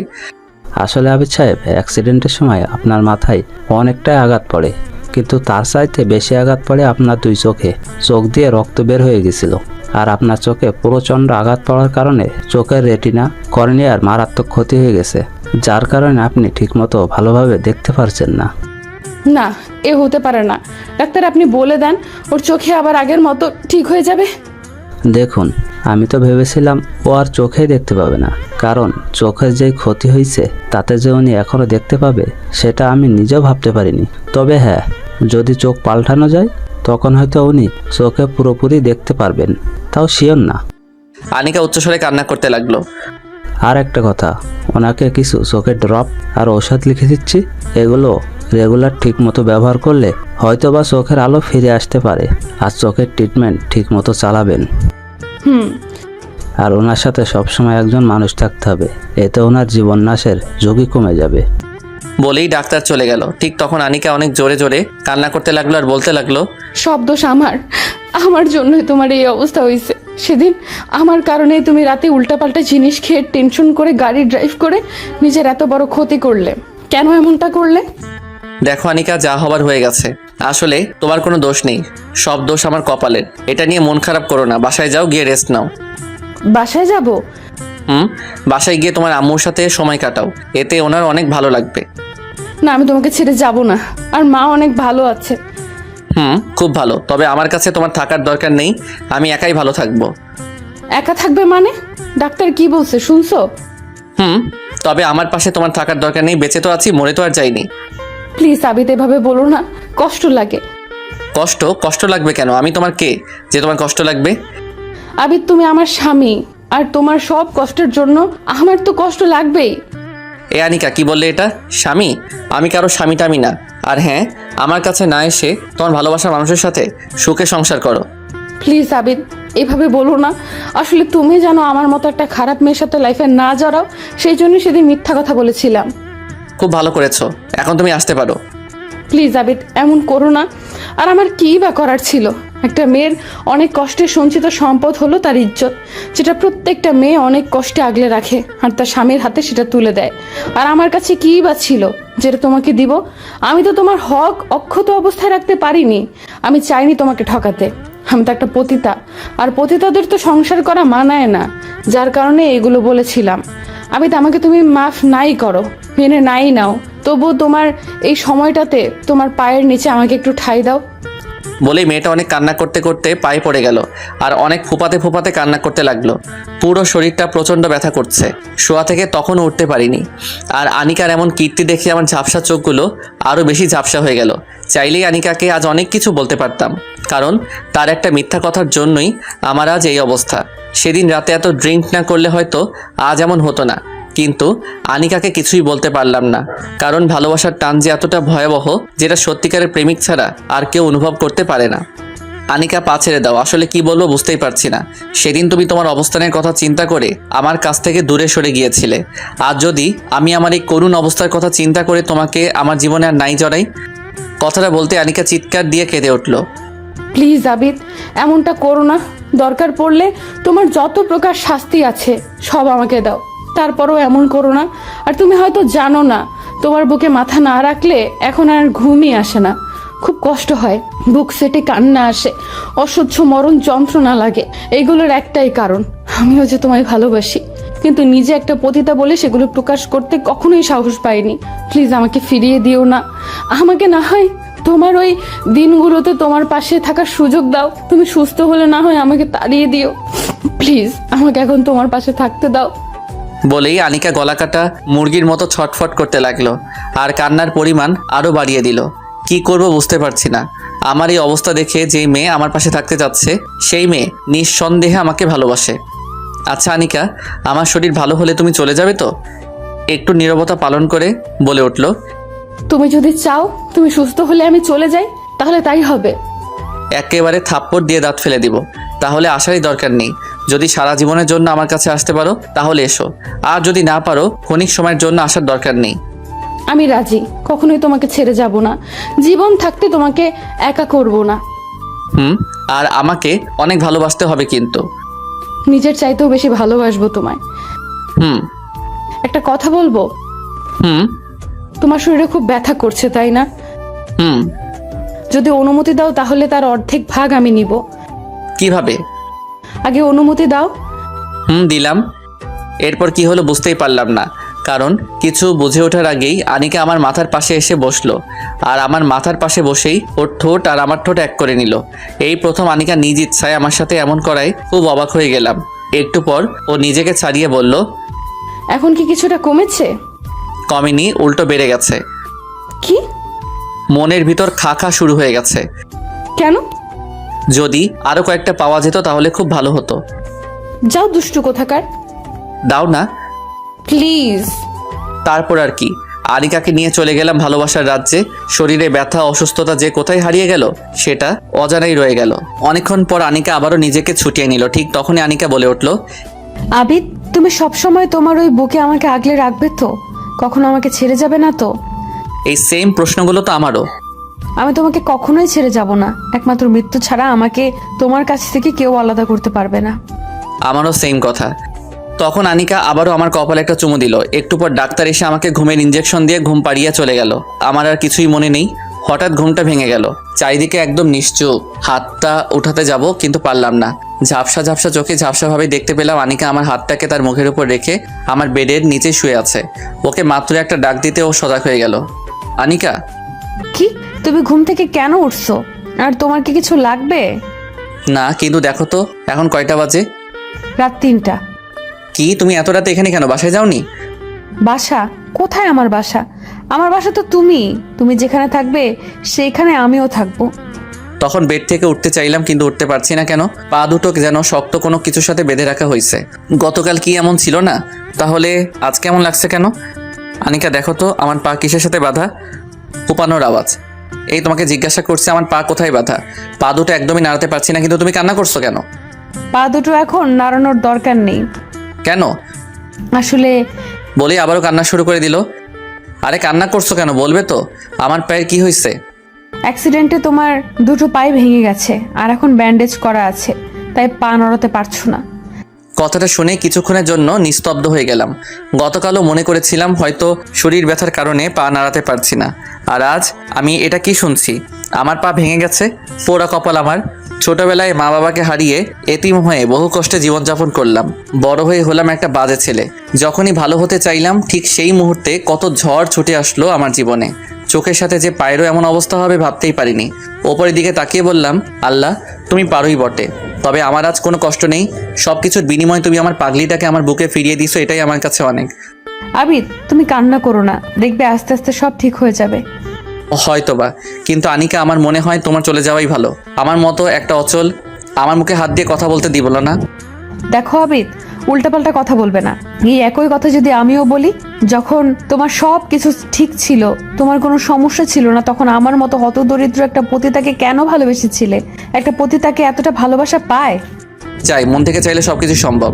আসলে আবিদ সাহেব, অ্যাক্সিডেন্টের সময় আপনার মাথায় অনেকটাই আঘাত পড়ে, কিন্তু তার চাইতে বেশি আঘাত পড়ে আপনার দুই চোখে। চোখ দিয়ে রক্ত বের হয়ে গেছিল, আর আপনার চোখে প্রচণ্ড আঘাত পড়ার কারণে চোখের রেটিনা, কর্নিয়ার মারাত্মক ক্ষতি হয়ে গেছে, যার কারণে আপনি ঠিকমতো ভালোভাবে দেখতে পারছেন না। না, এ হতে পারে না। ডাক্তার, আপনি বলে দেন ওর চোখে আবার আগের মতো ঠিক হয়ে যাবে। দেখুন, আমি তো ভেবেছিলাম ও আর চোখেই দেখতে পাবে না, কারণ চোখের যে ক্ষতি হয়েছে তাতে যে উনি এখনও দেখতে পাবে সেটা আমি নিজেও ভাবতে পারিনি। তবে হ্যাঁ, যদি চোখ পাল্টানো যায় তখন হয়তো উনি চোখে পুরোপুরি দেখতে পারবেন, তাও শিওর না। আনিকা উচ্চস্বরে কান্না করতে লাগলো। আর একটা কথা, ওনাকে কিছু চোখের ড্রপ আর ঔষধ লিখে দিচ্ছি, এগুলো রেগুলার ঠিক মতো ব্যবহার করলে হয়তো বা চোখের আলো ফিরে আসতে পারে। আর চোখের ট্রিটমেন্ট ঠিক মতো চালাবেন। আর ওনার সাথে সবসময় একজন মানুষ থাকতে হবে, এতে ওনার জীবন নাশের ঝুঁকি কমে যাবে। বলেই ডাক্তার চলে গেল। ঠিক তখন আনিকা অনেক জোরে জোরে কান্না করতে লাগলো আর বলতে লাগলো, সব দোষ আমার জন্যই তোমার এই অবস্থা হয়েছে। সেদিন আমার কারণে তুমি রাতে উল্টাপাল্টা জিনিস খেয়ে টেনশন করে গাড়ি ড্রাইভ করে নিজের এত বড় ক্ষতি করলে। কেন এমনটা করলে? দেখো আনিকা, যা হবার হয়ে গেছে। আসলে তোমার কোনো দোষ নেই, সব দোষ আমার কপালের। এটা নিয়ে মন খারাপ করো না, বাসায় যাও, গিয়ে রেস্ট নাও। বাসায় যাব? বাসায় গিয়ে তোমার আম্মুর সাথে সময় কাটাও, এতে ওনার অনেক ভালো লাগবে। না, আমি তোমাকে ছেড়ে যাব না। আর মা অনেক ভালো আছে। খুব ভালো। তবে আমার কাছে তোমার থাকার দরকার নেই, আমি একাই ভালো থাকবো। একা থাকবে মানে? ডাক্তার কি বলছে শুনছো? তবে আমার পাশে তোমার থাকার দরকার নেই। বেঁচে তো আছি, মরে তো আর যাইনি। প্লিজ আবিদ, এভাবে বলো না, কষ্ট লাগে। কষ্ট লাগবে কেন? আমি তোমার কে যে তোমার কষ্ট লাগবে? আবিদ, তুমি আমার স্বামী, আর তোমার সব কষ্টের জন্য আমার তো কষ্ট লাগবেই। এ আনিকা, কি বললে এটা? স্বামী? আমি কারো স্বামী টামি না। আর হ্যাঁ, আমার কাছে না এসে তোমার ভালোবাসার মানুষের সাথে সুখে সংসার করো। প্লিজ আবিদ, এভাবে বলো না। আসলে তুমি জানো আমার মতো একটা খারাপ মেয়ের সাথে লাইফে না জড়াও, সেই জন্য সেদিন মিথ্যা কথা বলেছিলাম। খুব ভালো করেছো, এখন তুমি আসতে পারো। প্লিজ আবিদ, এমন করো না। আর আমার কী বা করার ছিল? একটা মেয়ের অনেক কষ্টে সঞ্চিত সম্পদ হলো তার ইজ্জত, যেটা প্রত্যেকটা মেয়ে অনেক কষ্টে আগলে রাখে আর তার স্বামীর হাতে সেটা তুলে দেয়। আর আমার কাছে কী বা ছিল যেটা তোমাকে দিব? আমি তো তোমার হক অক্ষত অবস্থায় রাখতে পারিনি। আমি চাইনি তোমাকে ঠকাতে। আমি তো একটা পতিতা, আর পতিতাদের তো সংসার করা মানায় না, যার কারণে এগুলো বলেছিলাম। আবিদ, আমাকে তুমি মাফ নাই করো, মেনে নাই নাও, তবু তোমার এই সময়টাতে তোমার পায়ের নিচে আমাকে একটু ঠাঁই দাও। বলেই মেয়েটা অনেক কান্না করতে করতে পায়ে পড়ে গেল আর অনেক ফুপাতে ফুপাতে কান্না করতে লাগলো। পুরো শরীরটা প্রচণ্ড ব্যথা করছে। শোয়া থেকে তখনও উঠতে পারিনি। আর আনিকার এমন কীর্তি দেখে আমার ঝাপসা চোখগুলো আরও বেশি ঝাপসা হয়ে গেল। চাইলেই আনিকাকে আজ অনেক কিছু বলতে পারতাম, কারণ তার একটা মিথ্যা কথার জন্যই আমার আজ এই অবস্থা। সেদিন রাতে এত ড্রিঙ্ক না করলে হয়তো আজ এমন হতো না, কিন্তু আনিকাকে কিছুই বলতে পারলাম না, কারণ ভালোবাসার টান যে এতটা ভয়াবহ যেটা সত্যিকারের প্রেমিক ছাড়া আর কেউ অনুভব করতে পারে না। আনিকা, পা ছেড়ে দাও। আসলে কি বলবো বুঝতেই পারছি না। সেদিন তুমি তোমার অবস্থানের কথা চিন্তা করে আমার কাছ থেকে দূরে সরে গিয়েছিলে। আজ যদি আমি আমার এই করুণ অবস্থার কথা চিন্তা করে তোমাকে আমার জীবনে আর নাই জড়াই। কথাটা বলতে আনিকা চিৎকার দিয়ে কেঁদে উঠল। প্লিজ আবিদ, এমনটা করো না। দরকার পড়লে তোমার যত প্রকার শাস্তি আছে সব আমাকে দাও, তারপরও এমন করো না। আর তুমি হয়তো জানো না, তোমার বুকে মাথা না রাখলে এখন আর ঘুমই আসে না। খুব কষ্ট হয়, বুক সেটে কান্না আসে, অসহ্য মরণ যন্ত্রণা লাগে। এইগুলোর একটাই কারণ, আমিও যে তোমায় ভালোবাসি, কিন্তু নিজে একটা পতিতা বলে সেগুলো প্রকাশ করতে কখনোই সাহস পাইনি। প্লিজ আমাকে ফিরিয়ে দিও না। আমাকে না হয় তোমার ওই দিনগুলোতে তোমার পাশে থাকার সুযোগ দাও। তুমি সুস্থ হলে না হয় আমাকে তাড়িয়ে দিও। প্লিজ আমাকে এখন তোমার পাশে থাকতে দাও। বলেই আনিকা গলাকাটা মুরগির মতো ছটফট করতে লাগলো আর কান্নার পরিমাণ আরও বাড়িয়ে দিল। কি করব বুঝতে পারছি না। আমার এই অবস্থা দেখে যেই মেয়ে আমার পাশে থাকতে চাচ্ছে সেই মেয়ে নিঃসন্দেহে আমাকে ভালোবাসে। আচ্ছা আনিকা, আমার শরীর ভালো হলে তুমি চলে যাবে তো? একটু নীরবতা পালন করে বলে উঠল। তুমি যদি চাও তুমি সুস্থ হলে আমি চলে যাই, তাহলে তাই হবে। একেবারে থাপ্পড় দিয়ে দাঁত ফেলে দিব। তাহলে আসারই দরকার নেই। যদি সারা জীবনের জন্য আমার কাছে আসতে পারো তাহলে এসো, আর যদি না পারো ক্ষণিক সময়ের জন্য আসার দরকার নেই। আমি রাজি, কখনোই তোমাকে ছেড়ে যাব না। জীবন থাকতে তোমাকে একা করব না। আর আমাকে অনেক ভালোবাসতে হবে কিন্তু। নিজের চাইতেও বেশি ভালোবাসবো তোমায়। একটা কথা বলবো? তোমার শরীরে খুব ব্যথা করছে তাই না? যদি অনুমতি দাও তাহলে তার অর্ধেক ভাগ আমি নিব। কিভাবে? আগে অনুমতি দাও। দিলাম। এরপর কি হলো বুঝতেই পারলাম না, কারণ কিছু বুঝে ওঠার আগেই আনিকা আমার মাথার পাশে এসে বসলো আর আমার মাথার পাশে বসেই ওর ঠোঁট আর আমার ঠোঁট এক করে নিল। এই প্রথম আনিকা নিজ ইচ্ছায় আমার সাথে এমন করায় খুব অবাক হয়ে গেলাম। একটু পর ও নিজেকে ছাড়িয়ে বলল, এখন কি কিছুটা কমেছে? কমেনি, উল্টো বেড়ে গেছে। কি? মনের ভিতর খা খা শুরু হয়ে গেছে। কেন? যদি আরো কয়েকটা পাওয়া যেত তাহলে খুব ভালো হতো। যাও দুষ্টু কোথাকার। দাও না প্লিজ। তারপর আর কি, আনিকাকে নিয়ে চলে গেলাম ভালোবাসার রাজ্যে। শরীরে ব্যথা অসুস্থতা যে কোথায় হারিয়ে গেল সেটা অজানাই রয়ে গেল। অনেকক্ষণ পর আনিকা আবারও নিজেকে ছুটিয়ে নিল। ঠিক তখনই আনিকা বলে উঠল, আবিদ, তুমি সবসময় তোমার ওই বুকে আমাকে আগলে রাখবে তো? কখনো আমাকে ছেড়ে যাবে না তো? এই সেম প্রশ্নগুলো তো আমারও। আমি তোমাকে কখনোই ছেড়ে যাব না। একমাত্র মৃত্যু ছাড়া আমাকে তোমার কাছ থেকে কেউ আলাদা করতে পারবে না। আমারও সেম কথা। তখন আনিকা আবারও আমার কপালে একটা চুমু দিল। একটু পর ডাক্তার এসে আমাকে ঘুমের ইঞ্জেকশন দিয়ে ঘুম পাড়িয়ে চলে গেল। আমার আর কিছুই মনে নেই। হঠাৎ ঘুমটা ভেঙে গেল। চারিদিকে একদম নিশ্চুপ। হাতটা উঠাতে যাব কিন্তু পারলাম না। ঝাপসা ঝাপসা চোখে ঝাপসাভাবে দেখতে পেলাম আনিকা আমার হাতটাকে তার মুখের উপর রেখে আমার বেডের নিচে শুয়ে আছে। ওকে মাত্র একটা ডাক দিতে ও সজাগ হয়ে গেল। আনিকা। কি? তুমি ঘুম থেকে কেন উঠছো? আর তোমার কি কিছু লাগবে? না, কিন্তু দেখো তো এখন কয়টা বাজে? রাত 3টা। কি, তুমি এত রাতে এখানে কেন? বাসায় যাওনি? বাসা? কোথায় আমার বাসা? আমার বাসা তো তুমি। তুমি যেখানে থাকবে সেখানে আমিও থাকবো। তখন বেড থেকে উঠতে চাইলাম কিন্তু উঠতে পারছি না। কেন? পা দুটো যেন শক্ত কোনো কিছুর সাথে বেঁধে রাখা হয়েছে। গতকাল কি এমন ছিল না? তাহলে আজ কেমন লাগছে কেন? আনিকা দেখো তো আমার পা কিসের সাথে বাঁধা? কোপানোর আওয়াজ। এই তোমাকে জিজ্ঞাসা করছে আমার পা কোথায় বাঁধা। পা দুটো একদমই নাড়াতে পারছি না, কিন্তু তুমি কান্না করছো কেন? পা দুটো এখন নাড়ানোর দরকার নেই। কেন? আসলে বলে আবারও কান্না শুরু করে দিল। আরে কান্না করছো কেন বলবে তো? আমার পায়ের কি হয়েছে? অ্যাক্সিডেন্টে তোমার দুটো পায়ে ভেঙে গেছে আর এখন ব্যান্ডেজ করা আছে, তাই পা নড়াতে পারছো না। কথাটা শুনে কিছুক্ষণের জন্য নিস্তব্ধ হয়ে গেলাম। গতকালও মনে করেছিলাম হয়তো শরীর ব্যথার কারণে পা নাড়াতে পারছি না, আর আজ আমি এটা কি শুনছি? আমার পা ভেঙে গেছে? পোড়া কপাল আমার। ছোটবেলায় মা বাবাকে হারিয়ে এতিম হয়ে বহু কষ্টে জীবনযাপন করলাম। বড় হয়ে হলাম একটা বাজে ছেলে। যখনই ভালো হতে চাইলাম ঠিক সেই মুহূর্তে কত ঝড় ছুটে আসলো আমার জীবনে। চোখের সাথে যে পায়েরও এমন অবস্থা হবে ভাবতেই পারিনি। ওপরের দিকে তাকিয়ে বললাম, আল্লাহ তুমি পারোই বটে, তবে আমার আজ কোনো কষ্ট নেই। সব কিছুর বিনিময়ে তুমি আমার পাগলিটাকে আমার বুকে ফিরিয়ে দিছো, এটাই আমার কাছে অনেক। আবিদ, তুমি কান্না করো না, দেখবে আস্তে আস্তে সব ঠিক হয়ে যাবে। হয়তোবা, কিন্তু আনিকা আমার মনে হয় তোমার চলে যাওয়াই ভালো। আমার মতো একটা অচল আমার মুখে হাত দিয়ে কথা বলতে দিব না। দেখো আবিদ, উল্টাপাল্টা কথা বলবে না। এই একই কথা যদি আমিও বলি, যখন তোমার সব কিছু ঠিক ছিল, তোমার কোনো সমস্যা ছিল না, তখন আমার মতো হতদরিদ্র একটা পতিতাকে কেন ভালোবেসেছিলে? একটা পতিতাকে এতটা ভালোবাসা পায়? চাই, মন থেকে চাইলে সবকিছু সম্ভব।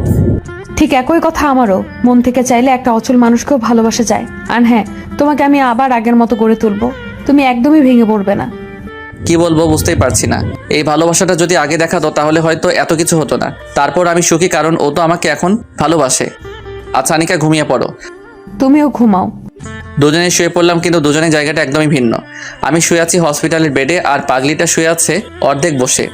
ঠিক একই কথা আমারও, মন থেকে চাইলে একটা অচল মানুষকেও ভালোবাসা যায়। আর হ্যাঁ, তোমাকে আমি আবার আগের মতো গড়ে তুলবো, তুমি একদমই ভেঙে পড়বে না। কি বলবো বুঝতেই পারছি না। এই ভালোবাসাটা যদি আগে দেখাতো তাহলে হয়তো এত কিছু হতো না। তারপর আমি সুখী, কারণ ও তো আমাকে এখন ভালোবাসে। আচ্ছা আনিকা, ঘুমিয়ে পড়ো। তুমিও ঘুমাও। দুজনে শুয়ে পড়লাম, কিন্তু দুজনের জায়গাটা একদমই ভিন্ন। আমি শুয়ে আছি হসপিটালের বেডে, আর পাগলিটা শুয়ে আছে অর্ধেক বসে।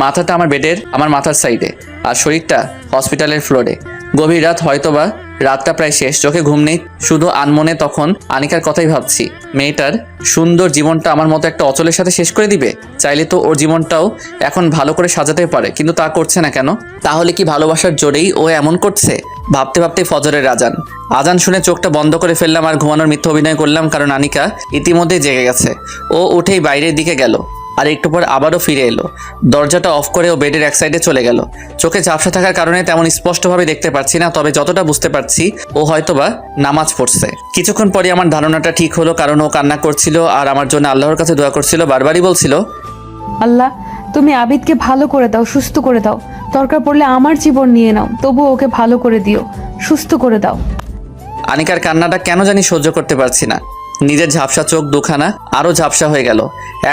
মাথাটা আমার বেডের আমার মাথার সাইডে, আর শরীরটা হসপিটালের ফ্লোরে। গভীর রাত, হয়তোবা রাতটা প্রায় শেষ, চোখে ঘুম নেই, শুধু আনমনে তখন আনিকার কথাই ভাবছি। মেয়েটার সুন্দর জীবনটা আমার মতো একটা অচলের সাথে শেষ করে দিবে? চাইলে তো ওর জীবনটাও এখন ভালো করে সাজাতে পারে, কিন্তু তা করছে না কেন? তাহলে কি ভালোবাসার জোরেই ও এমন করছে? ভাবতে ভাবতে ফজরের আজান শুনে চোখটা বন্ধ করে ফেললাম আর ঘুমানোর মিথ্যা অভিনয় করলাম, কারণ আনিকা ইতিমধ্যে জেগে গেছে। ও উঠেই বাইরের দিকে গেল, আর একটু পর আবারও ফিরে এলো। দরজাটা অফ করে ও বেডের এক সাইডে চলে গেল। চোখে ঝাপসা থাকার কারণে তেমন স্পষ্টভাবে দেখতে পাচ্ছি না, তবে যতটা বুঝতে পারছি ও হয়তোবা নামাজ পড়ছে। কিছুক্ষণ পরে আমার ধারণাটা ঠিক হলো, কারণ ও কান্না করছিল আর আমার জন্য আল্লাহর কাছে দোয়া করছিল। বারবারই বলছিল, আল্লাহ তুমি আবিদকে ভালো করে দাও, সুস্থ করে দাও, দরকার পড়লে আমার জীবন নিয়ে নাও, তবু ওকে ভালো করে দিও, সুস্থ করে দাও। আনিকার কান্নাটা কেন জানি সহ্য করতে পারছি না। নিজের ঝাপসা চোখ দুখানা আরও ঝাপসা হয়ে গেল।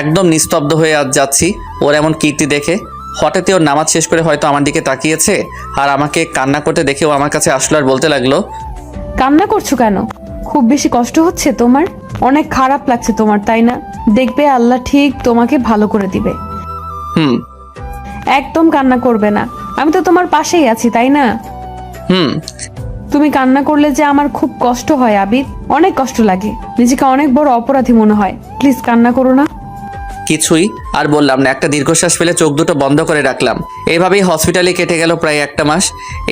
একদম নিস্তব্ধ হয়ে আজ যাচ্ছি ওর এমন কীর্তি দেখে। হঠাৎই ওর নামাজ শেষ করে হয়তো আমার দিকে তাকিয়েছে, আর আমাকে কান্না করতে দেখে ও আমার কাছে আসলো আর বলতে লাগলো, কান্না করছো কেন? খুব বেশি কষ্ট হচ্ছে তোমার? অনেক খারাপ লাগছে তোমার, তাই না? দেখবে আল্লাহ ঠিক তোমাকে ভালো করে দিবে। হুম একদম কান্না করবে না, আমি তো তোমার পাশেই আছি, তাই না? হুম তুমি কান্না করলে যে আমার খুব কষ্ট হয় আবিদ, অনেক কষ্ট লাগে, নিজেকে অনেক বড় অপরাধী মনে হয়। প্লিজ কান্না করো না। কিছুই আর বললাম না, একটা দীর্ঘশ্বাস ফেলে চোখ দুটো বন্ধ করে রাখলাম। এভাবেই হসপিটালে কেটে গেল প্রায় একটা মাস।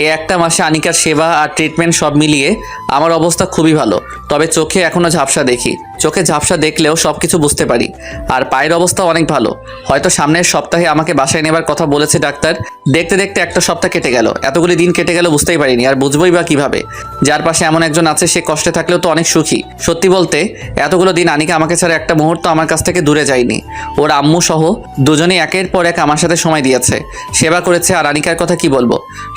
এই একটা মাসে আনিকার সেবা আর ট্রিটমেন্ট সব মিলিয়ে আমার অবস্থা খুবই ভালো, তবে চোখে এখনো ঝাপসা দেখি। চোখে ঝাপসা দেখলেও সব কিছু বুঝতে পারি। আর পায়ের অবস্থা অনেক ভালো, হয়তো সামনের সপ্তাহে আমাকে বাসায় নেবার কথা বলেছে ডাক্তার। দেখতে দেখতে একটা সপ্তাহ কেটে গেল, এতগুলি দিন কেটে গেল বুঝতেই পারিনি। আর বুঝবই বা কিভাবে? যার পাশে এমন একজন আছে সে কষ্টে থাকলেও তো অনেক সুখী। সত্যি বলতে এতগুলো দিন আনিকা আমাকে ছাড়া একটা মুহূর্ত আমার কাছ থেকে দূরে যায়নি। ওর আম্মু সহ দুজনেই একের পর এক আমার সাথে সময় দিয়েছে, সেবা করেছে। আর আনিকার কথা কি বলবো,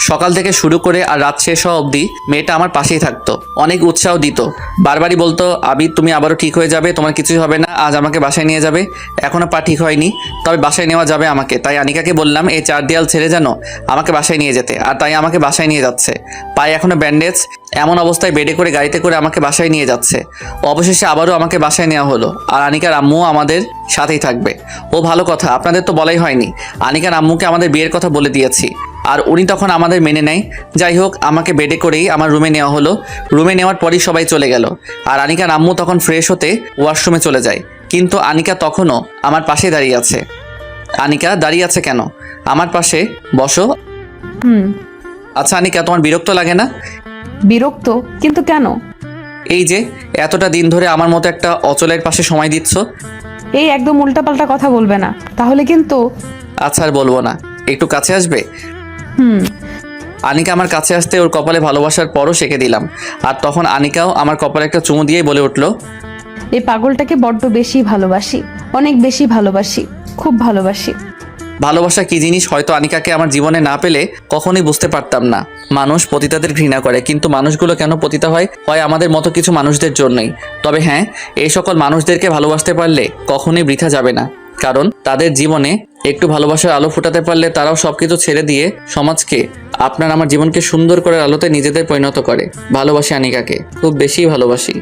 সকাল থেকে শুরু করে আর রাত শেষ হওয়া অবধি মেয়েটা আমার পাশেই থাকতো, অনেক উৎসাহ দিত। বারবারই বলতো, আবিদ তুমি আবারও ঠিক হয়ে যাবে, তোমার কিছুই হবে না, আজ আমাকে বাসায় নিয়ে যাবে। এখনো পা ঠিক হয়নি, তবে বাসায় নেওয়া যাবে আমাকে। তাই আনিকাকে বললাম এই চার দেয়াল ছেড়ে যেন আমাকে বাসায় নিয়ে যেতে, আর তাই আমাকে বাসায় নিয়ে যাচ্ছে। পায়ে এখনো ব্যান্ডেজ, এমন অবস্থায় বেডে করে গাড়িতে করে আমাকে বাসায় নিয়ে যাচ্ছে। অবশেষে আবারও আমাকে বাসায় নেওয়া হলো, আর আনিকার আম্মুও আমাদের সাথেই থাকবে। ও ভালো কথা, আপনাদের তো বলাই হয়নি, আনিকার আম্মুকে আমাদের বিয়ের কথা বলে দিয়েছি, আর উনি তখন আমাদের মেনে নেয়। যাই হোক, আমাকে বেডে করেই আমার রুমে নেওয়া হলো। রুমে নেওয়ার পরই সবাই চলে গেল, আর আনিকার আম্মু তখন ফ্রেশ হতে ওয়াশরুমে চলে যায়। কিন্তু আনিকা তখনও আমার পাশে দাঁড়িয়ে আছে। আনিকা দাঁড়িয়ে আছে কেন? আমার পাশে বসো। আচ্ছা আনিকা, তোমার বিরক্ত লাগে না? বিরক্ত? কিন্তু কেন? এই যে এতটা দিন ধরে আমার মতো একটা অচলের পাশে সময় দিচ্ছ। এই একদম উল্টাপাল্টা কথা বলবে না, তাহলে কিন্তু। আচ্ছা আর বলবো না, একটু কাছে আসবে? আনিকা আমার কাছে আসতে ওর কপালে ভালোবাসার পরও সেঁকে দিলাম, আর তখন আনিকাও আমার কপালে একটা চুমু দিয়েই বলে উঠলো, এই পাগলটাকে বড্ড বেশি ভালোবাসি, অনেক বেশি ভালোবাসি, খুব ভালোবাসি। ভালোবাসা কি জিনিস হয়তো আনিকাকে আমার জীবনে না পেলে কখনোই বুঝতে পারতাম না। মানুষ পতিতাদের ঘৃণা করে, কিন্তু মানুষগুলো কেন পতিতা হয়? হয় আমাদের মতো কিছু মানুষদের জন্যই। তবে হ্যাঁ, এই সকল মানুষদেরকে ভালোবাসতে পারলে কখনোই বৃথা যাবে না, কারণ তাদের জীবনে একটু ভালোবাসার আলো ফুটাতে পারলে তারাও সবকিছু ছেড়ে দিয়ে সমাজকে, আপনার আমার জীবনকে সুন্দর করে আলোতে নিজেদের পরিণত করে। ভালোবাসি আনিকাকে, খুব বেশি ভালোবাসি।